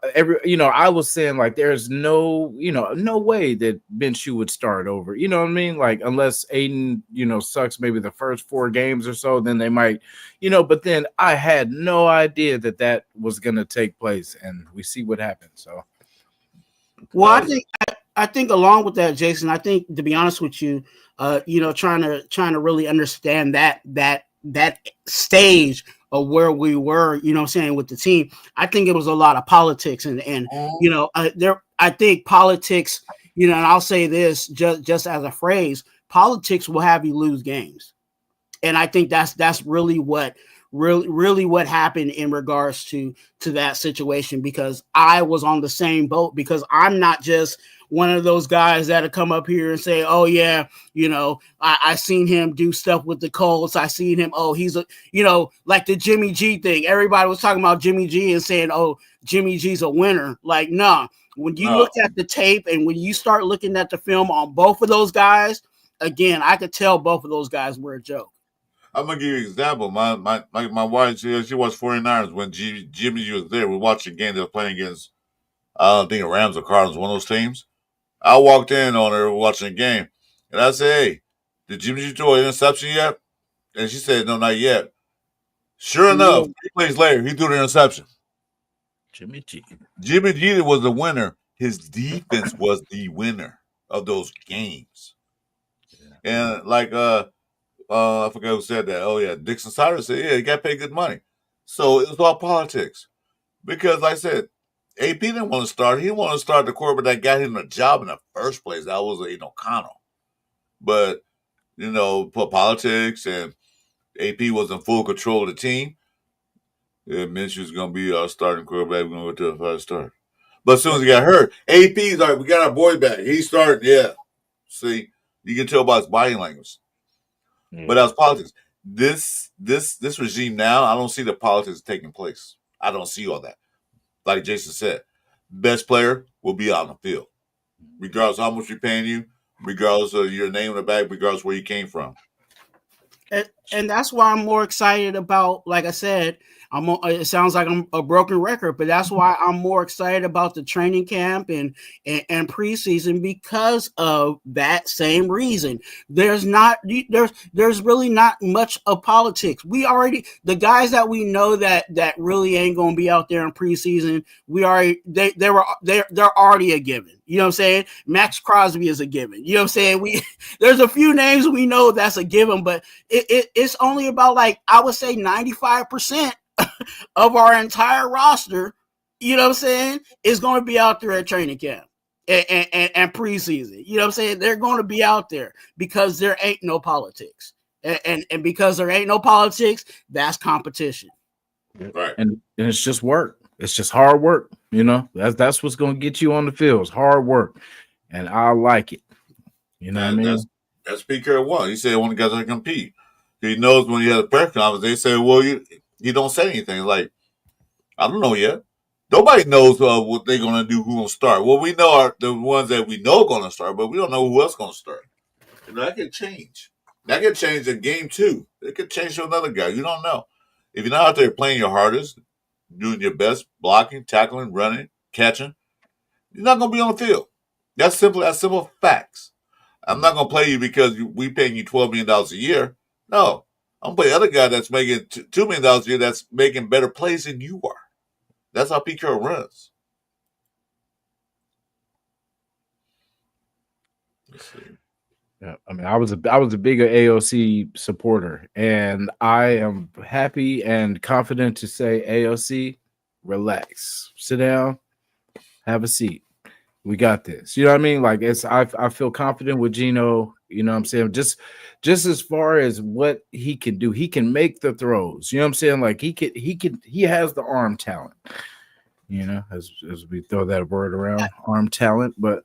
was saying like, there's no way that Minshew would start over. You know what I mean? Like unless Aiden sucks maybe the first 4 games or so, then they might, But then I had no idea that was going to take place, and we see what happened. So, well, I think along with that, Jason, I think to be honest with you, trying to really understand that stage of where we were, with the team, I think it was a lot of politics and I think politics, and I'll say this just as a phrase, politics will have you lose games. And I think that's really what happened in regards to that situation, because I was on the same boat, because I'm not just one of those guys that'll come up here and say, oh yeah, I seen him do stuff with the Colts. I seen him. Oh, he's like the Jimmy G thing. Everybody was talking about Jimmy G and saying, oh, Jimmy G's a winner. Like, nah, when you look at the tape and when you start looking at the film on both of those guys, again, I could tell both of those guys were a joke. I'm gonna give you an example. My wife, she watched 49ers when Jimmy G was there. We watched a game they were playing against, I don't think Rams or Cardinals, one of those teams. I walked in on her watching the game, and I said, "Hey, did Jimmy G throw an interception yet?" And she said, "No, not yet." Sure enough, 3 plays later, he threw the interception. Jimmy G was the winner. His defense was the winner of those games. Yeah. And like I forgot who said that. Oh yeah, Dixon Sider said, "Yeah, you got to pay good money." So it was all politics, because like I said, AP didn't want to start. He didn't want to start the quarterback that got him a job in the first place. That was Aiden O'Connell. But, for politics, and AP was in full control of the team. Yeah, Minshew's going to be our starting quarterback. We're going to go to the first start. But as soon as he got hurt, AP's like, we got our boy back. He's starting, yeah. See, you can tell by his body language. But that was politics. This regime now, I don't see the politics taking place. I don't see all that. Like Jason said, best player will be out on the field, regardless of how much we're paying you, regardless of your name in the back, regardless of where you came from. And that's why I'm more excited about, like I said, it sounds like I'm a broken record, but that's why I'm more excited about the training camp and preseason, because of that same reason. There's really not much of politics. The guys that we know that really ain't going to be out there in preseason, they're already a given. You know what I'm saying? Max Crosby is a given. You know what I'm saying? There's a few names we know that's a given, but it's only about, like, I would say 95% of our entire roster, you know what I'm saying, is going to be out there at training camp and preseason. You know what I'm saying? They're going to be out there because there ain't no politics. And because there ain't no politics, that's competition. Right. And it's just work. It's just hard work. That's what's going to get you on the field. It's hard work. And I like it. You know what I mean? That's Pete Carroll one. He said one of the guys that compete. He knows when he has a press conference, they say, well, you don't say anything. Like, I don't know yet. Nobody knows what they're going to do, who's going to start. Well, we know are the ones that we know are going to start, but we don't know who else is going to start. That could change. That could change in game 2. It could change to another guy. You don't know. If you're not out there playing your hardest, doing your best, blocking, tackling, running, catching, you're not going to be on the field. That's simple facts. I'm not gonna play you because we paying you $12 million a year. No, I'm gonna play the other guy that's making $2 million a year that's making better plays than you are. That's how Pete Carroll runs. Let's see. Yeah, I mean, I was a bigger AOC supporter, and I am happy and confident to say, AOC, relax, sit down, have a seat. We got this. You know what I mean? Like I feel confident with Gino. You know what I'm saying? Just as far as what he can do, he can make the throws. You know what I'm saying? Like he has the arm talent. You know, as we throw that word around, arm talent, but.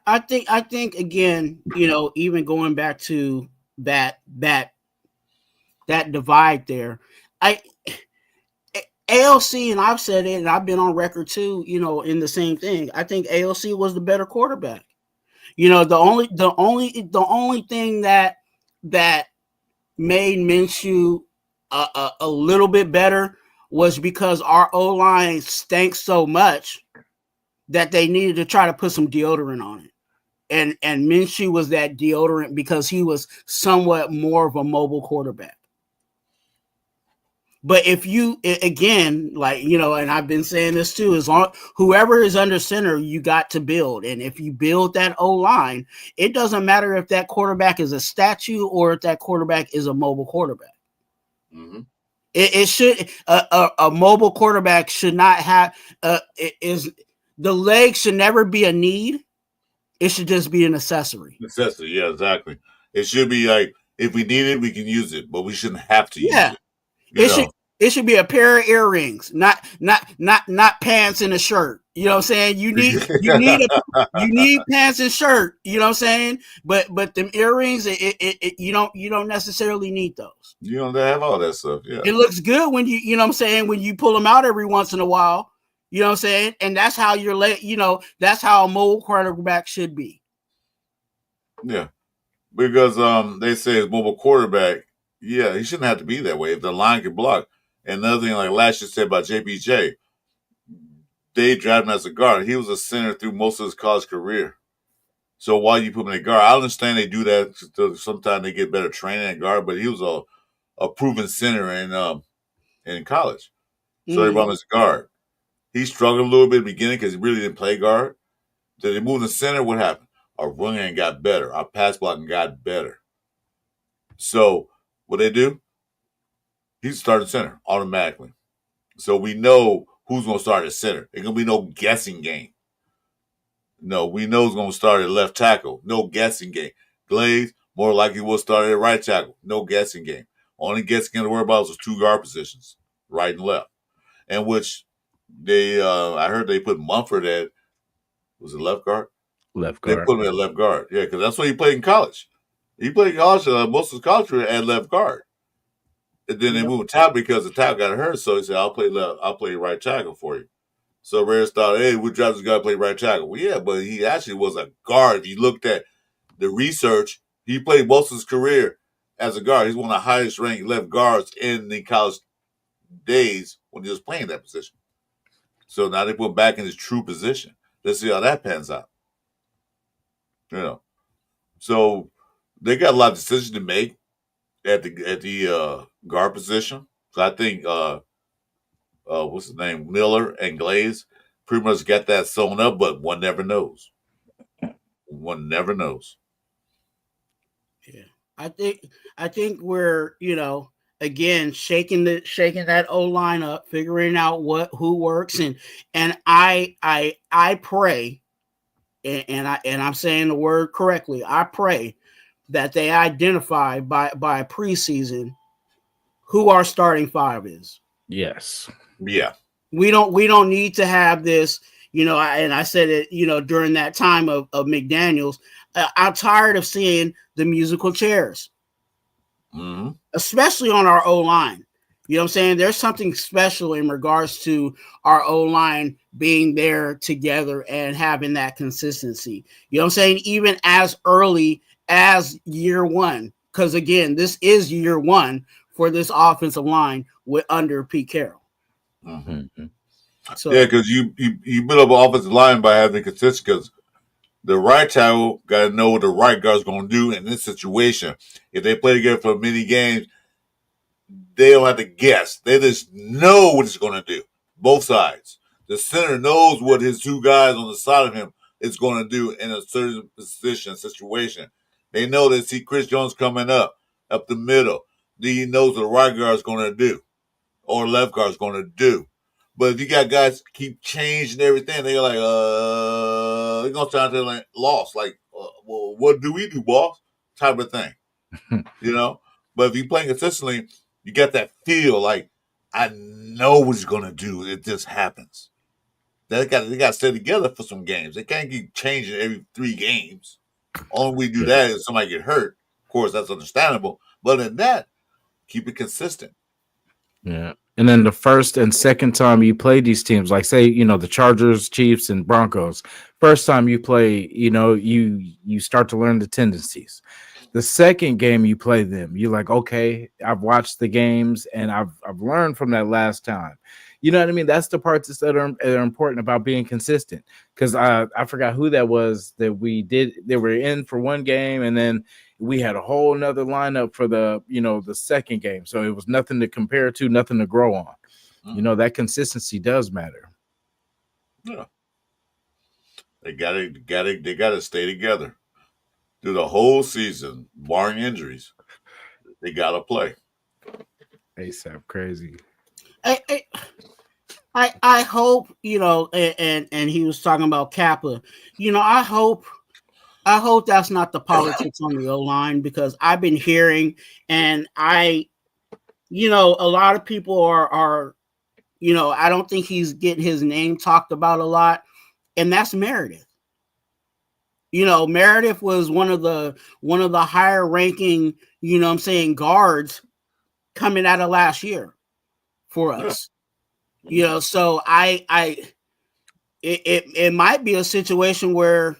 I think again, you know, even going back to that divide there, AOC, and I've said it, and I've been on record too, you know, in the same thing. I think AOC was the better quarterback. You know, the only thing that made Minshew a little bit better was because our O-line stank so much that they needed to try to put some deodorant on it. And Minshew was that deodorant because he was somewhat more of a mobile quarterback. But if you, again, like, you know, and I've been saying this too, is on whoever is under center, you got to build. And if you build that O-line, it doesn't matter if that quarterback is a statue or if that quarterback is a mobile quarterback. Mm-hmm. It should, a mobile quarterback should not have, the leg should never be a need. It should just be an accessory. Necessity, yeah, exactly. It should be like, if we need it, we can use it, but we shouldn't have to use it. It should be a pair of earrings, not pants and a shirt. You know what I'm saying? You need pants and shirt. You know what I'm saying? But them earrings, you don't necessarily need those. You don't have all that stuff. Yeah, it looks good when you know what I'm saying, when you pull them out every once in a while. You know what I'm saying? And that's how that's how a mobile quarterback should be. Yeah, because they say it's mobile quarterback. Yeah, he shouldn't have to be that way if the line can block. And another thing, like last year said about JPJ, they drafted him as a guard. He was a center through most of his college career. So why you put him in a guard? I understand they do that. Sometimes they get better training at guard, but he was a proven center in college. So they brought him as a guard. He struggled a little bit in the beginning because he really didn't play guard. Then they moved to center. What happened? Our running got better. Our pass blocking got better. So what they do? He's starting center automatically. So we know who's going to start at center. There's going to be no guessing game. No, we know who's going to start at left tackle. No guessing game. Glaze, more likely will start at right tackle. No guessing game. Only guessing game to worry about was 2 guard positions, right and left. And which they, I heard they put Mumford at, was it left guard? Left guard. They put him at left guard. Yeah, because that's what he played in college. He played in college, most of his college career at left guard. And then they moved tackle because the tackle got hurt. So he said, I'll play right tackle for you. So Reyes thought, hey, we drafted this guy to play right tackle. Well, yeah, but he actually was a guard. If you looked at the research, he played most of his career as a guard. He's one of the highest ranked left guards in the college days when he was playing that position. So now they put him back in his true position. Let's see how that pans out. You know. So they got a lot of decisions to make at the guard position. So I think what's his name, Miller and Glaze, pretty much got that sewn up, but one never knows. One never knows. Yeah, I think we're, you know, again shaking that O line up, figuring out who works, and I pray, and I'm saying the word correctly. I pray that they identify by preseason who our starting 5 is. Yes. Yeah. We don't need to have this, you know, and I said it, you know, during that time of McDaniels, I'm tired of seeing the musical chairs, especially on our O-line. You know what I'm saying? There's something special in regards to our O-line being there together and having that consistency. You know what I'm saying? Even as early as year 1, because again, this is year 1 for this offensive line under Pete Carroll. Mm-hmm. So, yeah, because you build up an offensive line by having consistency. Because The right tackle got to know what the right guard's going to do in this situation. If they play together for many games, they don't have to guess. They just know what it's going to do. Both sides. The center knows what his two guys on the side of him is going to do in a certain position, situation. They know they see Chris Jones coming up the middle. He knows what the right guard is going to do or left guard is going to do. But if you got guys keep changing everything, they're like, they're going to sound like lost. Like, well, what do we do, boss? Type of thing. But if you play consistently, you get that feel like, I know what he's going to do. It just happens. They got to stay together for some games. They can't keep changing every 3 games. Only we do that is somebody get hurt. Of course, that's understandable. But in that, keep it consistent. Yeah. And then the first and second time you play these teams, like say, the Chargers, Chiefs, and Broncos, first time you play, you start to learn the tendencies. The second game you play them, you're like, okay, I've watched the games and I've learned from that last time. You know what I mean? That's the parts that are important about being consistent. Because I forgot who that was that they were in for one game and then we had a whole nother lineup for the second game. So it was nothing to compare to, nothing to grow on. That consistency does matter. Yeah. They gotta stay together through the whole season, barring injuries. They gotta play. ASAP crazy. I hope, and he was talking about Kappa. I hope that's not the politics on the O-line, because I've been hearing, and a lot of people are I don't think he's getting his name talked about a lot, and that's Meredith. Meredith was one of the higher ranking, guards coming out of last year for us. So it might be a situation where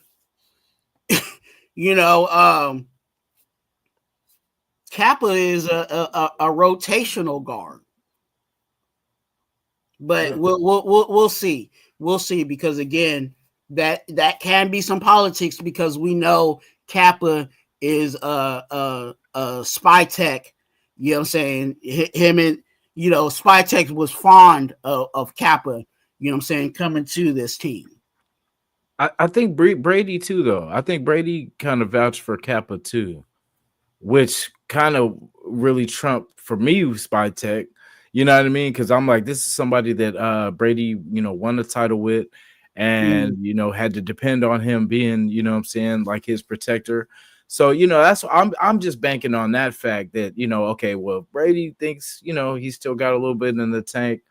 Kappa is a rotational guard, but we'll see. We'll see, because again, that can be some politics, because we know Kappa is a spy tech. You know what I'm saying? Him and spy tech was fond of Kappa. You know what I'm saying? Coming to this team. I think Brady too, though. I think Brady kind of vouched for Kappa too, which kind of really trumped for me spy tech. You know what I mean? Because I'm like, this is somebody that Brady, won the title with, and had to depend on him being, what I'm saying, like his protector. So that's I'm just banking on that fact that okay, well, Brady thinks he's still got a little bit in the tank,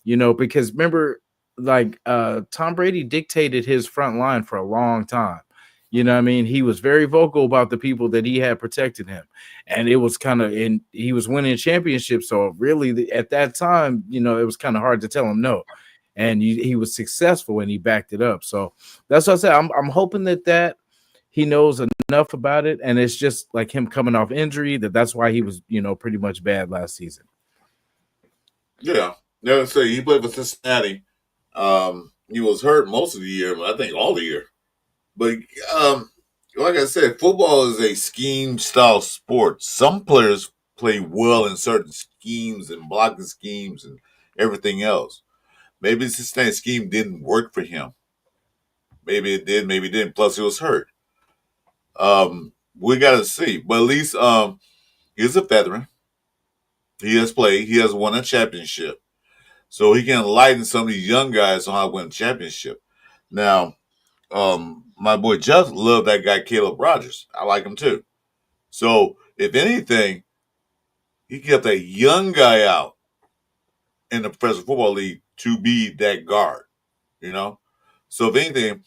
because remember, like Tom Brady dictated his front line for a long time. You know what I mean? He was very vocal about the people that he had protected him. And it was kind of, and he was winning championships. So really at that time, it was kind of hard to tell him no. And he was successful and he backed it up. So that's what I said. I'm hoping that he knows enough about it. And it's just like him coming off injury, that's why he was, pretty much bad last season. Yeah. Let's say he played for Cincinnati. He was hurt most of the year, but I think all the year. But like I said, football is a scheme-style sport. Some players play well in certain schemes and blocking schemes and everything else. Maybe the Cincinnati scheme didn't work for him. Maybe it did, maybe it didn't. Plus, he was hurt. We got to see. But at least he's a veteran. He has played. He has won a championship. So he can enlighten some of these young guys on how to win a championship. Now, my boy Jeff loved that guy Caleb Rogers. I like him too. So if anything, he kept that young guy out in the professional football league to be that guard. So if anything,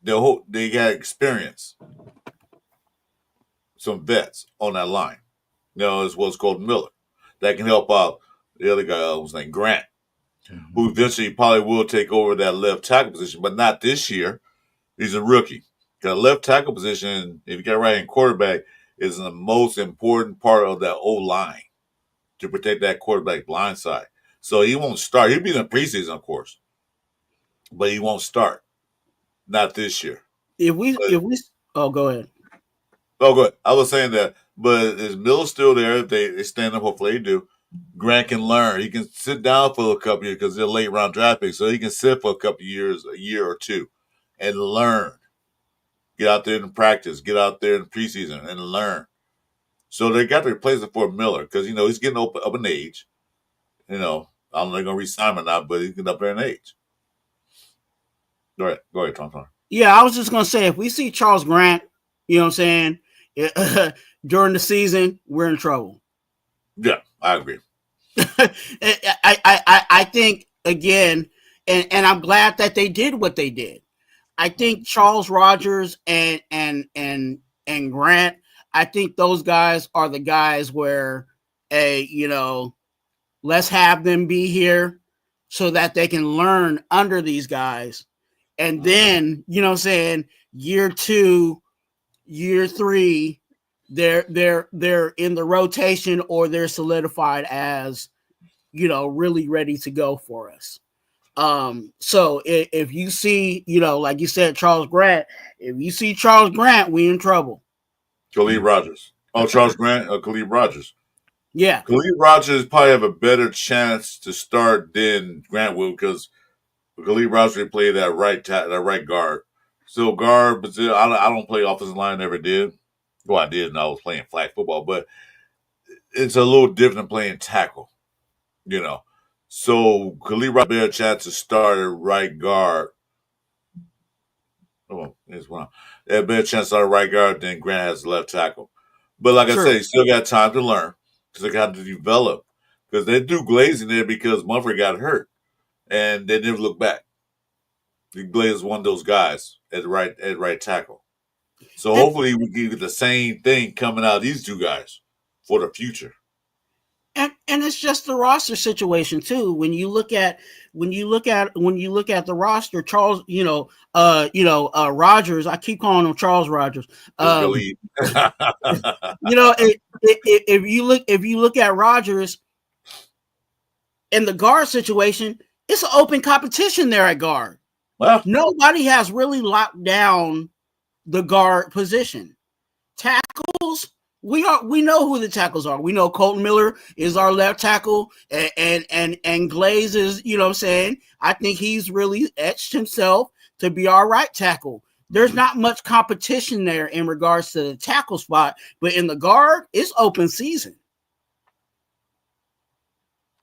they got experience, some vets on that line. As well as Colton Miller that can help out the other guy was named Grant, who eventually probably will take over that left tackle position, but not this year. He's a rookie. The left tackle position, if you got a right-hand quarterback, is the most important part of that O-line to protect that quarterback blind side. So he won't start. He'll be in the preseason, of course, but he won't start. Not this year. if we go ahead. Oh, good. I was saying that, but is Miller still there? If they stand up, hopefully they do. Grant can learn. He can sit down for a couple years because they're late round draft picks, so he can sit for a couple years, a year or two, and learn. Get out there and practice. Get out there in preseason and learn. So they got to replace it for Miller because he's getting up in age. I don't know if they're going to re-sign him or not, but he's getting up there in age. Go ahead, Tom. Yeah, I was just going to say, if we see Charles Grant, you know what I'm saying, during the season, we're in trouble. Yeah, I agree. I think, again, and I'm glad that they did what they did. I think Charles Rogers and Grant, I think those guys are the guys where, let's have them be here so that they can learn under these guys. And then, you know what I'm saying, year 2, year 3, they're in the rotation or they're solidified as, really ready to go for us. So if you see, like you said, Charles Grant, if you see Charles Grant, we in trouble. Khalid Rogers. Oh, Charles Grant or Khalid Rogers. Yeah. Khalid Rogers probably have a better chance to start than Grant will because Khalid Rogers played that right guard. So guard, but I don't play offensive line, never did. Well, I did, and I was playing flag football, but it's a little different than playing tackle, So Khalid Rogers had a chance to start at right guard. Oh, there's one. They had a better chance to start at right guard than Grant has left tackle. But like I said, you still got time to learn because they got to develop. Because they do Glazing there because Mumford got hurt, and they never look back. Glaze is one of those guys at right tackle. So hopefully we get the same thing coming out of these two guys for the future. And it's just the roster situation too. When you look at the roster, Charles, Rogers. I keep calling him Charles Rogers. If you look at Rogers in the guard situation, it's an open competition there at guard. Well, nobody has really locked down the guard position. Tackles. We know who the tackles are. We know Colton Miller is our left tackle, and Glaze is, you know what I'm saying? I think he's really etched himself to be our right tackle. There's not much competition there in regards to the tackle spot, but in the guard, it's open season.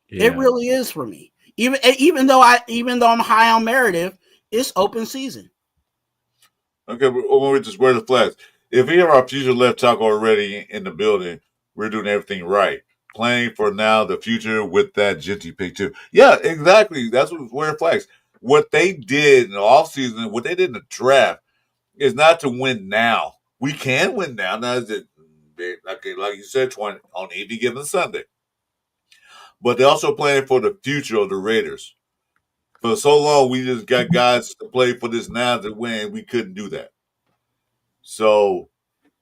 Yeah. It really is for me. Even though I'm high on Meredith, it's open season. Okay, we'll just wear the flags. If we have our future left tackle already in the building, we're doing everything right. Playing for now, the future with that Genty pick too. Yeah, exactly. That's what wear flags. What they did in the offseason, what they did in the draft, is not to win now. We can win now. Now is it like you said, on any given Sunday. But they're also playing for the future of the Raiders. For so long, we just got guys to play for this now to win. We couldn't do that. So,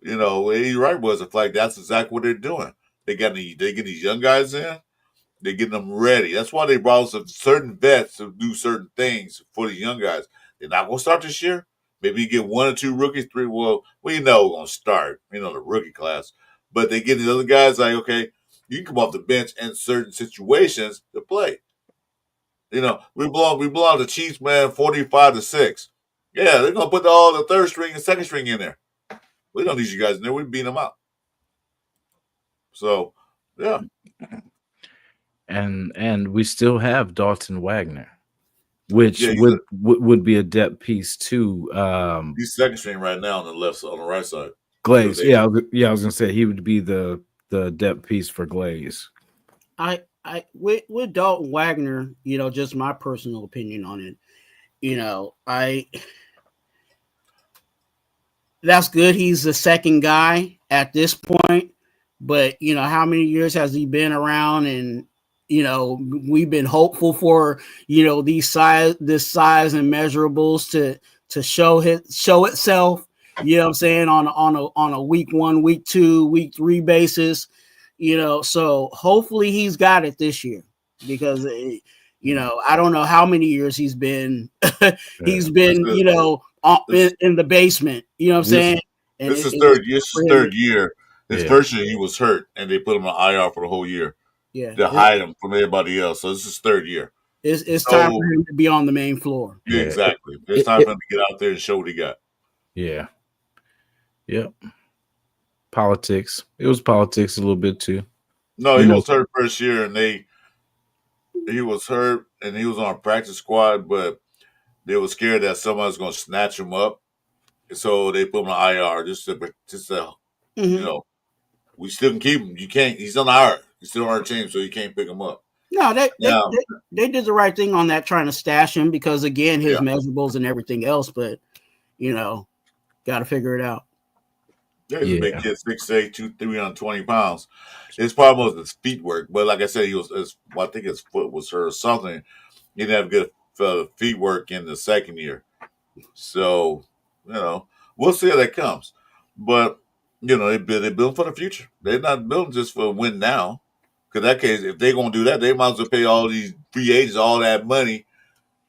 Eddie Wright was a flag. That's exactly what they're doing. They get these young guys in. They're getting them ready. That's why they brought some certain vets to do certain things for the young guys. They're not going to start this year. Maybe you get 1 or 2 rookies, 3. Well, we're going to start, the rookie class. But they get these other guys like, okay, you can come off the bench in certain situations to play. We belong to Chiefs, man, 45-6. Yeah, they're going to put all the third string and second string in there. We don't need you guys in there. We beat them out. So, yeah. And we still have Dalton Wagner, which would be a depth piece too. He's second string right now on the right side. Glaze, I was gonna say he would be the depth piece for Glaze. With Dalton Wagner, just my personal opinion on it. That's good. He's the second guy at this point, but how many years has he been around? And we've been hopeful for this size and measurables to show itself. You know what I'm saying, on a week 1, week 2, week 3 basis. So hopefully he's got it this year because I don't know how many years he's been in the basement. You know what I'm saying? And this is third year. His Yeah. first year he was hurt, and they put him on IR for the whole year. Yeah, To hide him from everybody else. So this is third year. It's time for him to be on the main floor. Yeah, exactly. It's time for him to get out there and show what he got. Yeah. Yep. Politics. It was politics a little bit too. No, he was hurt first year, and he was hurt, and he was on a practice squad, but they were scared that someone was going to snatch him up, so they put him on IR just to you know, we still can keep him. You can't. He's on IR. He's still on our team, so you can't pick him up. No, they did the right thing on that, trying to stash him because again, his measurables and everything else. But got to figure it out. Yeah, he's a big kid, 6'8", 320 pounds. His problem was his feet work, but like I said, I think his foot was hurt or something. He didn't have good feet work in the second year, so we'll see how that comes. But they build for the future. They're not building just for a win now. Because in that case, if they're gonna do that, they might as well pay all these free agents all that money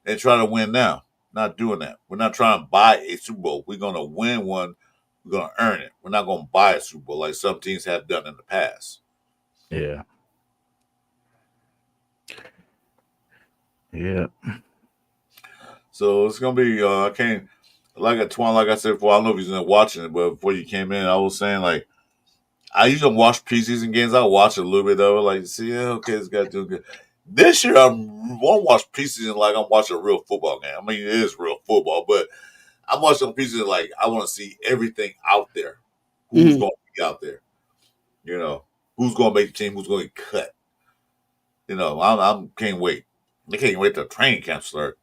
and try to win now. Not doing that. We're not trying to buy a Super Bowl. We're gonna win one. We're gonna earn it. We're not gonna buy a Super Bowl like some teams have done in the past. Yeah. Yeah. So it's gonna be. I can't. Like I said before, I don't know if he's watching it, but before you came in, I was saying like. I usually watch preseason games. I watch a little bit of it, like see, okay, this guy's doing good. This year, I won't watch preseason like I'm watching a real football game. I mean, it is real football, but I'm watching preseason like I want to see everything out there. Who's going to be out there? Who's going to make the team? Who's going to get cut? I can't wait. I can't wait till training camp start.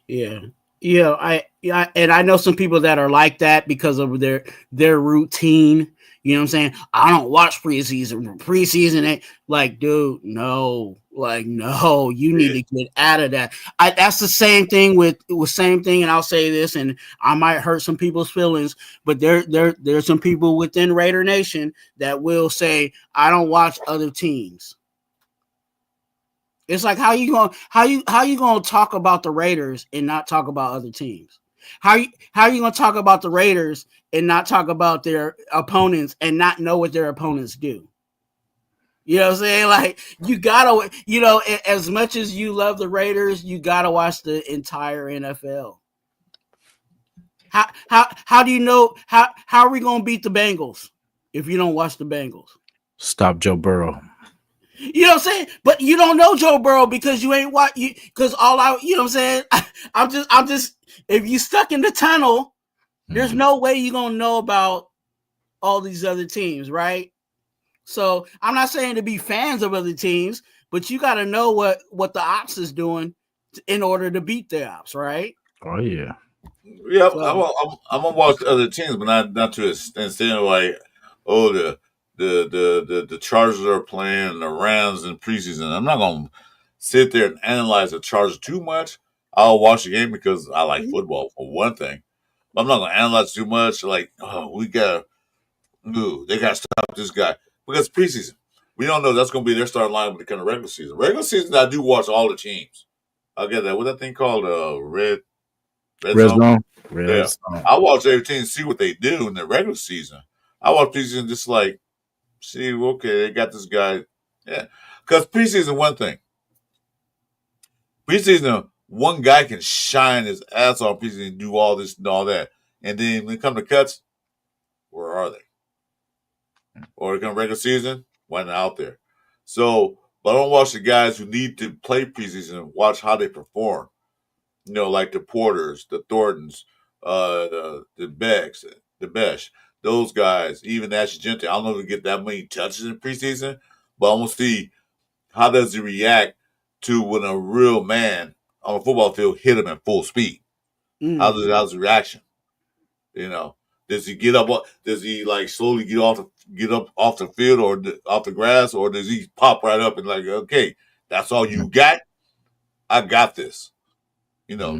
Yeah. And I know some people that are like that because of their routine. You know what I'm saying? I don't watch preseason. Preseason ain't like, dude, no. Like, no, you need to get out of that. That's the same thing with same thing, and I'll say this, and I might hurt some people's feelings, but there's some people within Raider Nation that will say, I don't watch other teams. It's like how you gonna talk about the Raiders and not talk about other teams? How you gonna talk about the Raiders and not talk about their opponents and not know what their opponents do? You know what I'm saying? Like you gotta, as much as you love the Raiders, you gotta watch the entire NFL. How do you know how are we gonna beat the Bengals if you don't watch the Bengals? Stop Joe Burrow. You know what I'm saying? But you don't know Joe Burrow because you ain't what you because all I you know what I'm saying? I'm just if you stuck in the tunnel, there's no way you're gonna know about all these other teams, right? So I'm not saying to be fans of other teams, but you gotta know what the ops is doing in order to beat the ops, right? Oh yeah. Yeah, so, I'm gonna watch other teams, but not to extent like, the Chargers are playing the Rams in preseason. I'm not gonna sit there and analyze the Chargers too much. I'll watch the game because I like football for one thing. But I'm not gonna analyze too much. Like, they gotta stop this guy because preseason. We don't know that's gonna be their starting line when they come to regular season. Regular season, I do watch all the teams. I'll get that. What's that thing called? Red zone. Red zone. I watch every team, see what they do in the regular season. I watch preseason just like. See, okay, they got this guy. Yeah. Because preseason, one thing. Preseason, one guy can shine his ass off preseason and do all this and all that. And then when it comes to cuts, where are they? Or it come regular season, why not out there? So, but I don't watch the guys who need to play preseason, watch how they perform. Like the Porters, the Thorntons, the Bechs, the Bech. Those guys, even Ash Gente, I don't know if he get that many touches in preseason, but I want to see how does he react to when a real man on a football field hit him at full speed. How's the reaction? Does he get up? Does he like slowly get up off the field or off the grass, or does he pop right up and like, okay, that's all you got? I got this.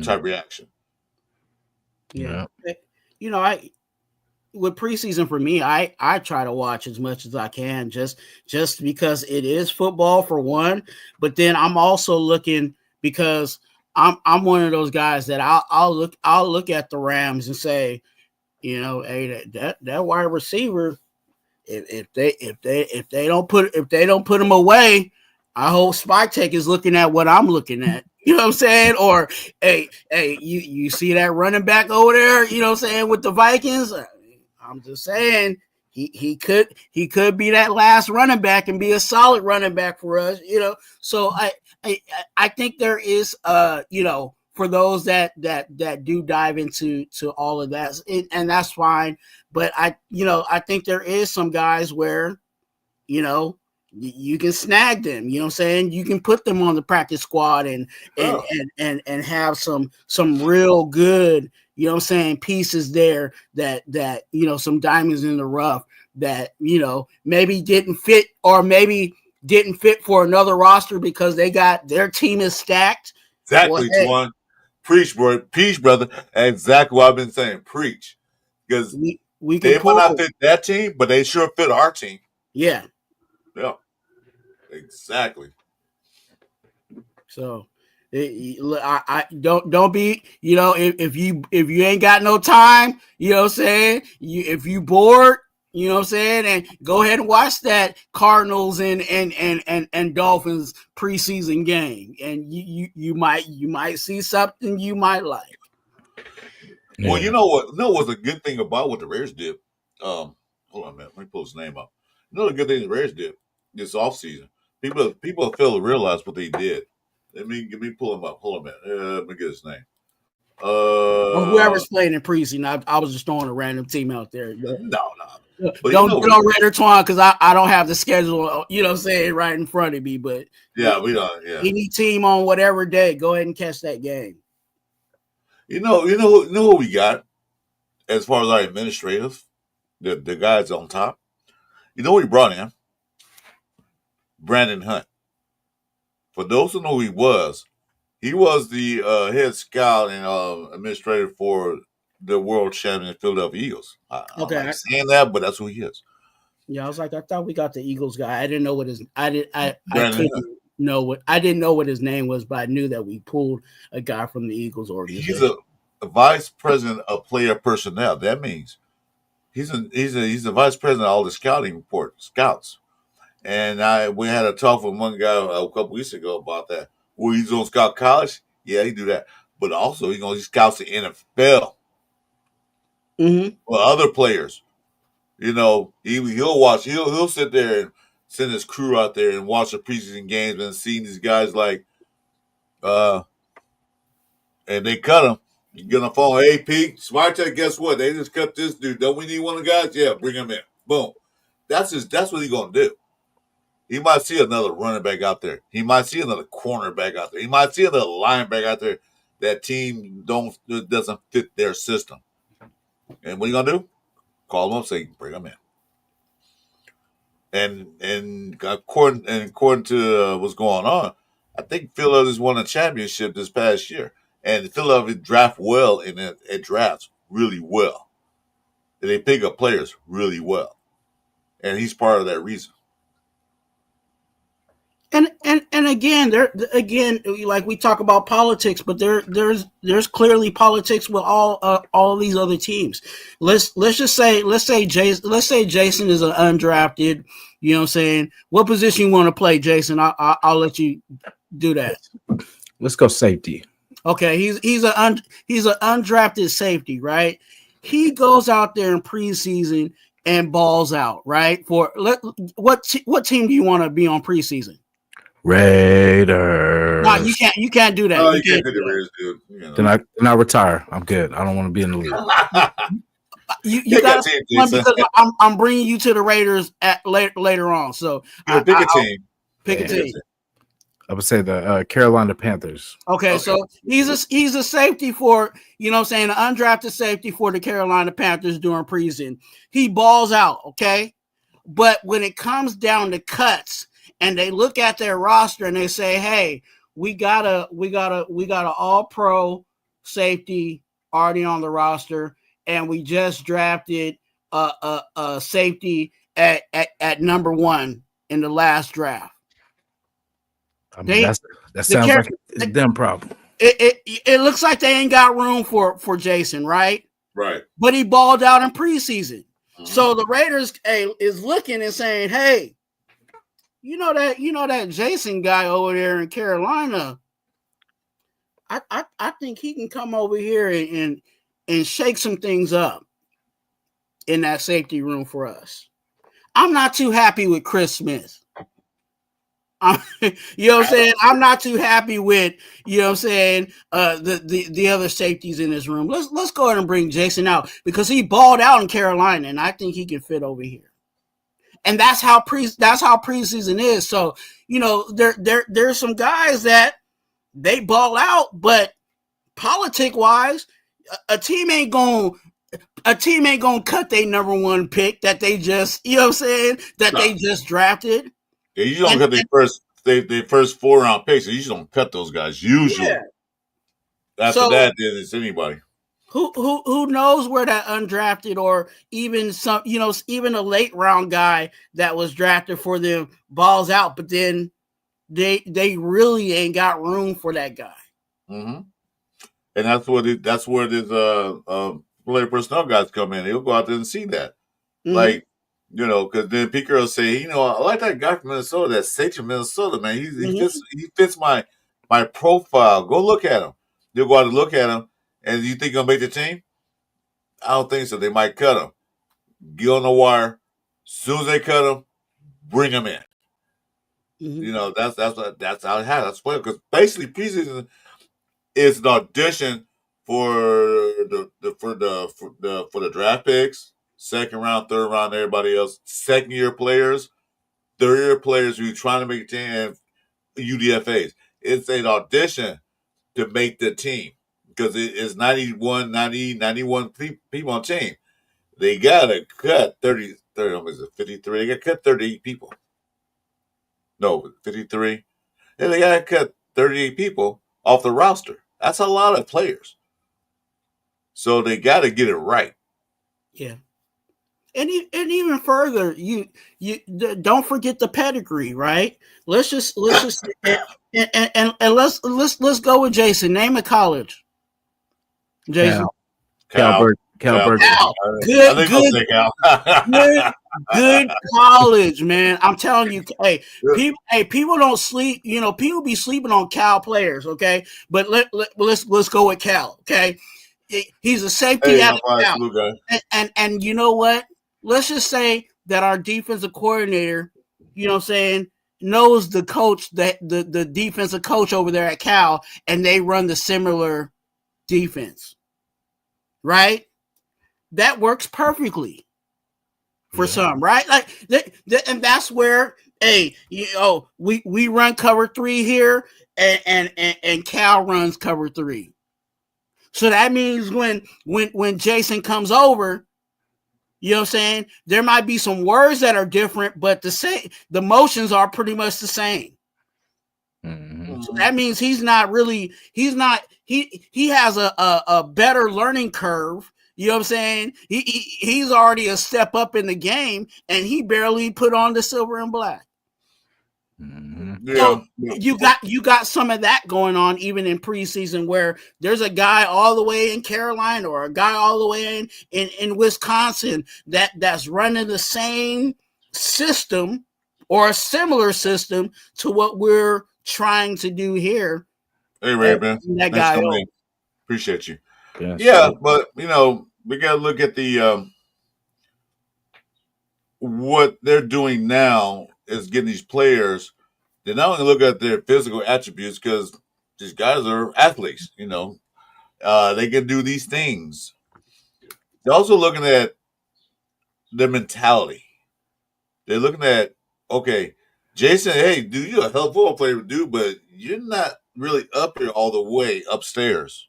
Type reaction. Yeah. With preseason for me, I try to watch as much as I can just because it is football for one, but then I'm also looking because I'm one of those guys that I'll look at the Rams and say, you know, hey, that wide receiver, if they don't put him away, I hope Spike Take is looking at what I'm looking at. You know what I'm saying? Or hey, you see that running back over there? You know what I'm saying, with the Vikings? I'm just saying he could be that last running back and be a solid running back for us. You know, so I think there is you know, for those that do dive into all of that, and that's fine. But I think there is some guys where, you know, you can snag them. You know what I'm saying? You can put them on the practice squad and have some real good, you know what I'm saying, pieces there that you know, some diamonds in the rough that, you know, maybe didn't fit for another roster because their team is stacked. Exactly, Well, hey, Twan. Preach, bro. Preach, brother. Exactly what I've been saying. Preach. Because we they can might not pull. fit that team, but they sure fit our team. Yeah. Yeah. Exactly. So I don't be, you know, if you ain't got no time, you know what I'm saying, if you bored, you know what I'm saying, and go ahead and watch that Cardinals and Dolphins preseason game, and you might see something you might like. Well, Yeah. you know what? What's a good thing about what the Raiders did? Hold on a minute. Let me pull his name up. You know the good thing the Raiders did this offseason? People fail to realize what they did. Let me pull him up. Hold on a minute. Let me get his name. Or whoever's playing in preseason, I was just throwing a random team out there. No. But Don't get on Raider Twan because I don't have the schedule, you know what I'm saying, right in front of me. But yeah, we don't. Yeah. Any team on whatever day, go ahead and catch that game. You know who we got as far as our administrative, the guys on top. You know what we brought in? Brandon Hunt. For those who know who he was the head scout and administrator for the world champion Philadelphia Eagles. I don't like saying that, but that's who he is. Yeah, I was like, I thought we got the Eagles guy. I didn't know what his I Brandon couldn't know what I didn't know what his name was, but I knew that we pulled a guy from the Eagles organization. He's a vice president of player personnel. That means he's a vice president of all the scouts. And we had a talk with one guy a couple weeks ago about that. Well, he's on scout college. Yeah, he do that, but also he scouts the NFL. Mm-hmm. Well, other players, you know, he'll sit there and send his crew out there and watch the preseason games and see these guys like, and they cut him. You get on the phone, hey Pete, Smartech, guess what? They just cut this dude. Don't we need one of the guys? Yeah, bring him in. Boom. That's what he's gonna do. He might see another running back out there. He might see another cornerback out there. He might see another linebacker out there. That team doesn't fit their system. And what are you gonna do? Call them up, say, bring them in. And according to what's going on, I think Philadelphia's won a championship this past year, and Philadelphia draft well, and it drafts really well. And they pick up players really well, and he's part of that reason. And again, like we talk about politics, but there's clearly politics with all these other teams. Let's say Jason is an undrafted. You know what I'm saying? What position you want to play, Jason? I'll let you do that. Let's go safety. Okay, he's an undrafted safety, right? He goes out there in preseason and balls out, right? What team do you want to be on preseason? Raiders. No, you can't do that. No, you can't do the Raiders, dude. You know. Then I retire. I'm good. I don't want to be in the league. you got to because I'm bringing you to the Raiders later on. So pick a team. Pick a team. I would say the Carolina Panthers. Okay, so he's a safety for, you know what I'm saying, an undrafted safety for the Carolina Panthers during preseason. He balls out, okay? But when it comes down to cuts and they look at their roster and they say, hey, we got a all-pro safety already on the roster, and we just drafted a safety at number 1 in the last draft. I mean, that sounds like it's them problem. it looks like they ain't got room for Jason, right? Right. But he balled out in preseason. So the Raiders is looking and saying, hey, you know that Jason guy over there in Carolina, I think he can come over here and shake some things up in that safety room for us. I'm not too happy with Chris Smith. You know what I'm saying? I'm not too happy with, you know what I'm saying, the other safeties in this room. Let's go ahead and bring Jason out because he balled out in Carolina, and I think he can fit over here. And that's how preseason is. So, you know, there's some guys that they ball out, but politic wise, a team ain't gonna cut their number one pick that they just, you know what I'm saying, that they just drafted. Yeah, you don't cut their first 4-round picks. So you don't cut those guys usually. Yeah. After that, then it's anybody. Who knows where that undrafted or even some, you know, even a late round guy that was drafted for them balls out, but then they really ain't got room for that guy. Mm-hmm. And that's where this player personnel guys come in. He'll go out there and see that, like, you know, because then Pete will say, you know, I like that guy from Minnesota, that safety from Minnesota, man. He fits my profile. Go look at him. They'll go out and look at him, and you think he'll make the team? I don't think so. They might cut him. Get on the wire. As soon as they cut him, bring him in. You know, that's how it has. That's what, because basically preseason is an audition for the draft picks, second round, third round, everybody else, second year players, third year players who are trying to make a team, and UDFAs. It's an audition to make the team because it's 91 people on team. They gotta cut 30 is it 53? They gotta cut 38 people. No, 53. Yeah, they gotta cut 38 people off the roster. That's a lot of players. So they got to get it right. Yeah. And even further, you don't forget the pedigree, right? Let's just and let's go with Jason. Name a college. Jason. Cal. Good college, man. I'm telling you, people don't sleep. You know, people be sleeping on Cal players, okay? But let's go with Cal, okay? He's a safety out of Cal, and you know what? Let's just say that our defensive coordinator, you know what I'm saying, knows the coach, that the defensive coach over there at Cal, and they run the similar defense, right? That works perfectly for some, right? Like, and that's where, hey, you know, we run cover 3 here, and Cal runs cover 3. So that means when Jason comes over, you know what I'm saying, there might be some words that are different, but the motions are pretty much the same. So that means he has a better learning curve. You know what I'm saying? He's already a step up in the game, and he barely put on the silver and black. So you got some of that going on even in preseason, where there's a guy all the way in Carolina or a guy all the way in Wisconsin that's running the same system or a similar system to what we're trying to do here. Hey, Ray, man. That guy. Appreciate you. Yeah, but you know, we got to look at the what they're doing now is getting these players. They not only look at their physical attributes, because these guys are athletes, you know, they can do these things. They're also looking at their mentality. They're looking at, okay, Jason, hey, dude, you're a hell of a football player, dude, but you're not really up here all the way upstairs.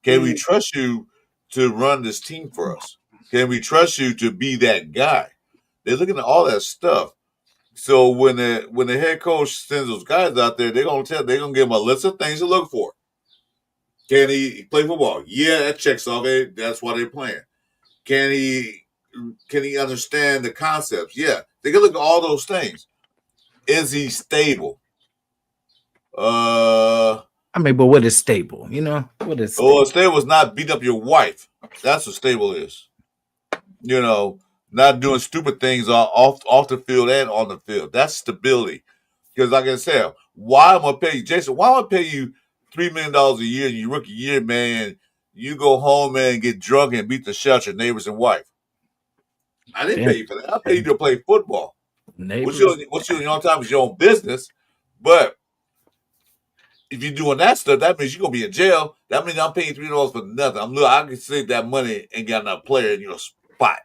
Can we trust you to run this team for us? Can we trust you to be that guy? They're looking at all that stuff. So when the head coach sends those guys out there, they're gonna give them a list of things to look for. Can he play football? Yeah, that checks off. That's why they're playing. Can he understand the concepts? Yeah, they can look at all those things. Is he stable? I I mean, but what is stable? You know, what is Oh, stable? stable is not beat up your wife. That's what stable is. You know, not doing stupid things off the field and on the field. That's stability. Because like I said, why am I pay you, Jason? Why am I pay you $3 million a year in your rookie year, man? You go home, man, and get drunk and beat the shit out your neighbors and wife. I didn't pay you for that. I paid you to play football. Neighbors. What's your own time is your own business. But if you're doing that stuff, that means you're gonna be in jail. That means I'm paying $3 for nothing. I can save that money and get another player in your spot.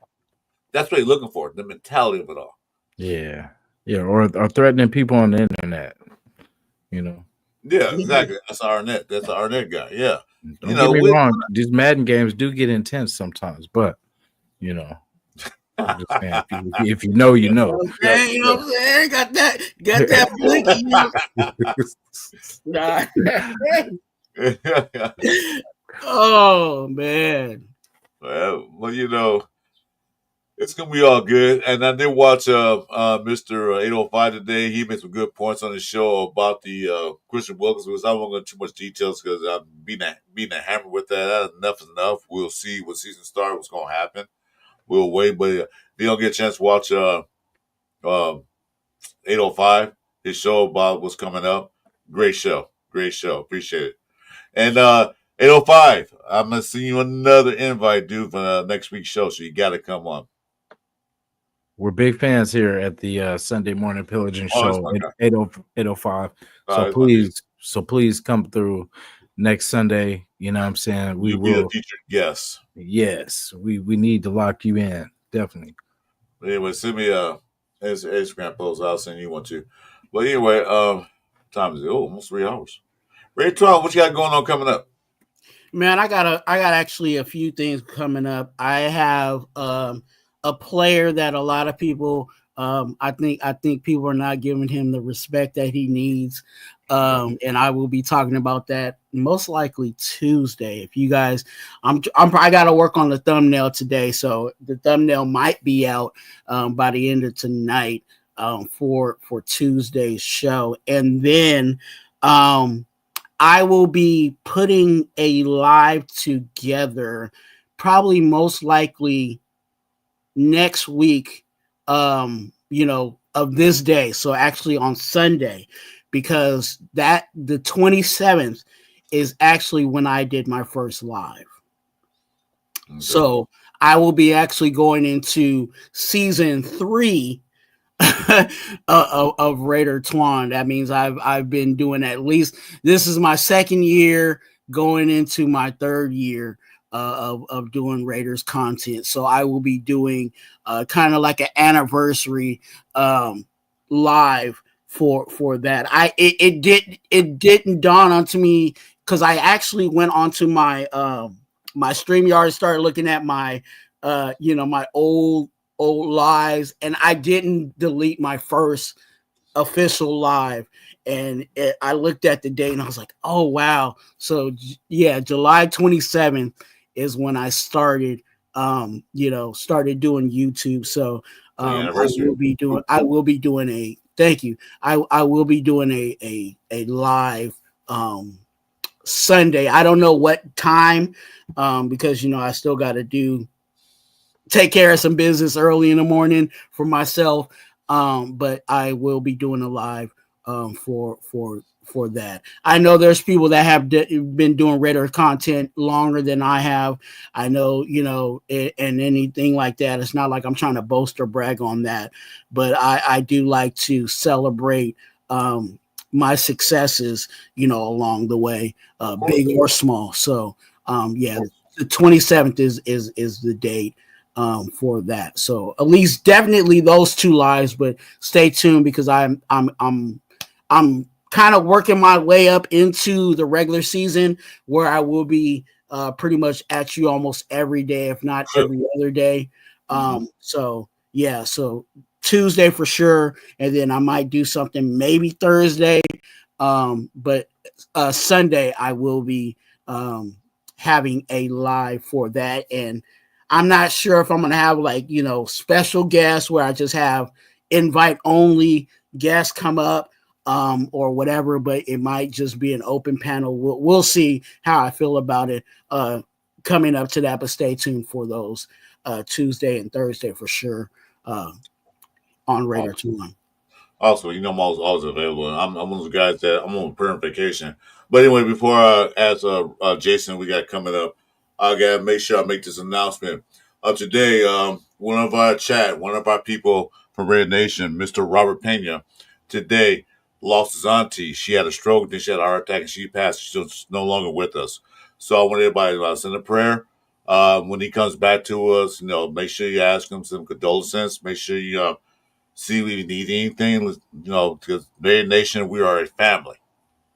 That's what you're looking for, the mentality of it all. Yeah. Yeah. Or threatening people on the internet. You know. Yeah, exactly. That's Arnett. That's the Arnett guy. Yeah. Don't get me wrong. These Madden games do get intense sometimes, but you know, I'm just saying, if you know, you know. Okay, you know what I'm saying? Got that blinky. Oh man. Well, you know, it's gonna be all good. And I did watch Mr. 805 today. He made some good points on his show about the Christian Wilkins. I won't go into too much details because I'm beating a hammer with that. Enough is enough. We'll see when season starts, what's gonna happen. We'll wait, but if you don't get a chance to watch 805, his show about what's coming up, great show. Appreciate it. And 805, I'm gonna send you another invite, dude, for next week's show. So you got to come on. We're big fans here at the Sunday Morning Pillaging Show at 805. So please come through next Sunday. You know what I'm saying? We will be a featured guest. Yes, we need to lock you in, definitely. But anyway, send me a Instagram post. I'll send you one too. But anyway, time is almost 3 hours. Ray Tron, what you got going on coming up? Man, I got actually a few things coming up. I have a player that a lot of people I think people are not giving him the respect that he needs. And I will be talking about that most likely Tuesday. If you guys, I got to work on the thumbnail today, so the thumbnail might be out by the end of tonight for Tuesday's show, and then I will be putting a live together, probably most likely next week. Of this day, so actually on Sunday, because the 27th is actually when I did my first live. Okay. So I will be actually going into season 3 of Raider Twan. That means I've been doing at least, this is my second year going into my third year of doing Raiders content. So I will be doing kind of like an anniversary live for that. It didn't dawn onto me because I actually went onto my my StreamYard and started looking at my my old lives, and I didn't delete my first official live. And I looked at the date and I was like, oh wow. So yeah, July 27th is when I started started doing YouTube. So I will be doing a thank you. I will be doing a live Sunday. I don't know what time because I still got to take care of some business early in the morning for myself. But I will be doing a live for that. I know there's people that have been doing Raider content longer than I have. I know, and anything like that. It's not like I'm trying to boast or brag on that, but I do like to celebrate my successes, along the way, big or small. So, the 27th is the date for that. So at least definitely those 2 lives, but stay tuned because I'm kind of working my way up into the regular season where I will be pretty much at you almost every day, if not every other day. So Tuesday for sure. And then I might do something maybe Thursday. But Sunday I will be having a live for that. And I'm not sure if I'm going to have special guests where I just have invite only guests come up. or whatever, but it might just be an open panel. We'll see how I feel about it coming up to that, but stay tuned for those Tuesday and Thursday for sure on Radar 21. Also, you know, I'm always available. I'm one of those guys that I'm on permanent vacation. But anyway, before I ask Jason, we got coming up, I got to make sure I make this announcement. Today, one of our people from Red Nation, Mr. Robert Pena, today lost his auntie. She had a stroke, then she had a heart attack, and she passed. She's no longer with us. So I want everybody to send a prayer. When he comes back to us, you know, make sure you ask him some condolences. Make sure you see if you need anything, you know, because Red Nation, we are a family.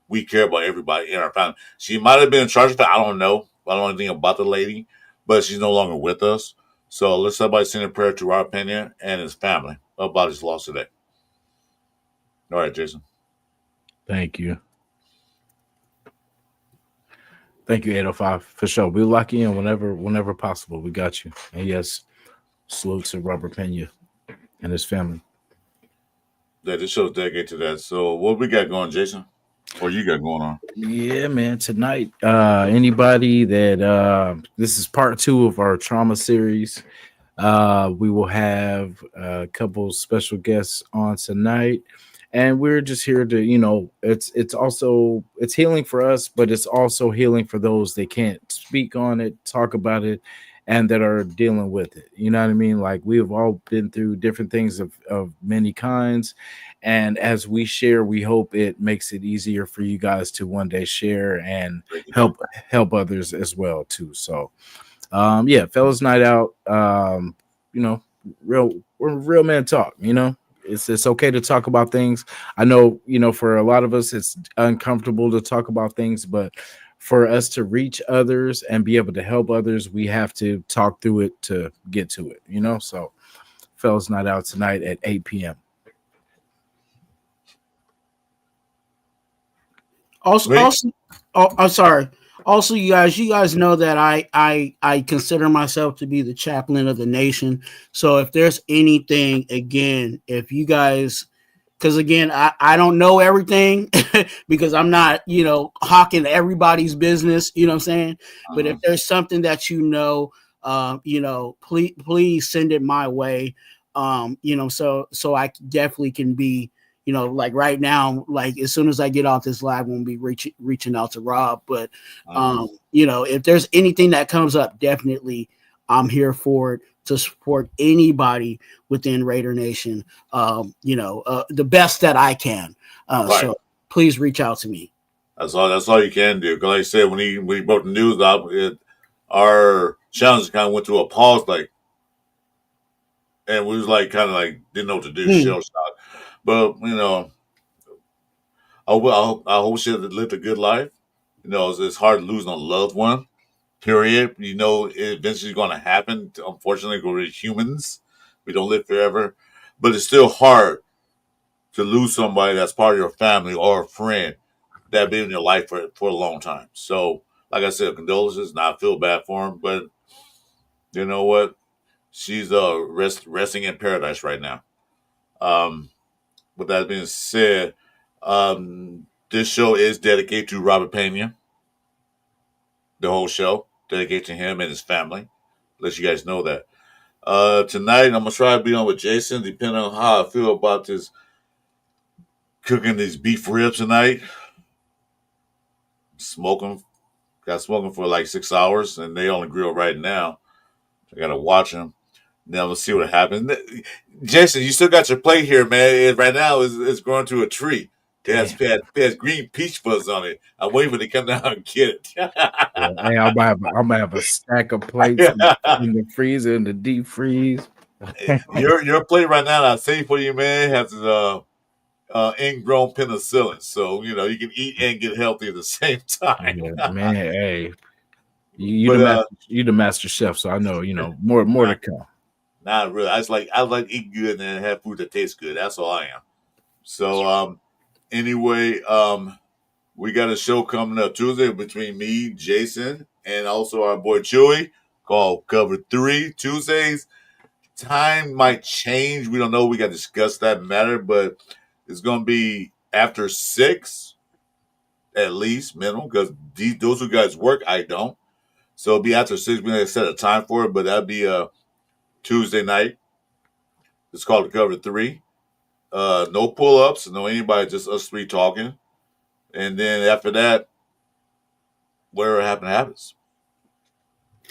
We care about everybody in our family. She might have been in charge of it. I don't know. I don't know anything about the lady, but she's no longer with us. So let's everybody send a prayer to our opinion and his family about his loss today. All right, Jason. Thank you. Thank you, 805. For sure. We'll lock you in whenever possible. We got you. And yes, salute to Robert Pena and his family. Yeah, this show's dedicated to that. So what we got going, Jason? What you got going on? Yeah, man. Tonight, anybody that this is part 2 of our trauma series. We will have a couple special guests on tonight. And we're just here to, you know, it's healing for us, but it's also healing for those that can't speak on it, talk about it, and that are dealing with it. You know what I mean? Like, we have all been through different things of many kinds. And as we share, we hope it makes it easier for you guys to one day share and help others as well too. So yeah, fellas night out. You know, real man talk, you know. It's okay to talk about things. I know, you know, for a lot of us it's uncomfortable to talk about things, but for us to reach others and be able to help others, we have to talk through it to get to it, you know. So fellas night out tonight at 8 p.m. Also, I'm sorry. Also, you guys know that I consider myself to be the chaplain of the nation. So if there's anything, again, if you guys, because again, I don't know everything because I'm not, you know, hawking everybody's business, you know what I'm saying? But if there's something that you know, please send it my way. You know, so I definitely can be, you know, like right now, like as soon as I get off this live, I'm gonna be reaching out to Rob. But you know, if there's anything that comes up, definitely I'm here for it to support anybody within Raider Nation. You know, the best that I can. Right. So please reach out to me. That's all you can do. Because like I said, when he broke the news up, our challenge kind of went to a pause, like, and we was like kind of like didn't know what to do, shell shock. But you know, I hope she lived a good life. You know, it's hard losing a loved one. Period. You know, it eventually going to happen. Unfortunately, we're humans. We don't live forever, but it's still hard to lose somebody that's part of your family or a friend that been in your life for a long time. So, like I said, condolences. And I feel bad for him, but you know what? She's resting in paradise right now. With that being said, this show is dedicated to Robert Pena. The whole show dedicated to him and his family. Let you guys know that. Tonight I'm gonna try to be on with Jason, depending on how I feel about this cooking these beef ribs tonight. Got smoking for like 6 hours, and they only grill right now. I gotta watch them. Now let's see what happens. Jason, you still got your plate here, man. Right now it's growing to a tree. It has green peach fuzz on it. I'm waiting for it to come down and get it. Hey, I'm gonna have a stack of plates in the freezer, in the deep freeze. Your plate right now, I say for you, man, has ingrown penicillin, so you know you can eat and get healthy at the same time. Yeah, man, hey, you the master chef, so I know more to come. Not really. I like eating good and have food that tastes good. That's all I am. So anyway, we got a show coming up Tuesday between me, Jason, and also our boy Chewy called Cover 3 Tuesdays. Time might change. We don't know. We got to discuss that matter, but it's going to be after 6, at least minimum, because those who guys work, I don't. So it'll be after 6. We're gonna set a time for it, but that'd be Tuesday night. It's called the Cover 3. No pull-ups, no anybody, just us 3 talking. And then after that, whatever happens.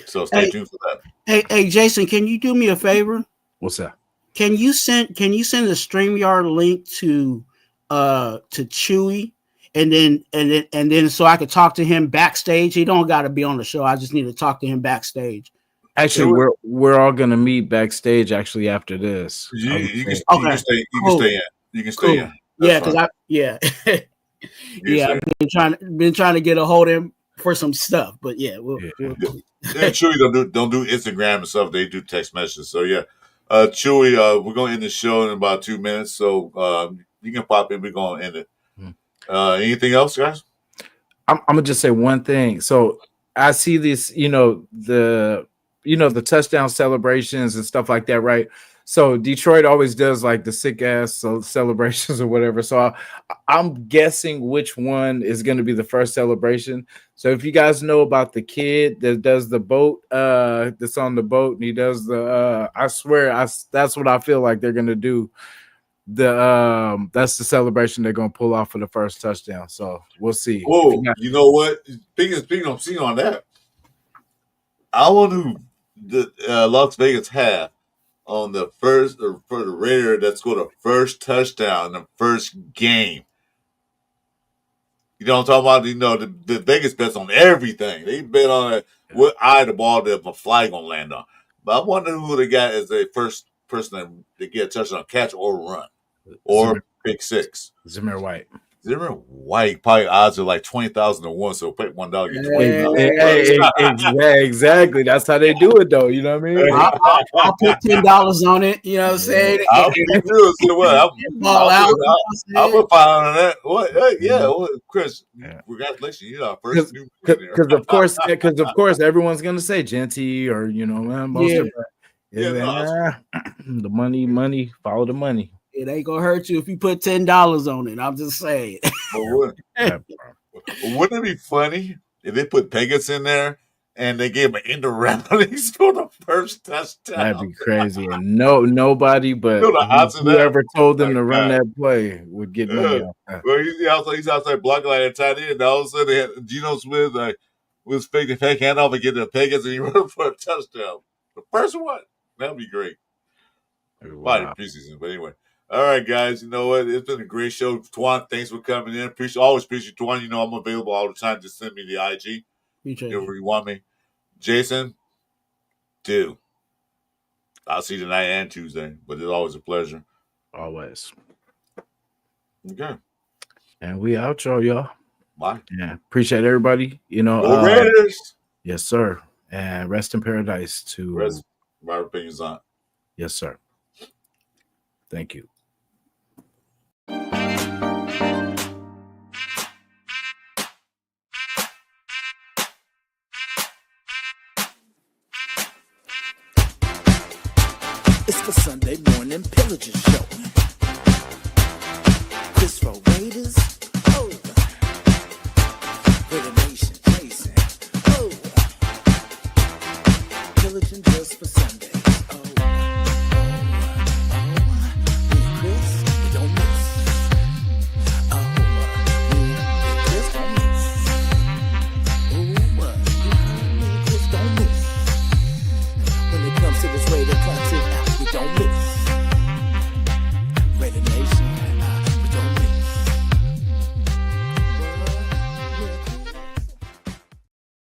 So stay tuned for that. Hey, Jason, can you do me a favor? What's that? Can you send the StreamYard link to Chewy, and then so I could talk to him backstage? He don't got to be on the show. I just need to talk to him backstage. Actually, we're all gonna meet backstage actually after this. You can stay in. You can stay in. Yeah, because I've been trying to get a hold of him for some stuff, but we'll Chewy don't do Instagram and stuff. They do text messages. So yeah, Chewy, we're gonna end the show in about 2 minutes. So you can pop in. We're gonna end it. Anything else, guys? I'm gonna just say one thing. So I see this, the touchdown celebrations and stuff like that, right? So Detroit always does like the sick ass celebrations or whatever. So I'm guessing which one is going to be the first celebration. So if you guys know about the kid that does the boat, that's on the boat, and he does the, I swear, that's what I feel like they're going to do. That's the celebration they're going to pull off for the first touchdown. So we'll see. Oh, you know what? Speaking of seeing on that, I wonder who the Las Vegas have on the first, or for the Raider that's scored the first touchdown in the first game. You know what I'm talking about? The Vegas bets on everything. They bet on what eye the ball that my flag gonna land on. But I wonder who they got as the first person to get a touchdown, catch or run, or pick 6. Zamir White. Zamir White, probably odds are like 20,000 to 1, so pay $1 get 20,000. Yeah, exactly. That's how they do it, though. You know what I mean? I'll put $10 on it. You know what I'm saying? I'll put $5 on that. What? Yeah, Chris. Congratulations, you're our first new because of course, everyone's gonna say Genty or man, most of it. The money, follow the money. It ain't gonna hurt you if you put $10 on it. I'm just saying. Wouldn't it be funny if they put Pegasus in there and they gave him an end around and he scored the first touchdown? That'd be crazy. And nobody but whoever told them to run that play would get money off that. Well, he's outside blocking like a tight end. All of a sudden, they had Geno Smith was fake handoff and get the Pegasus and he run for a touchdown. The first one. That'd be great. Wow. Preseason, but anyway. All right, guys. You know what? It's been a great show. Twan, thanks for coming in. Always appreciate Twan. I'm available all the time. Just send me the IG. Wherever you want me. Jason, I'll see you tonight and Tuesday, but it's always a pleasure. Always. Okay. And we out, y'all. Bye. Yeah. Appreciate everybody. Go Raiders. Yes, sir. And rest in paradise to Robert Pinion. Yes, sir. Thank you. It's the Sunday Morning Pillaging Show. Chris for Raiders. Wait a minute.